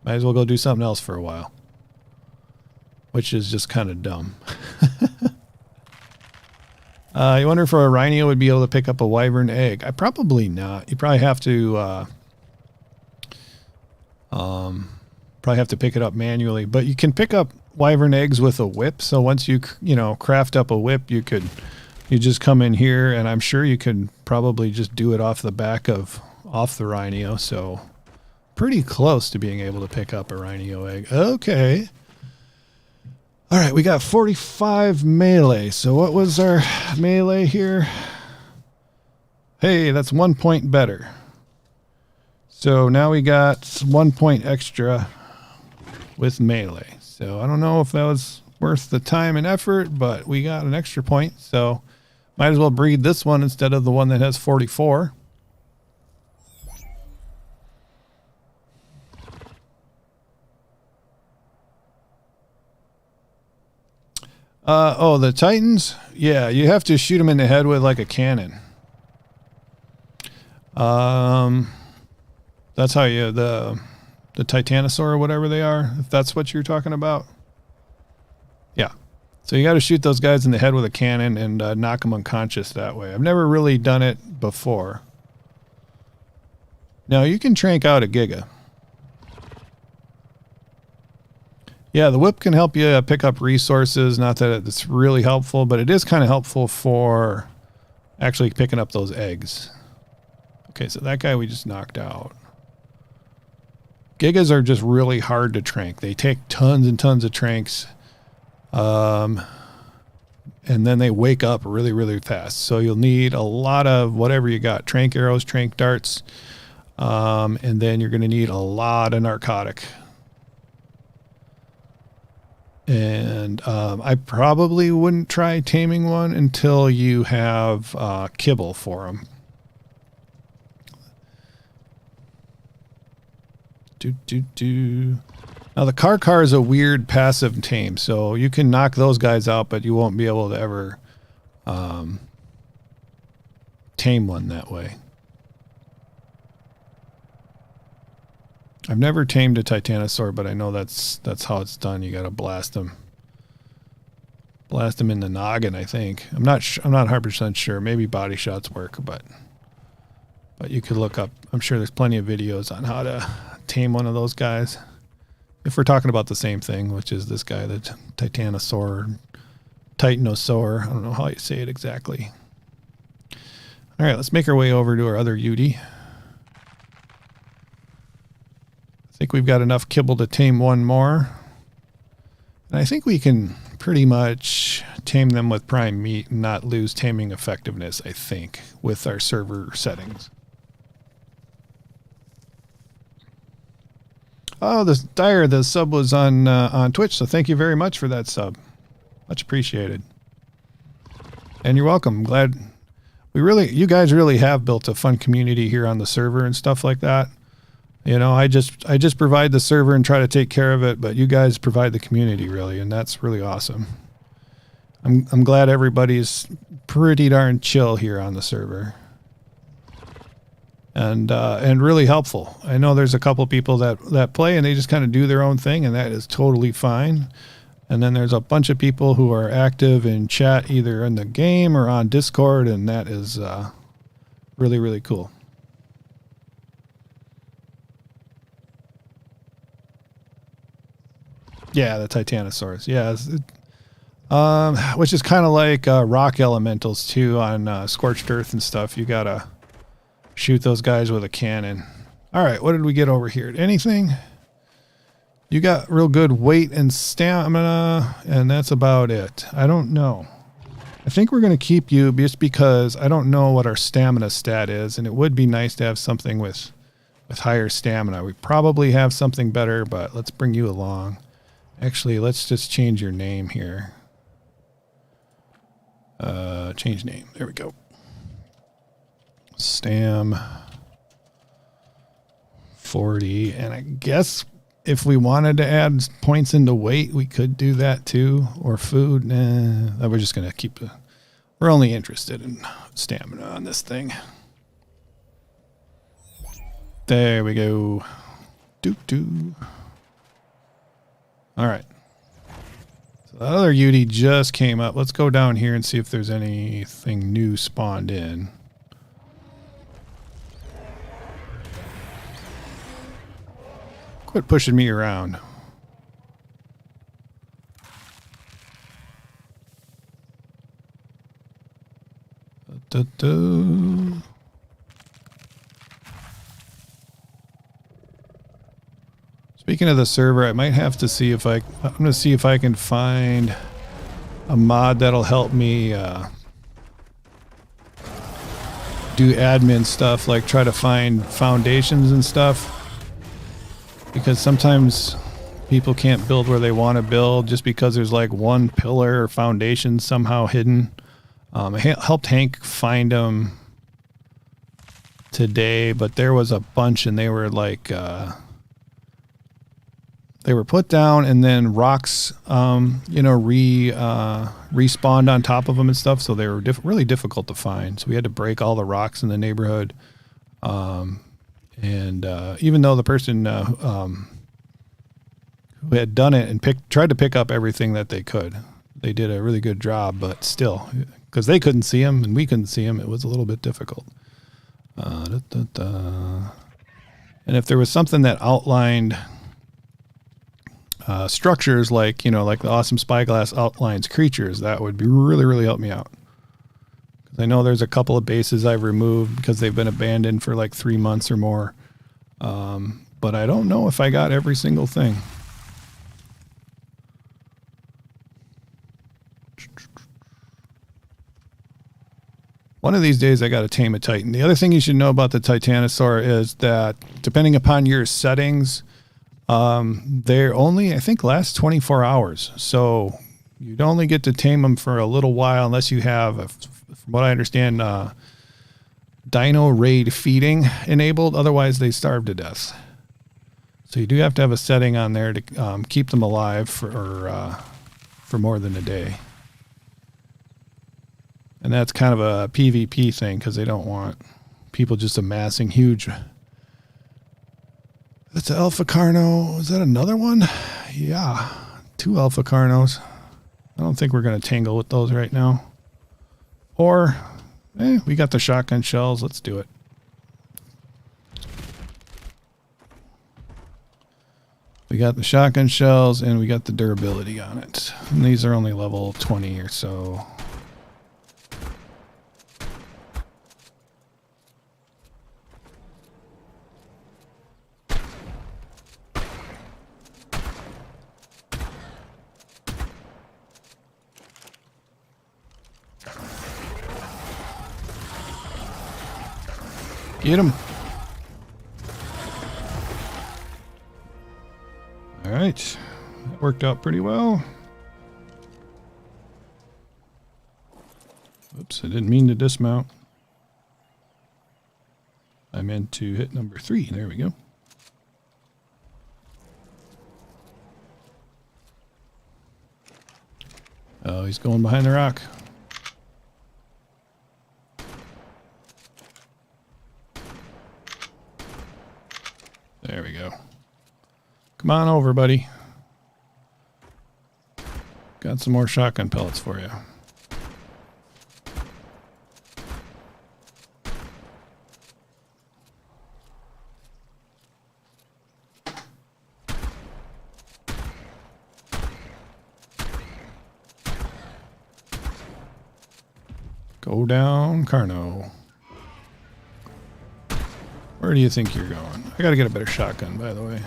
Might as well go do something else for a while. Which is just kind of dumb. You wonder if a rhino would be able to pick up a wyvern egg. Probably not. You probably have to pick it up manually, but you can pick up wyvern eggs with a whip. So once you craft up a whip, you just come in here, and I'm sure you could probably just do it off the rhino. So pretty close to being able to pick up a rhino egg. Okay. All right, we got 45 melee. So what was our melee here? Hey, that's 1 point better. So now we got 1 point extra with melee. So I don't know if that was worth the time and effort, but we got an extra point. So might as well breed this one instead of the one that has 44. Oh, the Titans? Yeah, you have to shoot them in the head with like a cannon. That's how you, the Titanosaur or whatever they are, if that's what you're talking about. Yeah. So you got to shoot those guys in the head with a cannon and knock them unconscious that way. I've never really done it before. Now you can trank out a Giga. Yeah, the whip can help you pick up resources. Not that it's really helpful, but it is kind of helpful for actually picking up those eggs. Okay, so that guy we just knocked out. Gigas are just really hard to trank. They take tons and tons of tranks. And then they wake up really, really fast. So you'll need a lot of whatever you got. Trank arrows, trank darts. And then you're going to need a lot of narcotic. And I probably wouldn't try taming one until you have kibble for them. Now the car is a weird passive tame, so you can knock those guys out, but you won't be able to ever tame one that way. I've never tamed a Titanosaur, but I know that's how it's done. You got to blast them. Blast them in the noggin, I think. I'm not 100% sure. Maybe body shots work, but you could look up. I'm sure there's plenty of videos on how to tame one of those guys. If we're talking about the same thing, which is this guy, the Titanosaur, Titanosaur. I don't know how you say it exactly. All right, let's make our way over to our other Yudi. I think we've got enough kibble to tame one more. And I think we can pretty much tame them with prime meat and not lose taming effectiveness, I think, with our server settings. Oh, this Dyer, the sub was on Twitch, so thank you very much for that sub. Much appreciated. And you're welcome. Glad you guys really have built a fun community here on the server and stuff like that. You know, I just provide the server and try to take care of it, but you guys provide the community really, and that's really awesome. I'm glad everybody's pretty darn chill here on the server. And really helpful. I know there's a couple people that play and they just kind of do their own thing, and that is totally fine. And then there's a bunch of people who are active in chat either in the game or on Discord, and that is really, really cool. Yeah, the Titanosaurus. Yeah, which is kind of like rock elementals too on Scorched Earth and stuff. You gotta shoot those guys with a cannon. All right, what did we get over here? Anything? You got real good weight and stamina, and that's about it. I don't know. I think we're going to keep you just because I don't know what our stamina stat is, and it would be nice to have something with higher stamina. We probably have something better, but let's bring you along. Actually, let's just change your name here. Change name. There we go. Stam 40, and I guess if we wanted to add points into weight, we could do that too, or food. Nah, we're just gonna keep the. We're only interested in stamina on this thing. There we go. Doo. All right. So the other Yeti just came up. Let's go down here and see if there's anything new spawned in. Quit pushing me around. Speaking of the server, I might have to see if I'm going to see if I can find a mod that'll help me do admin stuff, like try to find foundations and stuff. Because sometimes people can't build where they want to build just because there's like one pillar or foundation somehow hidden. I helped Hank find them today, but there was a bunch and they were like, they were put down and then rocks, respawned on top of them and stuff. So they were really difficult to find. So we had to break all the rocks in the neighborhood. And even though the person who had done it and tried to pick up everything that they could, they did a really good job, but still, because they couldn't see him and we couldn't see him, it was a little bit difficult. And if there was something that outlined structures like the awesome spyglass outlines creatures, that would be really help me out. I know there's a couple of bases I've removed because they've been abandoned for like 3 months or more. But I don't know if I got every single thing. One of these days I got to tame a Titan. The other thing you should know about the Titanosaur is that depending upon your settings, they're only, I think, last 24 hours. So you'd only get to tame them for a little while unless you have from what I understand, dino raid feeding enabled. Otherwise, they starve to death. So you do have to have a setting on there to keep them alive for more than a day. And that's kind of a PvP thing because they don't want people just amassing huge. That's an Alpha Carno. Is that another one? Yeah, 2 Alpha Carnos. I don't think we're going to tangle with those right now. Or, we got the shotgun shells. Let's do it. We got the shotgun shells and we got the durability on it. And these are only level 20 or so. Get him. All right. That worked out pretty well. Oops, I didn't mean to dismount. I meant to hit number 3. There we go. Oh, he's going behind the rock. There we go. Come on over, buddy. Got some more shotgun pellets for you. Go down, Carno. Where do you think you're going? I gotta get a better shotgun, by the way.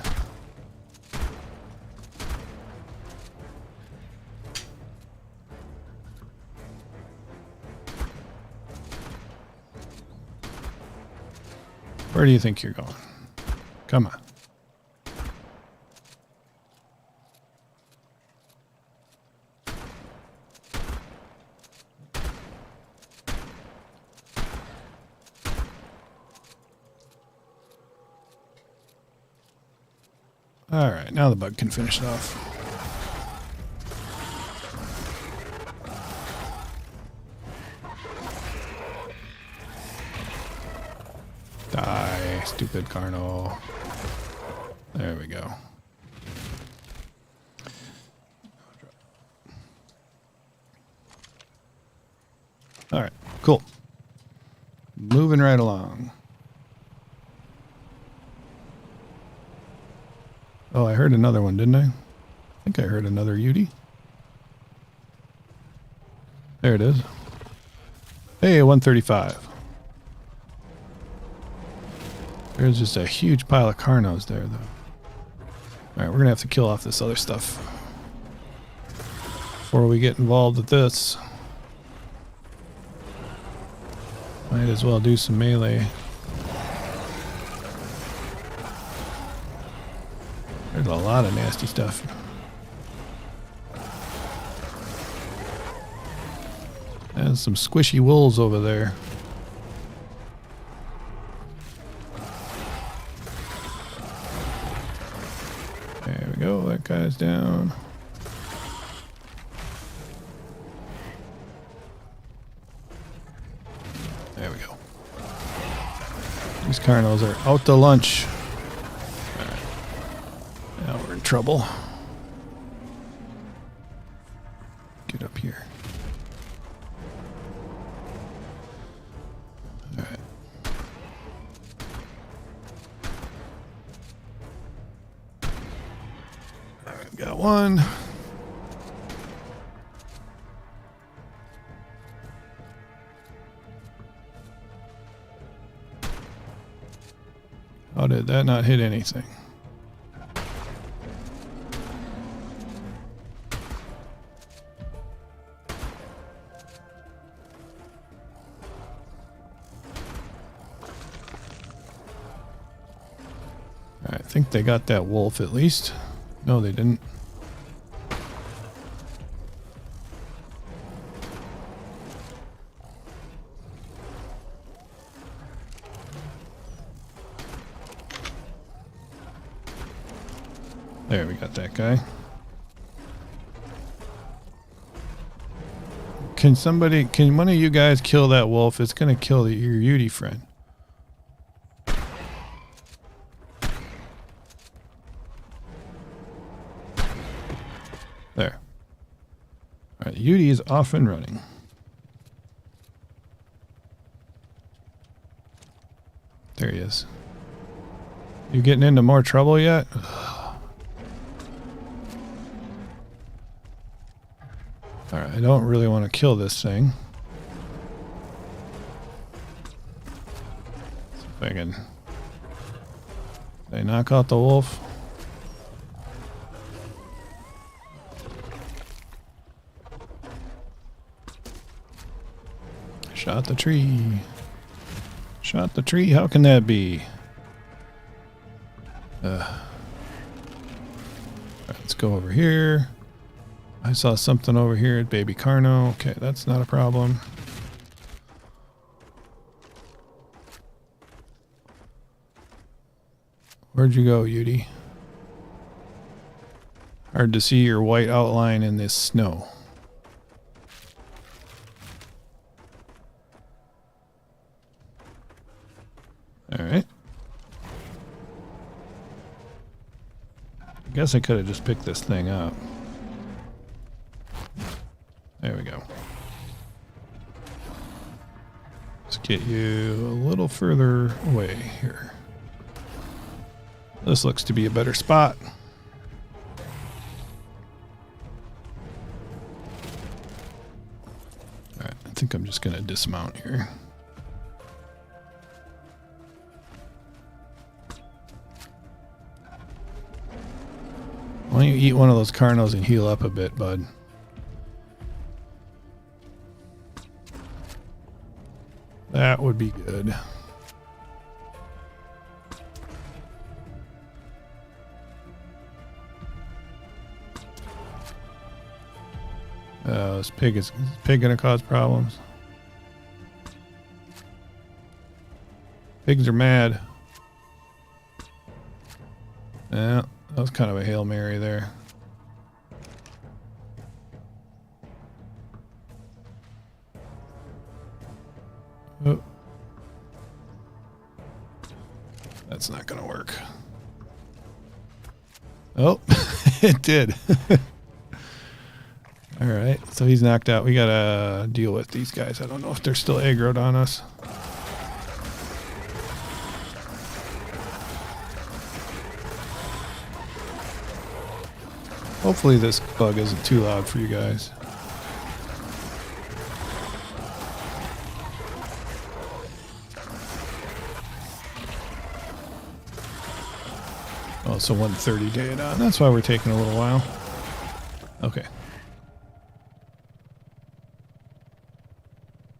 Where do you think you're going? Come on. All right, now the bug can finish it off. Die, stupid Carno. There we go. All right, cool. Moving right along. Oh, I heard another one, didn't I? I think I heard another Yudi. There it is. Hey, 135. There's just a huge pile of Carnos there, though. Alright, we're going to have to kill off this other stuff before we get involved with this. Might as well do some melee. There's a lot of nasty stuff. And some squishy wolves over there. There we go, that guy's down. There we go. These Carnos are out to lunch. Now we're in trouble. Get up here. All right. All right, got one. How did that not hit anything? I think they got that wolf at least. No, they didn't. There, we got that guy. Can one of you guys kill that wolf? It's gonna kill your Yudi friend. There. Alright, Yudi is off and running. There he is. You getting into more trouble yet? Alright, I don't really want to kill this thing. See if I can... Did I knock out the wolf? Shot the tree. Shot the tree. How can that be? Let's go over here. I saw something over here at Baby Carno. Okay, that's not a problem. Where'd you go, Yudi? Hard to see your white outline in this snow. guess I could have just picked this thing up. There we go. Let's get you a little further away here. This looks to be a better spot. Alright, I think I'm just going to dismount here. Why don't you eat one of those carnos and heal up a bit, bud? That would be good. This pig gonna cause problems? Pigs are mad. Yeah, that was kind of a Hail Mary there. Oh. That's not gonna work. Oh, it did. All right, so he's knocked out. We gotta deal with these guys. I don't know if they're still aggroed on us. Hopefully this bug isn't too loud for you guys. Oh, so 130 day it on. That's why we're taking a little while. Okay.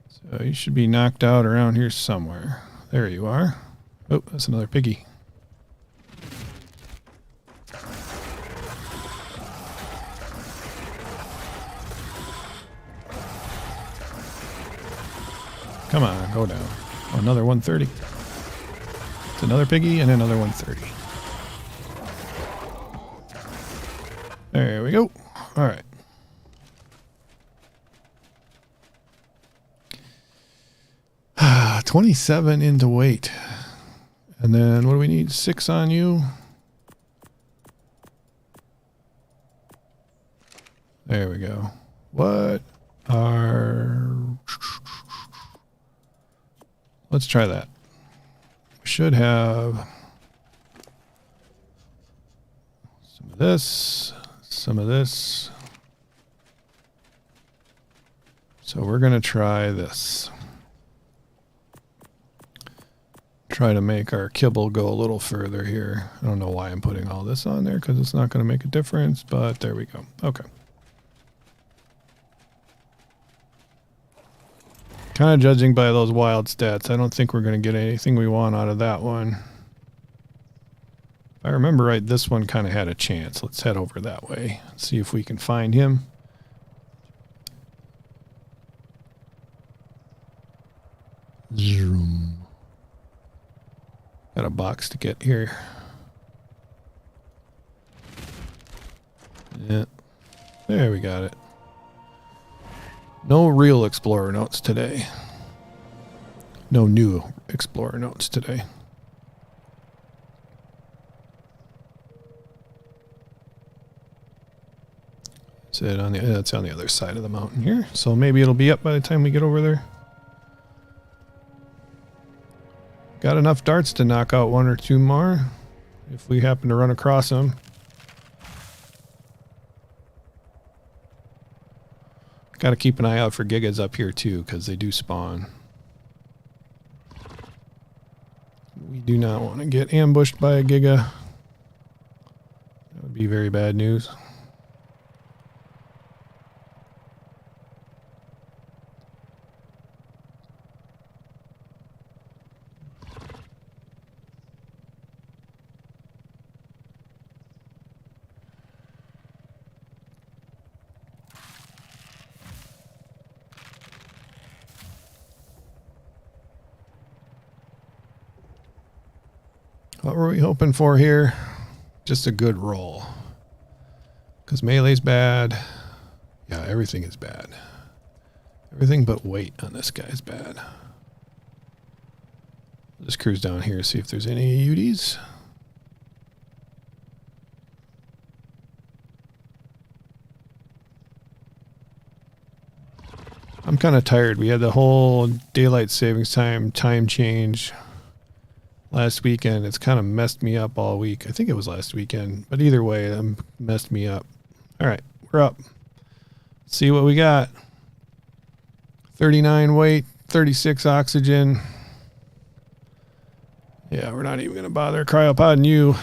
So you should be knocked out around here somewhere. There you are. Oh, that's another piggy. Come on, go down. Oh, another 130. It's another piggy and another 130. There we go. All right. Ah, 27 into weight. And then what do we need? 6 on you. There we go. What are... Let's try that. We should have some of this, some of this. So we're going to try this. Try to make our kibble go a little further here. I don't know why I'm putting all this on there because it's not going to make a difference, but there we go. Okay. Kind of judging by those wild stats, I don't think we're going to get anything we want out of that one. If I remember right, this one kind of had a chance. Let's head over that way. See if we can find him. Zoom. Got a box to get here. Yeah. There we got it. No real Explorer notes today. No new Explorer notes today. That's on the other side of the mountain here. So maybe it'll be up by the time we get over there. Got enough darts to knock out 1 or 2 more if we happen to run across them. Got to keep an eye out for gigas up here too, because they do spawn. We do not want to get ambushed by a giga. That would be very bad news. What were we hoping for here? Just a good roll. Because melee's bad. Yeah, everything is bad. Everything but weight on this guy is bad. I'll just cruise down here, see if there's any UDs. I'm kind of tired. We had the whole daylight savings time change last weekend. It's kind of messed me up all week. I think it was last weekend, but either way, it messed me up. All right, we're up. See what we got. 39 weight, 36 oxygen. Yeah, we're not even going to bother cryopodding you.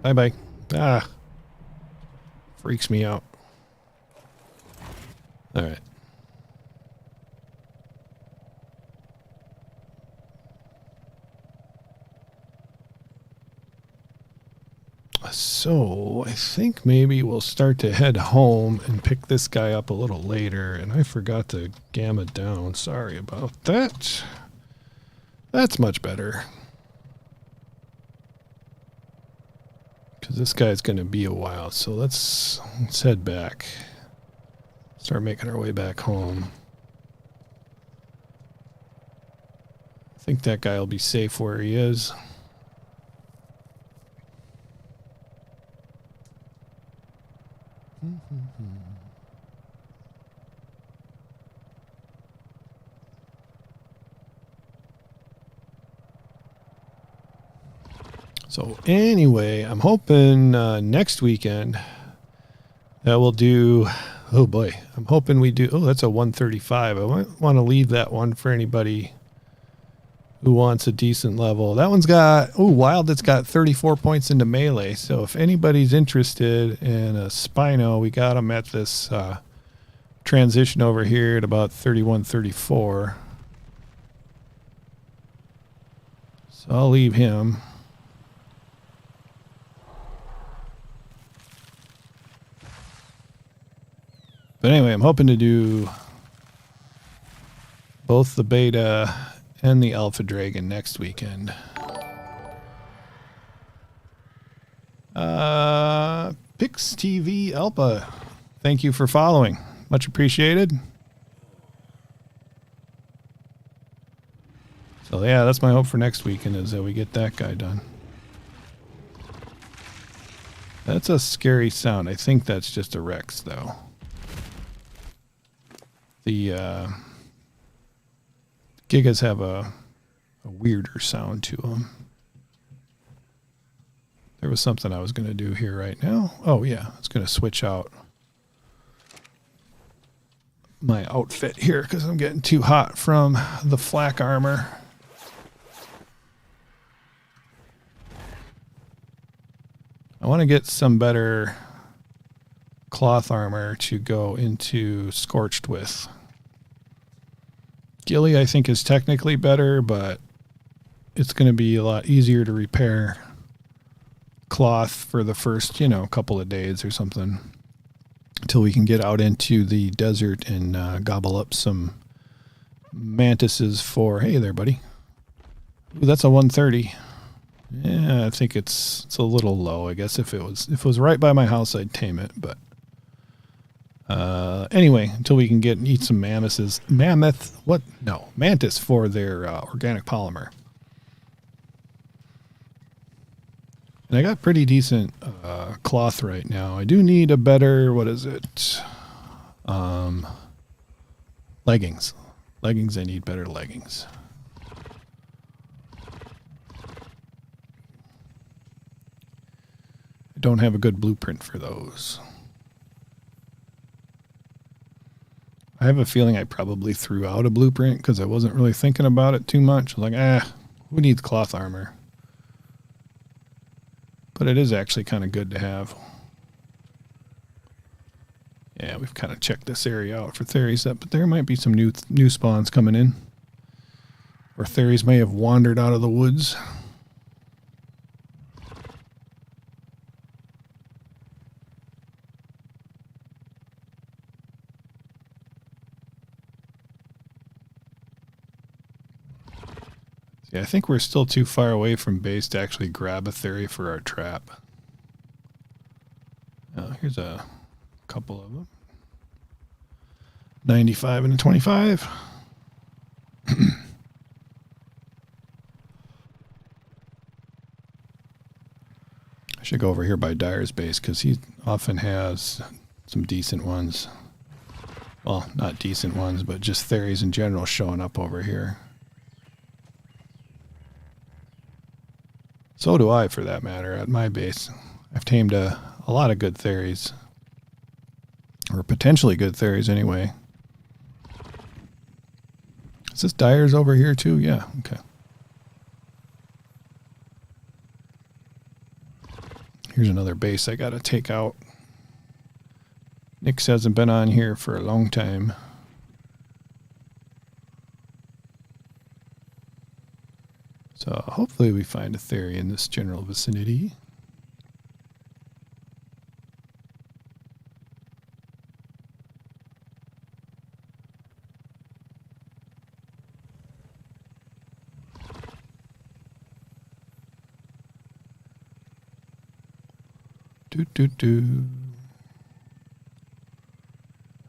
Bye-bye. Ah. Freaks me out. All right. So I think maybe we'll start to head home and pick this guy up a little later. And I forgot to gamma down. Sorry about that. That's much better. Because this guy's going to be a while. So let's head back. Start making our way back home. I think that guy will be safe where he is. So anyway, I'm hoping next weekend that we'll do, oh boy, I'm hoping we do, oh, that's a 135. I want to leave that one for anybody who wants a decent level. That one's got, oh, Wild, it's got 34 points into melee. So if anybody's interested in a Spino, we got them at this transition over here at about 31, 34. So I'll leave him. But anyway, I'm hoping to do both the beta and the alpha dragon next weekend. Pix TV Alpha, thank you for following. Much appreciated. So yeah, that's my hope for next weekend, is that we get that guy done. That's a scary sound. I think that's just a Rex, though. The Gigas have a weirder sound to them. There was something I was going to do here right now. Oh, yeah. I was going to switch out my outfit here because I'm getting too hot from the flak armor. I want to get some better cloth armor to go into Scorched with. Ghillie, I think, is technically better, but it's going to be a lot easier to repair cloth for the first, couple of days or something until we can get out into the desert and gobble up some mantises for, hey there, buddy. Ooh, that's a 130. Yeah, I think it's a little low. I guess if it was right by my house, I'd tame it, but anyway, until we can eat some mantis for their organic polymer. And I got pretty decent cloth right now. I do need a better, leggings. Leggings, I need better leggings. I don't have a good blueprint for those. I have a feeling I probably threw out a blueprint because I wasn't really thinking about it too much. I was like, who needs cloth armor? But it is actually kind of good to have. Yeah, we've kind of checked this area out for Theries, but there might be some new spawns coming in. Or Theries may have wandered out of the woods. Yeah, I think we're still too far away from base to actually grab a Theory for our trap. Here's a couple of them. 95 and a 25. Should go over here by Dyer's base because he often has some decent ones. Well, not decent ones, but just theories in general showing up over here. So do I, for that matter, at my base. I've tamed a lot of good theories. Or potentially good theories, anyway. Is this Dyer's over here, too? Yeah, okay. Here's another base I gotta take out. Nix hasn't been on here for a long time. So hopefully we find a theory in this general vicinity.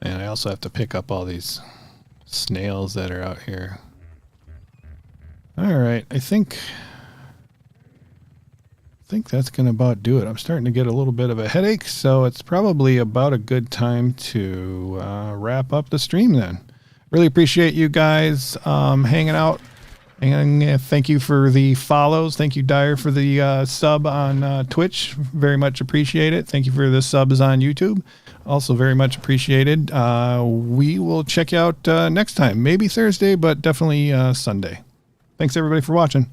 And I also have to pick up all these snails that are out here. All right, I think that's going to about do it. I'm starting to get a little bit of a headache, so it's probably about a good time to wrap up the stream then. Really appreciate you guys hanging out. And thank you for the follows. Thank you, Dyer, for the sub on Twitch. Very much appreciate it. Thank you for the subs on YouTube. Also very much appreciated. We will check you out next time. Maybe Thursday, but definitely Sunday. Thanks, everybody, for watching.